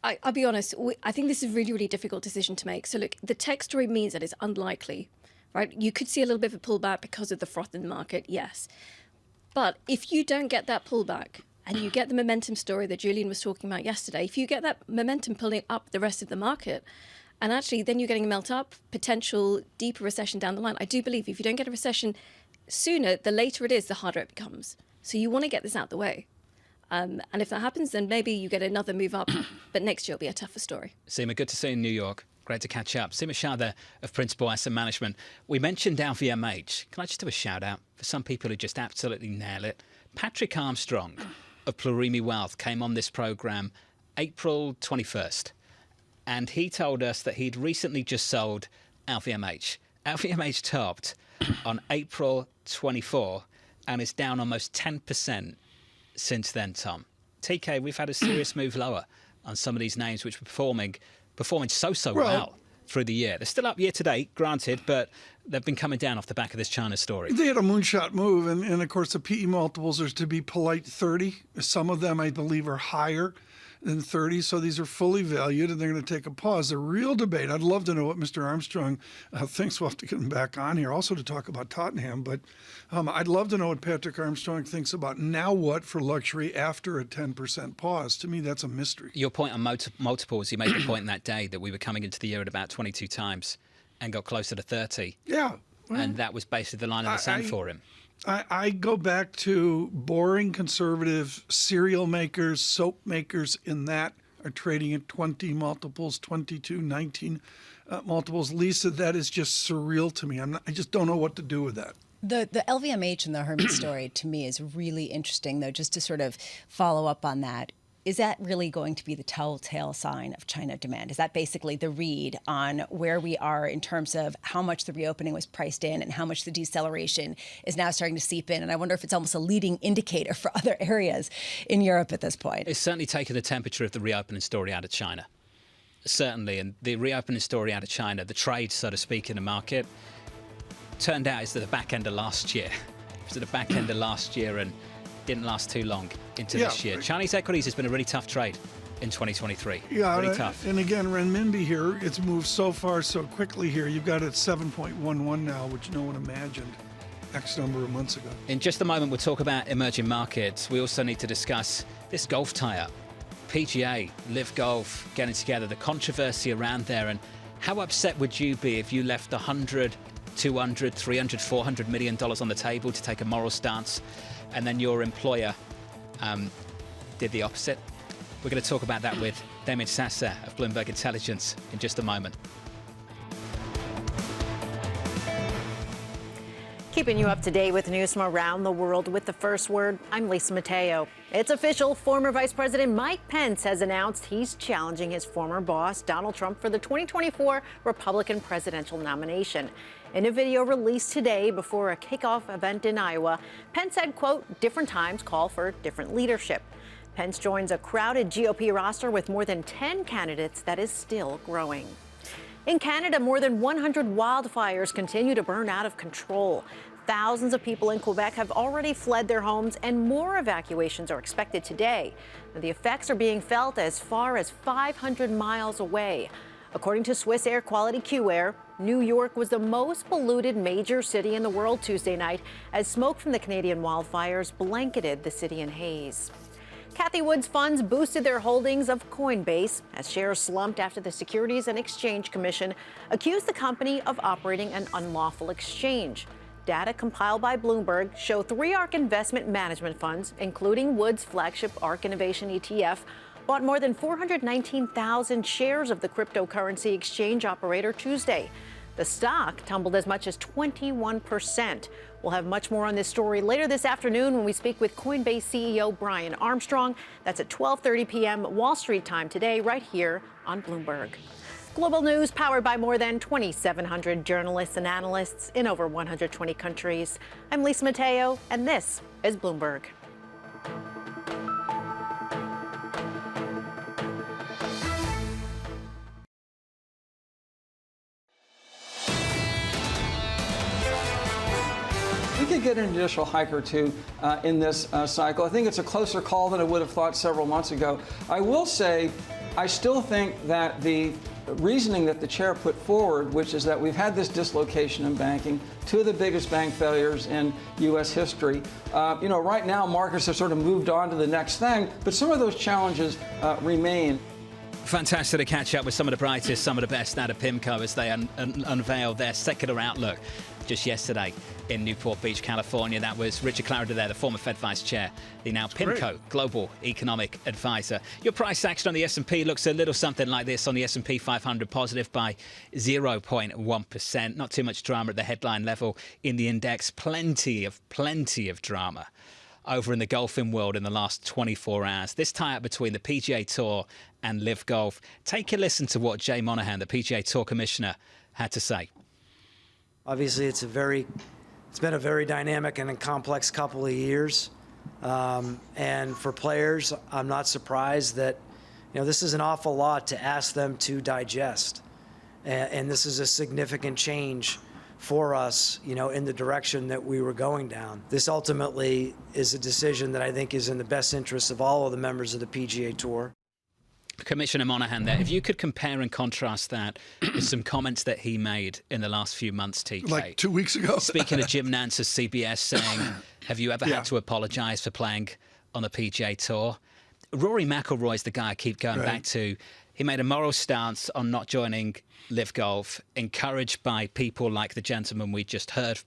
I'll be honest, I think this is a really, really difficult decision to make. So look, the tech story means that it's unlikely, right? You could see a little bit of a pullback because of the froth in the market, yes. But if you don't get that pullback and you get the momentum story that Julian was talking about yesterday, if you get that momentum pulling up the rest of the market, and actually then you're getting a melt up, potential deeper recession down the line. I do believe if you don't get a recession sooner, the later it is, the harder it becomes. So you want to get this out the way. And if that happens, then maybe you get another move up, but next year will be a tougher story. Seema, good to see you in New York. Great to catch up. Seema Shah there of Principal Asset Management. We mentioned LVMH. Can I just do a shout out for some people who just absolutely nail it? Patrick Armstrong of Plurimi Wealth came on this programme April 21st. and he told us that he'd recently just sold LVMH. LVMH topped on April 24 and is down almost 10% since then, Tom. TK, we've had a serious move lower on some of these names which were performing so well through the year. They're still up year to date, granted, but they've been coming down off the back of this China story. They had a moonshot move, and of course the PE multiples are, to be polite, 30. Some of them, I believe, are higher than 30, so these are fully valued, and they're going to take a pause. The real debate, I'd love to know what Mr. Armstrong thinks. We'll have to get him back on here, also to talk about Tottenham, but I'd love to know what Patrick Armstrong thinks about now what for luxury after a 10% pause. To me, that's a mystery. Your point on multiples, you made the point in that day that we were coming into the year at about 22 times and got closer to 30. Yeah. Well, and that was basically the line in the sand for him. I go back to boring conservative cereal makers, soap makers in that are trading at 20 multiples, 22, 19 multiples. Lisa, that is just surreal to me. I just don't know what to do with that. The LVMH and the Hermes story to me is really interesting, though, just to sort of follow up on that. Is that really going to be the telltale sign of China demand? Is that basically the read on where we are in terms of how much the reopening was priced in and how much the deceleration is now starting to seep in? And I wonder if it's almost a leading indicator for other areas in Europe at this point. It's certainly taken the temperature of the reopening story out of China. Certainly. And the reopening story out of China, the trade, so to speak, in the market, turned out is at the back end of last year. It was at the back end of last year and didn't last too long into this year. Chinese equities has been a really tough trade in 2023. Yeah, really tough. And again, renminbi here, it's moved so far so quickly here. You've got it at 7.11 now, which no one imagined X number of months ago. In just a moment, we'll talk about emerging markets. We also need to discuss this golf tie-up. PGA, LIV Golf getting together, the controversy around there, and how upset would you be if you left $100, $200, $300, $400 million on the table to take a moral stance, and then your employer did the opposite? We're going to talk about that with Damien Sasser of Bloomberg Intelligence in just a moment. Keeping you up to date with news from around the world with the first word, I'm Lisa Mateo. It's official. Former Vice President Mike Pence has announced he's challenging his former boss, Donald Trump, for the 2024 Republican presidential nomination. In a video released today before a kickoff event in Iowa, Pence said, quote, different times call for different leadership. Pence joins a crowded GOP roster with more than 10 candidates that is still growing. In Canada, more than 100 wildfires continue to burn out of control. Thousands of people in Quebec have already fled their homes, and more evacuations are expected today. The effects are being felt as far as 500 miles away. According to Swiss air quality QAir, New York was the most polluted major city in the world Tuesday night as smoke from the Canadian wildfires blanketed the city in haze. Cathie Wood's funds boosted their holdings of Coinbase as shares slumped after the Securities and Exchange Commission accused the company of operating an unlawful exchange. Data compiled by Bloomberg show 3 ARK investment management funds, including Wood's flagship ARK Innovation ETF, bought more than 419,000 shares of the cryptocurrency exchange operator Tuesday. The stock tumbled as much as 21%. We'll have much more on this story later this afternoon when we speak with Coinbase CEO Brian Armstrong. That's at 12:30 p.m. Wall Street time today, right here on Bloomberg. Global news powered by more than 2,700 journalists and analysts in over 120 countries. I'm Lisa Mateo, and this is Bloomberg. We could get an initial hike or two in this cycle. I think it's a closer call than I would have thought several months ago. I will say, I still think that the reasoning that the chair put forward, which is that we've had this dislocation in banking, 2 of the biggest bank failures in U.S. history. Right now markets have sort of moved on to the next thing, but some of those challenges remain. Fantastic to catch up with some of the brightest, some of the best out of PIMCO as they unveiled their secular outlook just yesterday in Newport Beach, California. That was Richard Clarida there, the former Fed Vice Chair, the now PIMCO Global Economic Advisor. Your price action on the S&P looks a little something like this on the S&P 500, positive by 0.1%. Not too much drama at the headline level in the index. Plenty of drama over in the golfing world in the last 24 hours. This tie-up between the PGA Tour and LIV Golf. Take a listen to what Jay Monahan, the PGA Tour commissioner, had to say. Obviously, it's been a very dynamic and a complex couple of years. And for players, I'm not surprised that, this is an awful lot to ask them to digest. And this is a significant change for us, in the direction that we were going down. This ultimately is a decision that I think is in the best interest of all of the members of the PGA Tour. Commissioner Monahan there, if you could compare and contrast that with some comments that he made in the last few months, TK. Like 2 weeks ago. Speaking of Jim Nantz of CBS saying, have you ever had to apologise for playing on the PGA Tour? Rory McIlroy's the guy I keep going back to. He made a moral stance on not joining LIV Golf, encouraged by people like the gentleman we just heard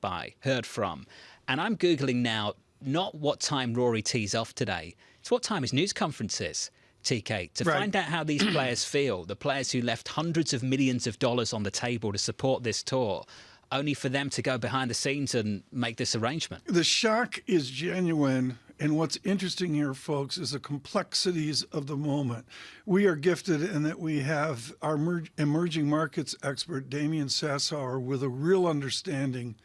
from. And I'm Googling now, not what time Rory tees off today, it's what time his news conference is. TK, to find out how these players feel, the players who left hundreds of millions of dollars on the table to support this tour, only for them to go behind the scenes and make this arrangement. The shock is genuine, and what's interesting here, folks, is the complexities of the moment. We are gifted in that we have our emerging markets expert, Damian Sassower, with a real understanding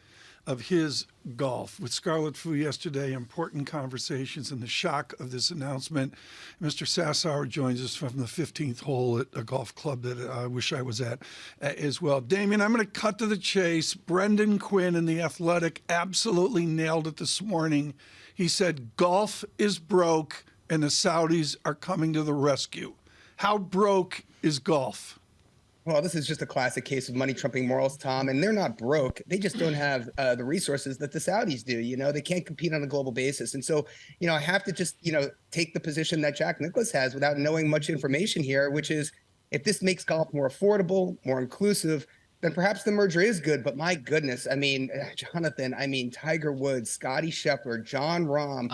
of his golf. With Scarlett Fu yesterday, important conversations and the shock of this announcement. Mr. Sassower joins us from the 15th hole at a golf club that I wish I was at as well. Damien, I'm going to cut to the chase. Brendan Quinn in The Athletic absolutely nailed it this morning. He said, golf is broke and the Saudis are coming to the rescue. How broke is golf? Well, this is just a classic case of money trumping morals, Tom, and they're not broke. They just don't have the resources that the Saudis do. They can't compete on a global basis. And so, I have to just, take the position that Jack Nicklaus has without knowing much information here, which is if this makes golf more affordable, more inclusive, then perhaps the merger is good. But my goodness, Jonathan, Tiger Woods, Scottie Scheffler, John Rahm,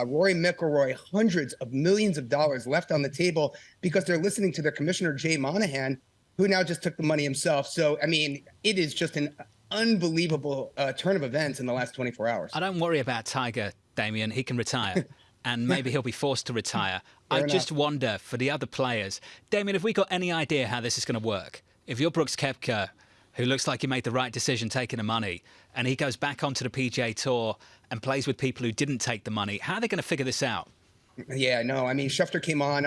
Rory McIlroy, hundreds of millions of dollars left on the table because they're listening to their commissioner, Jay Monahan, who now just took the money himself. So, it is just an unbelievable turn of events in the last 24 hours. I don't worry about Tiger, Damien. He can retire, and maybe he'll be forced to retire. I just wonder for the other players. Damien, have we got any idea how this is going to work? If you're Brooks Koepka, who looks like he made the right decision taking the money, and he goes back onto the PGA Tour and plays with people who didn't take the money, how are they going to figure this out? Yeah, no, Schefter came on,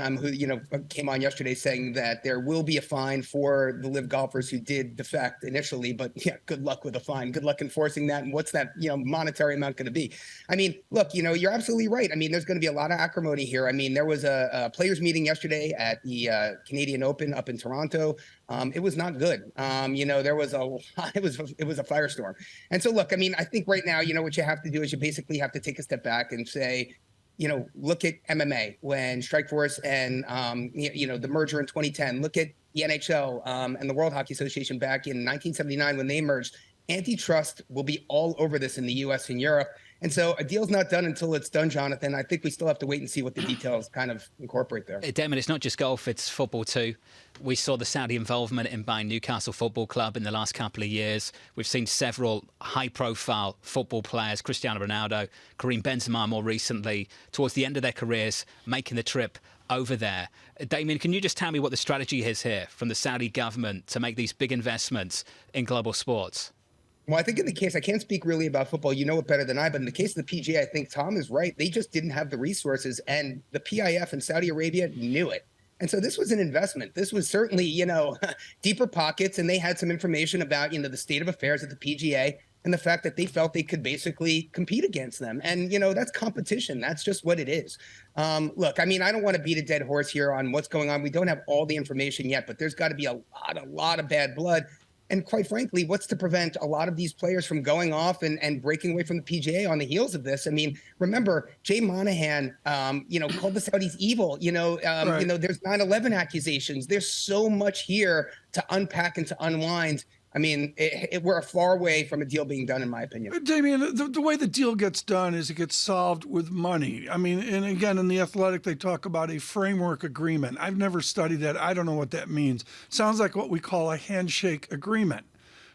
came on yesterday saying that there will be a fine for the LIV golfers who did defect initially, but good luck with a fine. Good luck enforcing that. And what's that, monetary amount going to be? Look, you're absolutely right. There's going to be a lot of acrimony here. There was a players meeting yesterday at the Canadian Open up in Toronto. It was not good. There was it was a firestorm. And so, look, I think right now, what you have to do is you basically have to take a step back and say, look at MMA when Strikeforce and, the merger in 2010. Look at the NHL and the World Hockey Association back in 1979 when they merged. Antitrust will be all over this in the U.S. and Europe. And so a deal's not done until it's done, Jonathan. I think we still have to wait and see what the details kind of incorporate there. Damon, it's not just golf, it's football too. We saw the Saudi involvement in buying Newcastle Football Club in the last couple of years. We've seen several high-profile football players, Cristiano Ronaldo, Karim Benzema more recently, towards the end of their careers, making the trip over there. Damien, can you just tell me what the strategy is here from the Saudi government to make these big investments in global sports? Well, I think in the case, I can't speak really about football. You know it better than I, but in the case of the PGA, I think Tom is right. They just didn't have the resources, and the PIF in Saudi Arabia knew it. And so this was an investment. This was certainly, deeper pockets, and they had some information about, the state of affairs at the PGA and the fact that they felt they could basically compete against them. And, that's competition. That's just what it is. Look, I don't want to beat a dead horse here on what's going on. We don't have all the information yet, but there's got to be a lot of bad blood. And quite frankly, what's to prevent a lot of these players from going off and breaking away from the PGA on the heels of this? Remember, Jay Monahan, called the Saudis evil. Right. There's 9/11 accusations. There's so much here to unpack and to unwind. We're far away from a deal being done, in my opinion. Damien, the way the deal gets done is it gets solved with money. And again, in The Athletic, they talk about a framework agreement. I've never studied that. I don't know what that means. Sounds like what we call a handshake agreement.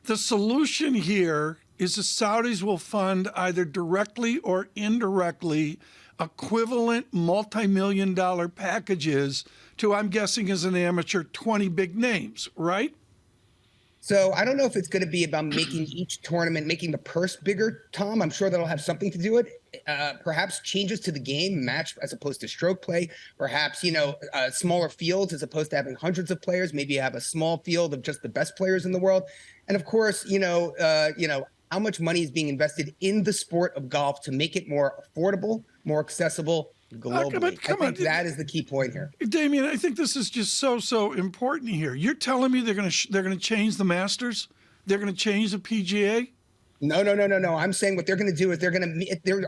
The solution here is the Saudis will fund either directly or indirectly equivalent multi-million-dollar packages to, I'm guessing as an amateur, 20 big names, right? So I don't know if it's going to be about making each tournament, making the purse bigger, Tom. I'm sure that'll have something to do with it. Perhaps changes to the game, match as opposed to stroke play. Perhaps, smaller fields as opposed to having hundreds of players. Maybe you have a small field of just the best players in the world. And of course, how much money is being invested in the sport of golf to make it more affordable, more accessible globally. I think that is the key point here. Damian, I think this is just so important here. You're telling me they're going to change the Masters? They're going to change the PGA? No. I'm saying what they're going to do is there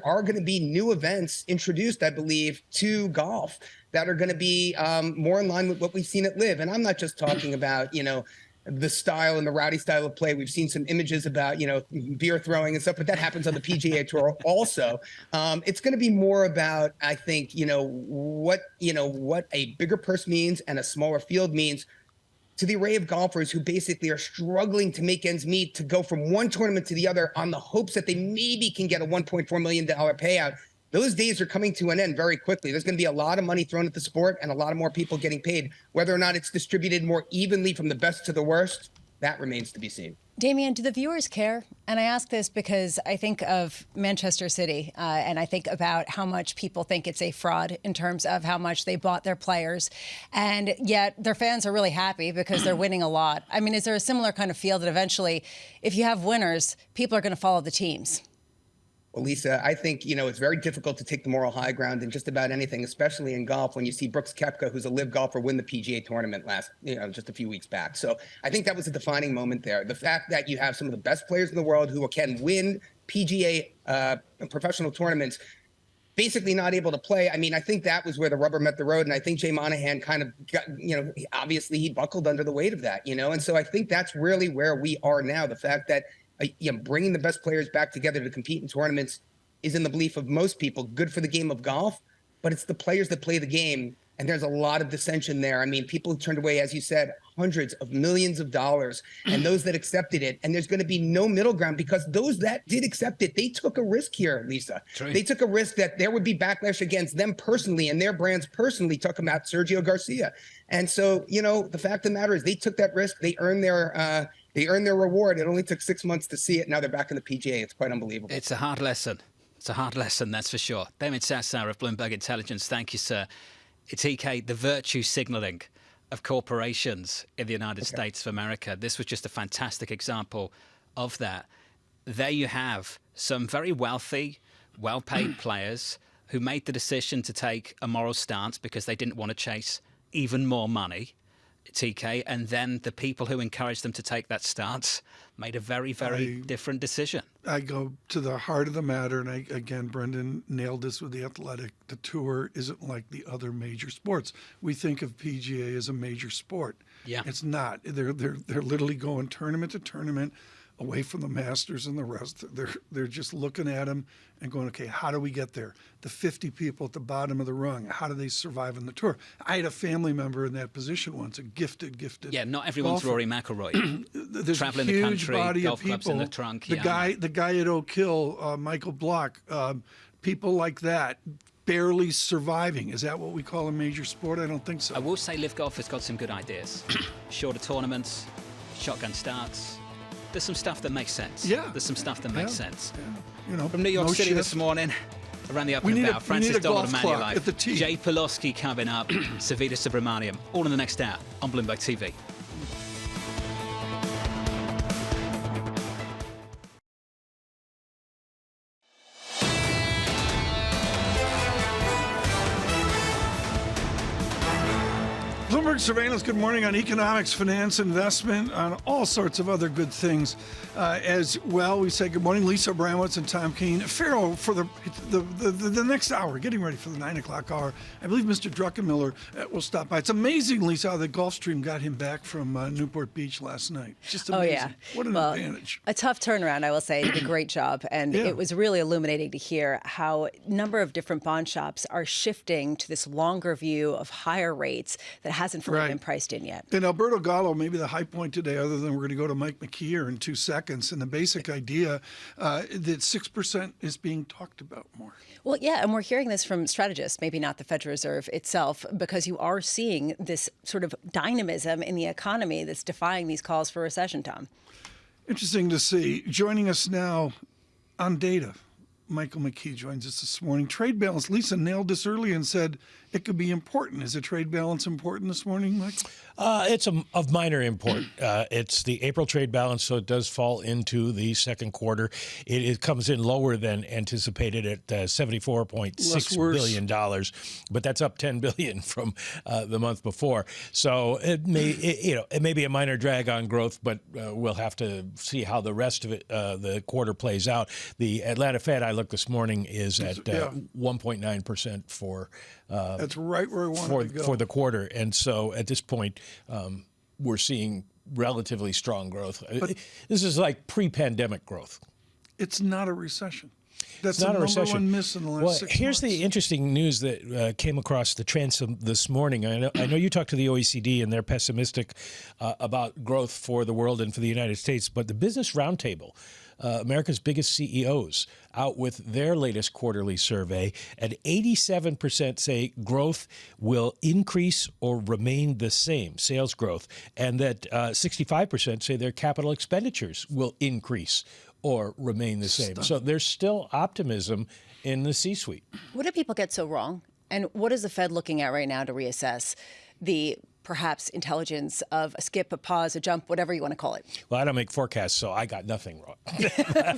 are going to be new events introduced, I believe, to golf that are going to be more in line with what we've seen at LIV. And I'm not just talking about, the style and the rowdy style of play. We've seen some images about, beer throwing and stuff, but that happens on the PGA Tour also. It's going to be more about, I think, what a bigger purse means and a smaller field means to the array of golfers who basically are struggling to make ends meet to go from one tournament to the other on the hopes that they maybe can get a $1.4 million payout. Those days are coming to an end very quickly. There's going to be a lot of money thrown at the sport and a lot of more people getting paid. Whether or not it's distributed more evenly from the best to the worst, that remains to be seen. Damian, do the viewers care? And I ask this because I think of Manchester City and I think about how much people think it's a fraud in terms of how much they bought their players. And yet their fans are really happy because they're winning a lot. I mean, is there a similar kind of feel that eventually, if you have winners, people are going to follow the teams? Well, Lisa, I think, it's very difficult to take the moral high ground in just about anything, especially in golf, when you see Brooks Koepka, who's a LIV golfer, win the PGA tournament just a few weeks back. So I think that was a defining moment there. The fact that you have some of the best players in the world who can win PGA professional tournaments, basically not able to play. I mean, I think that was where the rubber met the road. And I think Jay Monahan kind of got, obviously he buckled under the weight of that, And so I think that's really where we are now. The fact that bringing the best players back together to compete in tournaments is, in the belief of most people, good for the game of golf, but it's the players that play the game. And there's a lot of dissension there. I mean, people turned away, as you said, hundreds of millions of dollars, and those that accepted it. And there's going to be no middle ground because those that did accept it, they took a risk here, Lisa. True. They took a risk that there would be backlash against them personally and their brands personally, talking about Sergio Garcia. And so, the fact of the matter is they took that risk. They earned their reward. It only took 6 months to see it. Now they're back in the PGA. It's quite unbelievable. It's a hard lesson. It's a hard lesson, that's for sure. Damien Sassower of Bloomberg Intelligence, thank you, sir. It's EK, the virtue signaling of corporations in the United States of America. This was just a fantastic example of that. There you have some very wealthy, well-paid players who made the decision to take a moral stance because they didn't want to chase even more money. TK, and then the people who encouraged them to take that stance made a very, very different decision. I go to the heart of the matter, and again, Brendan nailed this with the Athletic. The tour isn't like the other major sports. We think of PGA as a major sport. Yeah, it's not. They're literally going tournament to tournament, away from the Masters and the rest. They're just looking at them and going, okay, how do we get there? The 50 people at the bottom of the rung, how do they survive on the tour? I had a family member in that position once, a gifted Yeah, not everyone's golfer. Rory McIlroy. There's traveling a huge the country, body golf of people. clubs in the trunk. The guy at Oak Hill, Michael Block, people like that, barely surviving. Is that what we call a major sport? I don't think so. I will say LIV Golf has got some good ideas. Shorter tournaments, shotgun starts. There's some stuff that makes sense. Yeah. There's some stuff that makes sense. Yeah. From New York City shift. this morning, around the up and about, Francis Donald and Manulife, Jay Pulosky coming up, Savita Subramaniam, all in the next hour on Bloomberg TV. Bloomberg Surveillance, good morning on economics, finance, investment, on all sorts of other good things as well. We say good morning, Lisa Abramowicz and Tom Keene. Ferro, for the next hour, getting ready for the 9 o'clock hour. I believe Mr. Druckenmiller will stop by. It's amazing, Lisa, how the Gulfstream got him back from Newport Beach last night. Just amazing. Oh, yeah. What an advantage. A tough turnaround, I will say. He did a great job. And it was really illuminating to hear how a number of different bond shops are shifting to this longer view of higher rates that hasn't hasn't fully been priced in yet. And Alberto Gallo, maybe the high point today, other than we're going to go to Mike McKee here in 2 seconds, and the basic idea that 6% is being talked about more. Well, yeah, and we're hearing this from strategists, maybe not the Federal Reserve itself, because you are seeing this sort of dynamism in the economy that's defying these calls for recession, Tom. Interesting to see. Joining us now on data, Michael McKee joins us this morning. Trade balance, Lisa nailed this early and said it could be important. Is the trade balance important this morning, Michael? It's of minor import. It's the April trade balance, so it does fall into the second quarter. It comes in lower than anticipated at $74.6 billion, but that's up $10 billion from the month before. So it may be a minor drag on growth, but we'll have to see how the rest of it, the quarter plays out. The Atlanta Fed, I looked this morning, is at 1.9% for. That's right where I wanted to go. For the quarter. And so at this point, we're seeing relatively strong growth. But this is like pre-pandemic growth. It's not a recession. That's not the a recession. Number one miss in the last 6 months. Here's the interesting news that came across the transom this morning. I know you talked to the OECD, and they're pessimistic about growth for the world and for the United States, but the Business Roundtable, America's biggest CEOs, out with their latest quarterly survey, and 87% say growth will increase or remain the same, sales growth, and that 65% say their capital expenditures will increase or remain the same. So there's still optimism in the C-suite. What do people get so wrong? And what is the Fed looking at right now to reassess the perhaps intelligence of a skip, a pause, a jump, whatever you want to call it? Well, I don't make forecasts, so I got nothing wrong.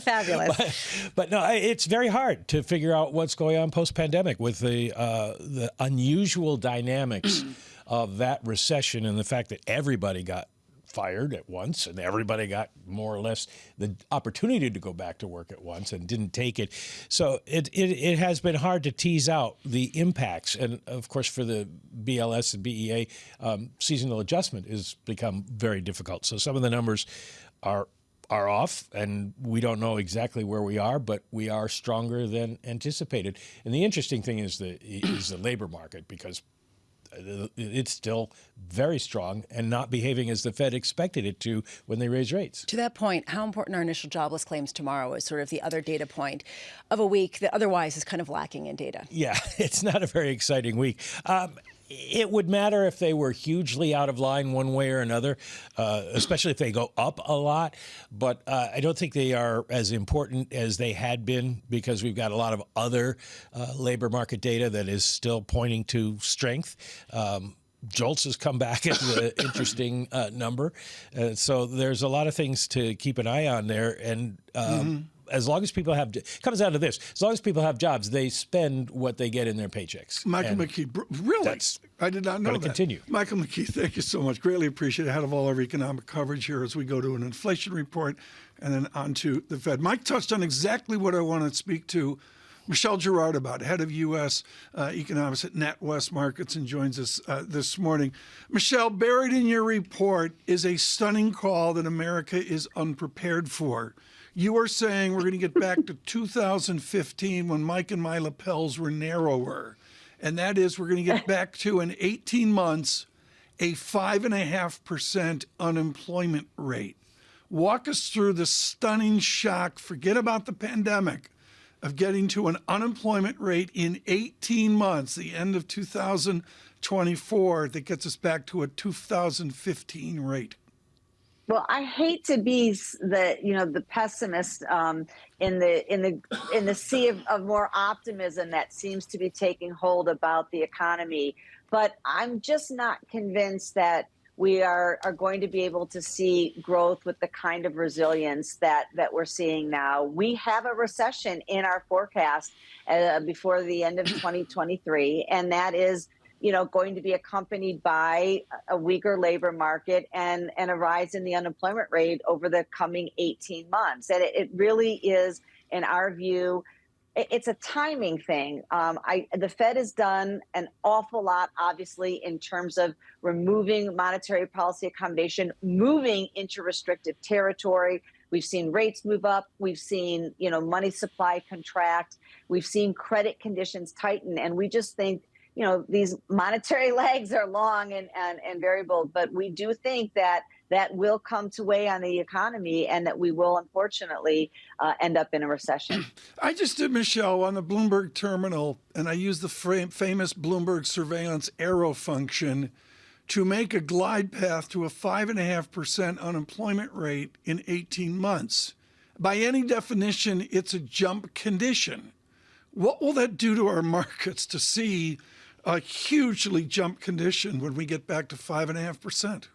Fabulous. But no, it's very hard to figure out what's going on post-pandemic with the unusual dynamics of that recession and the fact that everybody got fired at once and everybody got more or less the opportunity to go back to work at once and didn't take it. So it has been hard to tease out the impacts. And of course, for the BLS and BEA, seasonal adjustment has become very difficult. So some of the numbers are off, and we don't know exactly where we are, but we are stronger than anticipated. And the interesting thing is the labor market, because it's still very strong and not behaving as the Fed expected it to when they raised rates. To that point, how important are initial jobless claims tomorrow is sort of the other data point of a week that otherwise is kind of lacking in data? Yeah, it's not a very exciting week. It would matter if they were hugely out of line one way or another, especially if they go up a lot. But I don't think they are as important as they had been, because we've got a lot of other labor market data that is still pointing to strength. JOLTS has come back as an interesting number. So there's a lot of things to keep an eye on there. And as long as people have, it comes down to this, as long as people have jobs, they spend what they get in their paychecks. Michael McKee, really? I did not know that. Continue. Michael McKee, thank you so much. Greatly appreciate it. Ahead of all our economic coverage here as we go to an inflation report and then on to the Fed. Mike touched on exactly what I want to speak to Michelle Girard about, head of U.S. economics at NatWest Markets, and joins us this morning. Michelle, buried in your report is a stunning call that America is unprepared for. You are saying we're going to get back to 2015 when Mike and my lapels were narrower. And that is, we're going to get back to, in 18 months, a 5.5% unemployment rate. Walk us through the stunning shock, forget about the pandemic, of getting to an unemployment rate in 18 months, the end of 2024, that gets us back to a 2015 rate. Well, I hate to be the pessimist in the sea of more optimism that seems to be taking hold about the economy, but I'm just not convinced that we are going to be able to see growth with the kind of resilience that we're seeing now. We have a recession in our forecast before the end of 2023, and that is going to be accompanied by a weaker labor market and a rise in the unemployment rate over the coming 18 months. And it really is, in our view, it's a timing thing. The Fed has done an awful lot, obviously, in terms of removing monetary policy accommodation, moving into restrictive territory. We've seen rates move up. We've seen, money supply contract. We've seen credit conditions tighten. And we just think these monetary lags are long and variable, but we do think that will come to weigh on the economy and that we will unfortunately end up in a recession. I just did, Michelle, on the Bloomberg terminal, and I used the famous Bloomberg surveillance arrow function to make a glide path to a 5.5% unemployment rate in 18 months. By any definition, it's a jump condition. What will that do to our markets to see a hugely jump condition when we get back to 5.5%?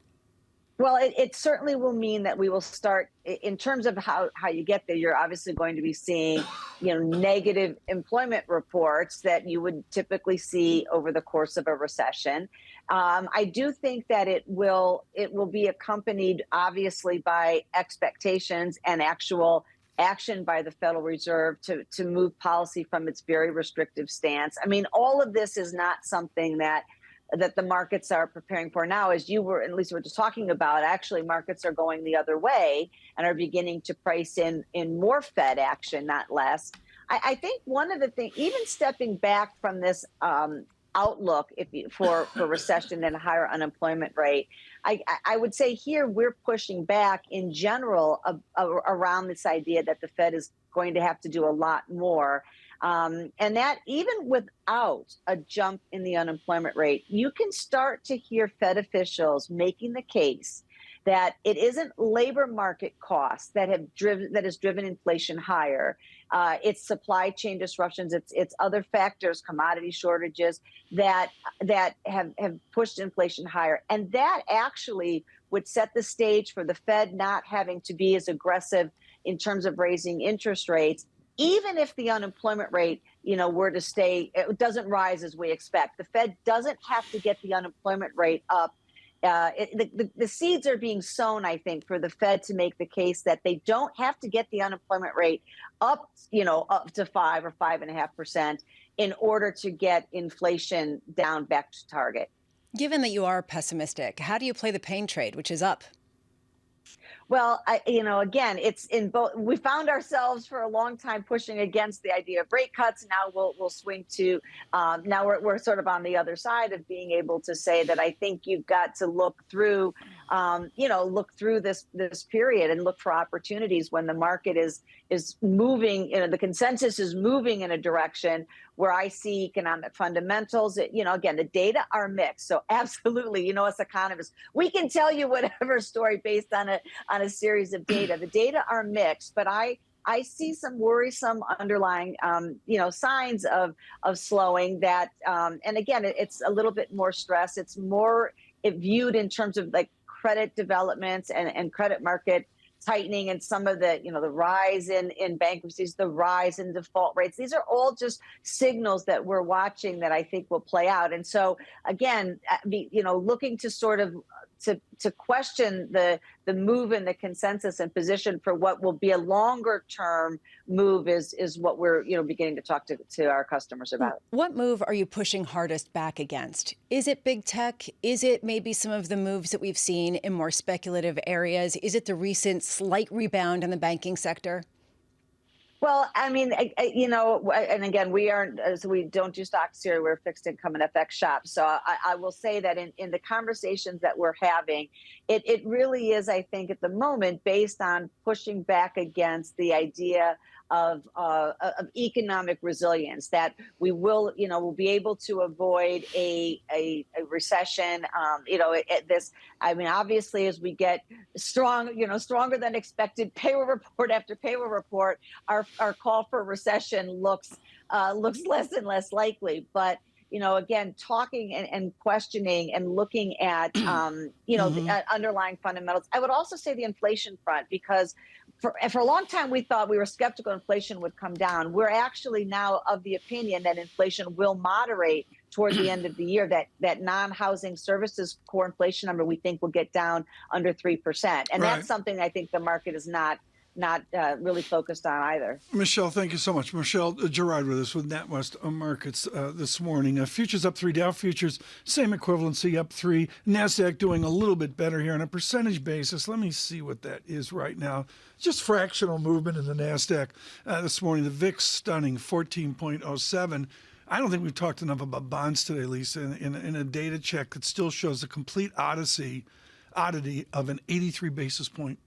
Well, it certainly will mean that we will start, in terms of how you get there, you're obviously going to be seeing, negative employment reports that you would typically see over the course of a recession. I do think that it will be accompanied, obviously, by expectations and actual action by the Federal Reserve to move policy from its very restrictive stance. I mean, all of this is not something that the markets are preparing for now. As you were, at least we're just talking about, actually markets are going the other way and are beginning to price in more Fed action, not less. I think one of the things, even stepping back from this outlook for recession and a higher unemployment rate, I would say here we're pushing back in general around this idea that the Fed is going to have to do a lot more. And that even without a jump in the unemployment rate, you can start to hear Fed officials making the case that it isn't labor market costs that has driven inflation higher. It's supply chain disruptions. It's other factors, commodity shortages that have pushed inflation higher. And that actually would set the stage for the Fed not having to be as aggressive in terms of raising interest rates. Even if the unemployment rate, were to stay, it doesn't rise as we expect. The Fed doesn't have to get the unemployment rate up. The seeds are being sown, I think, for the Fed to make the case that they don't have to get the unemployment rate up, up to 5 or 5.5% in order to get inflation down back to target. Given that you are pessimistic, how do you play the pain trade, which is up? Well, again, it's in both. We found ourselves for a long time pushing against the idea of rate cuts. Now we'll swing to. Now we're sort of on the other side of being able to say that I think you've got to look through, look through this period and look for opportunities when the market is moving. The consensus is moving in a direction where I see economic fundamentals. Again, the data are mixed. So absolutely, us economists, we can tell you whatever story based on a series of data. The data are mixed, but I see some worrisome underlying, signs of slowing that. And again, it's a little bit more stress. It's more viewed in terms of like credit developments and credit market tightening and some of the, the rise in bankruptcies, the rise in default rates. These are all just signals that we're watching that I think will play out. And so, again, looking to sort of to question the move in the consensus and position for what will be a longer term move is what we're beginning to talk to our customers about. What move are you pushing hardest back against? Is it big tech? Is it maybe some of the moves that we've seen in more speculative areas? Is it the recent slight rebound in the banking sector? Well, I mean, and again, we don't do stocks here. We're a fixed income and FX shop. So I will say that in the conversations that we're having, it really is, I think, at the moment, based on pushing back against the idea of economic resilience, that we will, we'll be able to avoid a recession. Obviously, as we get stronger than expected payroll report after payroll report, our call for recession looks less and less likely. But again, talking and questioning and looking at, the underlying fundamentals. I would also say the inflation front, because for a long time we thought we were skeptical inflation would come down. We're actually now of the opinion that inflation will moderate toward the end of the year, that non-housing services core inflation number we think will get down under 3%. And that's something I think the market is not really focused on either. Michelle, thank you so much. Michelle Gerard with us with NatWest Markets this morning. Futures up 3, Dow futures, same equivalency, up 3. NASDAQ doing a little bit better here on a percentage basis. Let me see what that is right now. Just fractional movement in the NASDAQ this morning. The VIX stunning, 14.07. I don't think we've talked enough about bonds today, Lisa, in a data check that still shows the complete oddity of an 83 basis point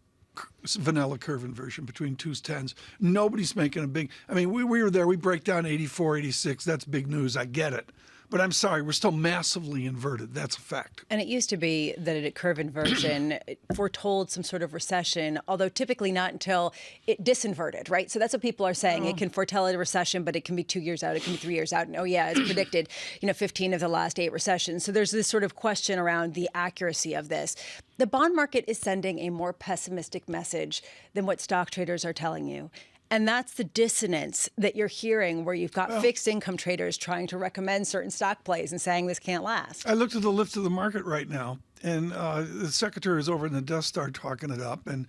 vanilla curve inversion between 2s, 10s. Nobody's making a big, I mean, we were there, we break down 84, 86, that's big news, I get it. But I'm sorry, we're still massively inverted. That's a fact. And it used to be that a curve inversion foretold some sort of recession, although typically not until it disinverted, right? So that's what people are saying. It can foretell a recession, but it can be 2 years out, it can be 3 years out. And it's predicted, 15 of the last 8 recessions. So there's this sort of question around the accuracy of this. The bond market is sending a more pessimistic message than what stock traders are telling you. And that's the dissonance that you're hearing, where you've got fixed income traders trying to recommend certain stock plays and saying this can't last. I looked at the lift of the market right now, and the secretary is over in the Death Star talking it up. And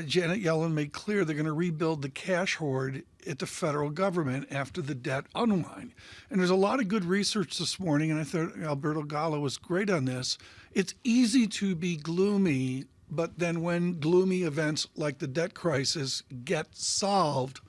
Janet Yellen made clear they're going to rebuild the cash hoard at the federal government after the debt unwind. And there's a lot of good research this morning, and I thought Alberto Gallo was great on this. It's easy to be gloomy, but then when gloomy events like the debt crisis get solved,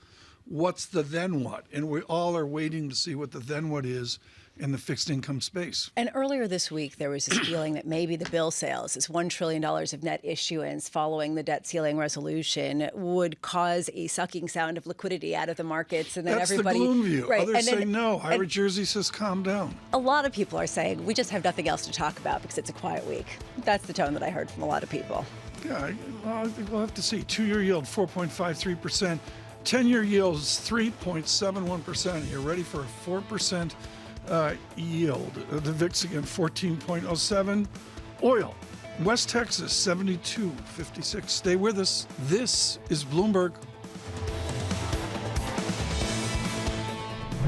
what's the then what? And we all are waiting to see what the then what is in the fixed income space. And earlier this week, there was this feeling that maybe the bill sales, this $1 trillion of net issuance following the debt ceiling resolution, would cause a sucking sound of liquidity out of the markets. And then That's everybody, the gloom view. Right. Others say no. Ira Jersey says calm down. A lot of people are saying we just have nothing else to talk about because it's a quiet week. That's the tone that I heard from a lot of people. Yeah, I think we'll have to see. 2-year yield, 4.53%. 10-year yield is 3.71%. You're ready for a 4% yield. The VIX again, 14.07. Oil, West Texas, 72.56. Stay with us. This is Bloomberg.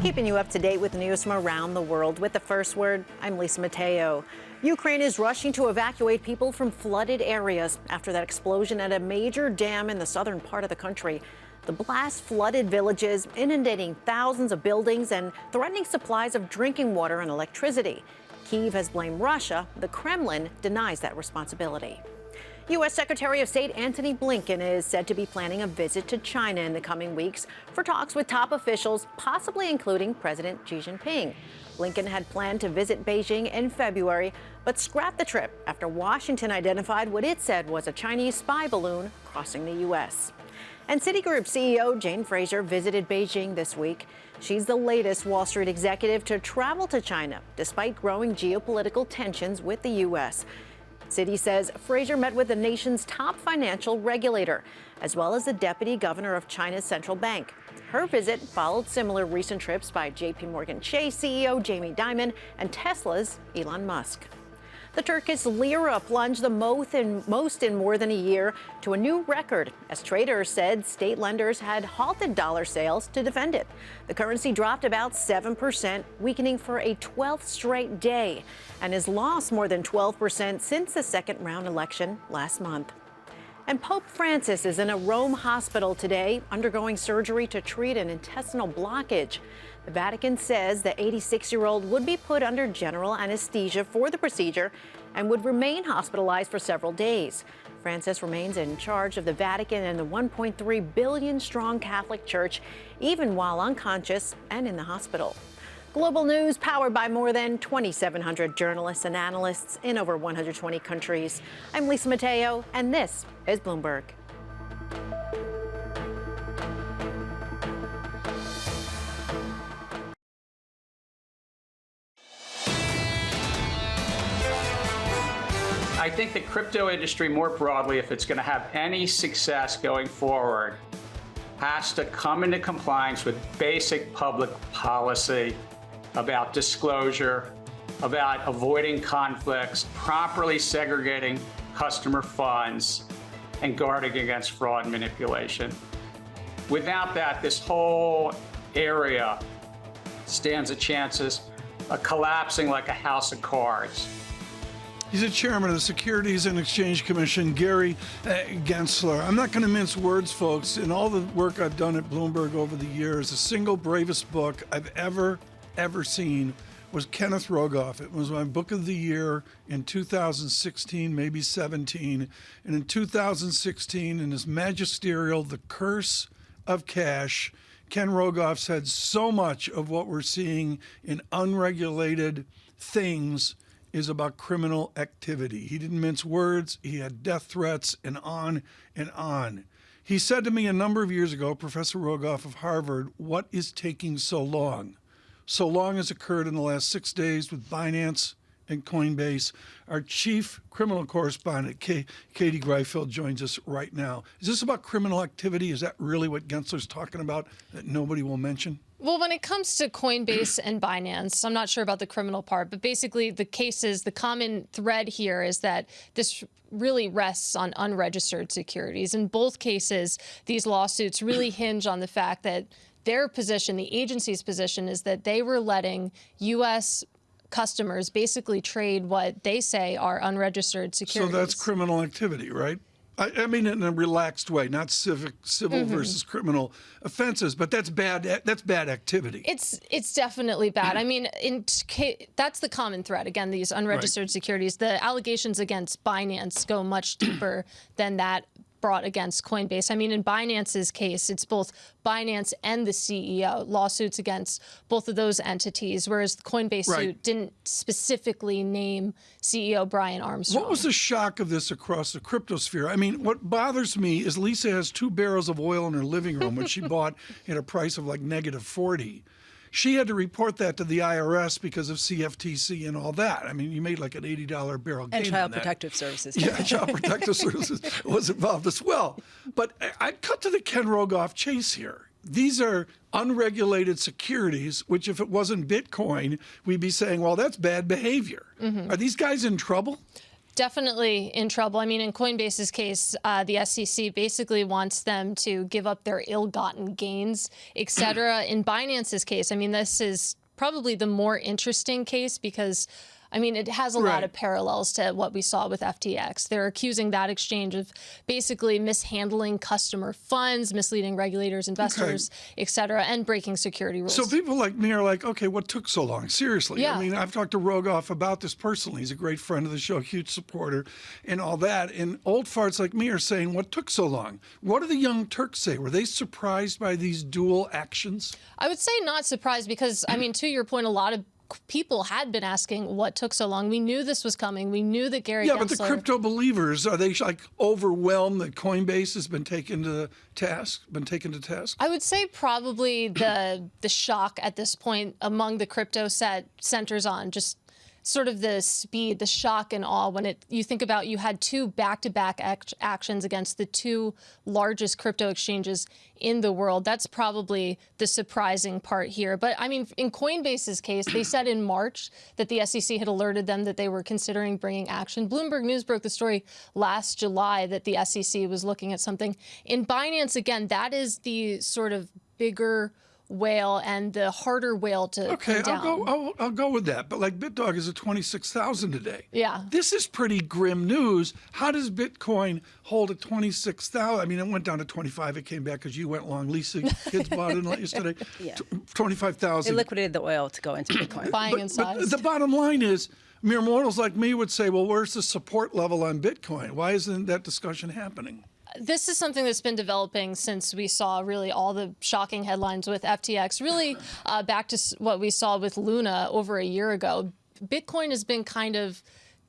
Keeping you up to date with news from around the world. With the first word, I'm Lisa Mateo. Ukraine is rushing to evacuate people from flooded areas after that explosion at a major dam in the southern part of the country. The blast flooded villages, inundating thousands of buildings and threatening supplies of drinking water and electricity. Kyiv has blamed Russia. The Kremlin denies that responsibility. U.S. Secretary of State Antony Blinken is said to be planning a visit to China in the coming weeks for talks with top officials, possibly including President Xi Jinping. Blinken had planned to visit Beijing in February, but scrapped the trip after Washington identified what it said was a Chinese spy balloon crossing the U.S. And Citigroup CEO Jane Fraser visited Beijing this week. She's the latest Wall Street executive to travel to China, despite growing geopolitical tensions with the U.S. Citi says Fraser met with the nation's top financial regulator, as well as the deputy governor of China's central bank. Her visit followed similar recent trips by J.P. Morgan Chase CEO Jamie Dimon and Tesla's Elon Musk. The Turkish lira plunged the most in more than a year to a new record, as traders said state lenders had halted dollar sales to defend it. The currency dropped about 7%, weakening for a 12th straight day, and has lost more than 12% since the second-round election last month. And Pope Francis is in a Rome hospital today, undergoing surgery to treat an intestinal blockage. The Vatican says the 86-year-old would be put under general anesthesia for the procedure and would remain hospitalized for several days. Francis remains in charge of the Vatican and the 1.3 billion strong Catholic Church, even while unconscious and in the hospital. Global news powered by more than 2,700 journalists and analysts in over 120 countries. I'm Lisa Mateo, and this is Bloomberg. I think the crypto industry more broadly, if it's going to have any success going forward, has to come into compliance with basic public policy about disclosure, about avoiding conflicts, properly segregating customer funds, and guarding against fraud and manipulation. Without that, this whole area stands a chance of collapsing like a house of cards. He's the chairman of the Securities and Exchange Commission, Gary Gensler. I'm not going to mince words, folks. In all the work I've done at Bloomberg over the years, the single bravest book I've ever seen was Kenneth Rogoff. It was my book of the year in 2016, maybe 17. And in 2016, in his magisterial, The Curse of Cash, Ken Rogoff said so much of what we're seeing in unregulated things is about criminal activity. He didn't mince words. He had death threats and on and on. He said to me a number of years ago, Professor Rogoff of Harvard, what is taking so long? So long has occurred in the last 6 days with Binance and Coinbase. Our chief criminal correspondent, Katie Greifeld, joins us right now. Is this about criminal activity? Is that really what Gensler's talking about that nobody will mention? Well, when it comes to Coinbase and Binance, I'm not sure about the criminal part, but basically the common thread here is that this really rests on unregistered securities. In both cases, these lawsuits really hinge on the fact that their position, the agency's position, is that they were letting U.S. customers basically trade what they say are unregistered securities. So that's criminal activity, right? I mean, in a relaxed way, not civil versus criminal offenses, but that's bad. That's bad activity. It's definitely bad. I mean, that's the common thread. Again, these unregistered securities. The allegations against Binance go much deeper than that brought against Coinbase. I mean, in Binance's case, it's both Binance and the CEO, lawsuits against both of those entities, whereas the Coinbase suit didn't specifically name CEO Brian Armstrong. What was the shock of this across the crypto sphere? I mean, what bothers me is Lisa has 2 barrels of oil in her living room, which she bought at a price of like -40. She had to report that to the IRS because of CFTC and all that. I mean, you made like an $80 barrel gain. And Child Protective Services. Yeah, Child Protective Services was involved as well. But I cut to the Ken Rogoff chase here. These are unregulated securities, which if it wasn't Bitcoin, we'd be saying, well, that's bad behavior. Are these guys in trouble? Definitely in trouble. I mean, in Coinbase's case, the SEC basically wants them to give up their ill-gotten gains, et cetera. In Binance's case, I mean, this is probably the more interesting case because, I mean, it has a lot of parallels to what we saw with FTX. They're accusing that exchange of basically mishandling customer funds, misleading regulators, investors, et cetera, and breaking security rules. So people like me are like, okay, what took so long? Seriously. Yeah. I mean, I've talked to Rogoff about this personally. He's a great friend of the show, huge supporter and all that. And old farts like me are saying, what took so long? What do the Young Turks say? Were they surprised by these dual actions? I would say not surprised because, I mean, to your point, a lot of people had been asking what took so long. We knew this was coming. We knew that Gary Gensler... but the crypto believers, are they like overwhelmed that Coinbase has been taken to task? I would say probably the shock at this point among the crypto set centers on just sort of the speed, the shock and awe when you think about you had 2 back-to-back actions against the 2 largest crypto exchanges in the world. That's probably the surprising part here. But I mean, in Coinbase's case, they said in March that the SEC had alerted them that they were considering bringing action. Bloomberg News broke the story last July that the SEC was looking at something. In Binance, again, that is the sort of bigger whale and the harder whale to pin down. I'll go with that. But like BitDog is at 26,000 today. Yeah. This is pretty grim news. How does Bitcoin hold at 26,000? I mean, it went down to 25. It came back because you went long. Lisa, kids bought it yesterday. 25,000. They liquidated the oil to go into Bitcoin. Buying in size. But the bottom line is, mere mortals like me would say, well, where's the support level on Bitcoin? Why isn't that discussion happening? This is something that's been developing since we saw really all the shocking headlines with FTX, really back to what we saw with Luna over a year ago. Bitcoin has been kind of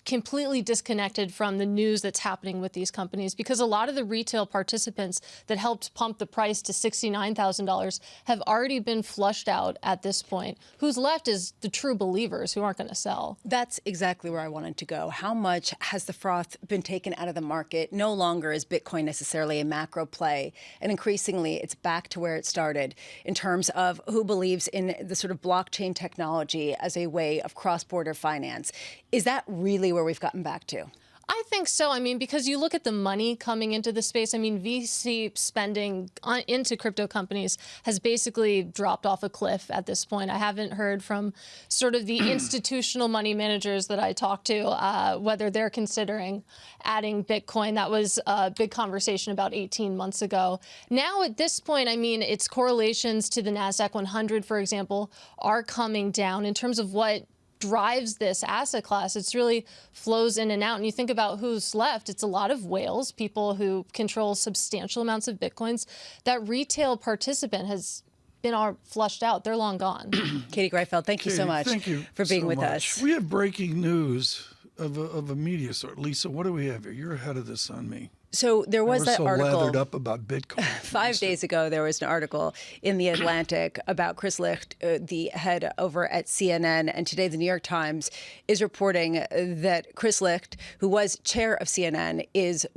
completely disconnected from the news that's happening with these companies because a lot of the retail participants that helped pump the price to $69,000 have already been flushed out at this point. Who's left is the true believers who aren't going to sell. That's exactly where I wanted to go. How much has the froth been taken out of the market? No longer is Bitcoin necessarily a macro play, and increasingly it's back to where it started in terms of who believes in the sort of blockchain technology as a way of cross-border finance. Is that really where we've gotten back to? I think so. I mean, because you look at the money coming into the space. I mean, VC spending into crypto companies has basically dropped off a cliff at this point. I haven't heard from sort of the institutional money managers that I talked to whether they're considering adding Bitcoin. That was a big conversation about 18 months ago. Now, at this point, I mean, its correlations to the NASDAQ 100, for example, are coming down in terms of what drives this asset class. It's really flows in and out. And you think about who's left, it's a lot of whales, people who control substantial amounts of Bitcoins. That retail participant has been flushed out. They're long gone. Katie Greifeld, thank you so much for being with us. We have breaking news of a media sort. Lisa, what do we have here? You're ahead of this on me. So there was that article. Lathered up about Bitcoin. 5 days ago, there was an article in The Atlantic about Chris Licht, the head over at CNN. And today, the New York Times is reporting that Chris Licht, who was chair of CNN, is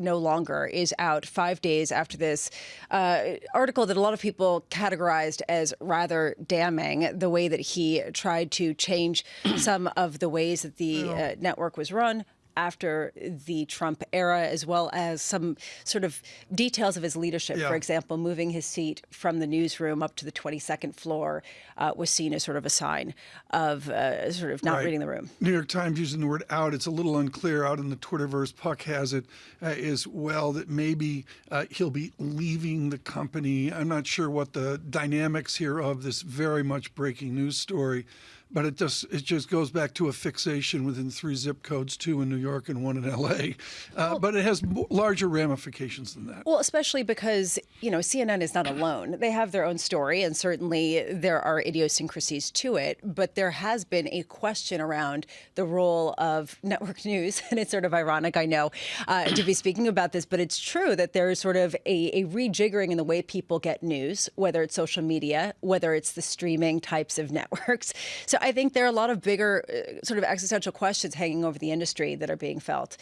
out 5 days after this article that a lot of people categorized as rather damning, the way that he tried to change some of the ways that the network was run after the Trump era, as well as some sort of details of his leadership. For example, moving his seat from the newsroom up to the 22nd floor was seen as sort of a sign of sort of not reading the room. New York Times using the word out. It's a little unclear out in the Twitterverse. Puck has it as well that maybe he'll be leaving the company. I'm not sure what the dynamics here of this very much breaking news story. But it just goes back to a fixation within 3 zip codes, 2 in New York and 1 in L.A. But it has larger ramifications than that. Well, especially because, CNN is not alone. They have their own story, and certainly there are idiosyncrasies to it. But there has been a question around the role of network news. And it's sort of ironic, I know, to be speaking about this. But it's true that there is sort of a rejiggering in the way people get news, whether it's social media, whether it's the streaming types of networks. So I think there are a lot of bigger sort of existential questions hanging over the industry that are being felt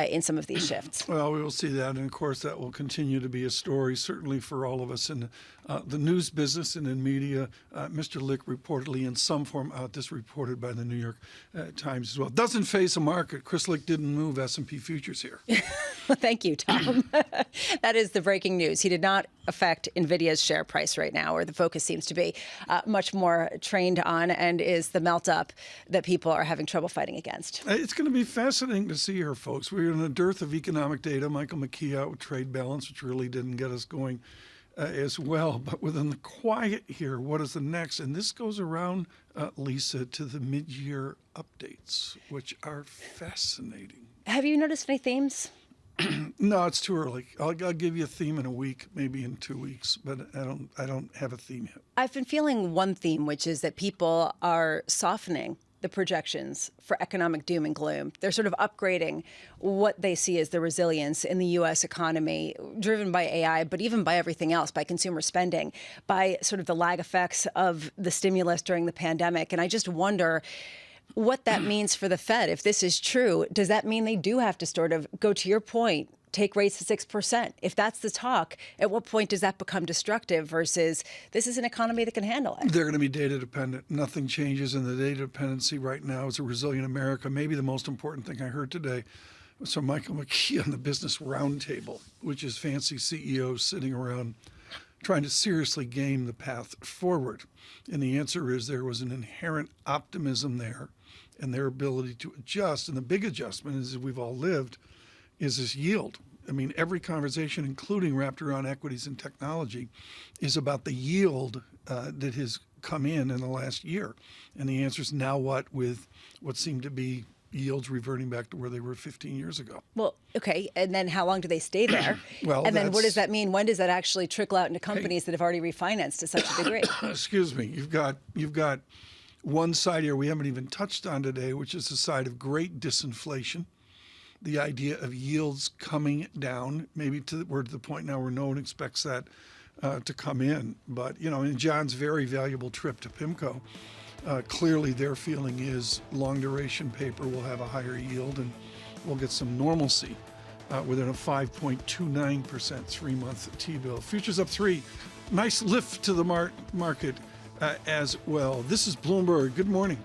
in some of these shifts. Well, we will see that. And, of course, that will continue to be a story, certainly for all of us in the news business and in media. Mr. Lick reportedly in some form out. This reported by the New York Times as well. Doesn't face a market. Chris Lick didn't move S&P futures here. Well, thank you, Tom. That is the breaking news. He did not affect NVIDIA's share price right now, or the focus seems to be much more trained on and is the melt up that people are having trouble fighting against. It's going to be fascinating to see here, folks. We're in a dearth of economic data. Michael McKee out with trade balance, which really didn't get us going as well. But within the quiet here, what is the next? And this goes around, Lisa, to the mid-year updates, which are fascinating. Have you noticed any themes? No, it's too early. I'll give you a theme in a week, maybe in 2 weeks, but I don't have a theme yet. I've been feeling one theme, which is that people are softening the projections for economic doom and gloom. They're sort of upgrading what they see as the resilience in the U.S. economy, driven by AI, but even by everything else, by consumer spending, by sort of the lag effects of the stimulus during the pandemic. And I just wonder what that means for the Fed. If this is true, does that mean they do have to sort of go, to your point, take rates to 6%? If that's the talk, at what point does that become destructive versus this is an economy that can handle it? They're going to be data dependent. Nothing changes in the data dependency right now. It's a resilient America. Maybe the most important thing I heard today was from Michael McKee on the Business Roundtable, which is fancy CEOs sitting around trying to seriously game the path forward. And the answer is there was an inherent optimism there and their ability to adjust. And the big adjustment, as we've all lived, is this yield. I mean, every conversation, including wrapped around equities and technology, is about the yield that has come in the last year. And the answer is now what, with what seemed to be yields reverting back to where they were 15 years ago. Well, okay. And then how long do they stay there? Well, and then what does that mean? When does that actually trickle out into companies that have already refinanced to such a degree? Excuse me. You've got one side here we haven't even touched on today, which is the side of great disinflation. The idea of yields coming down, maybe we're to the point now where no one expects that to come in. But, in John's very valuable trip to PIMCO, clearly their feeling is long duration paper will have a higher yield and we'll get some normalcy within a 5.29% 3-month T-bill. Futures up 3. Nice lift to the market as well. This is Bloomberg. Good morning.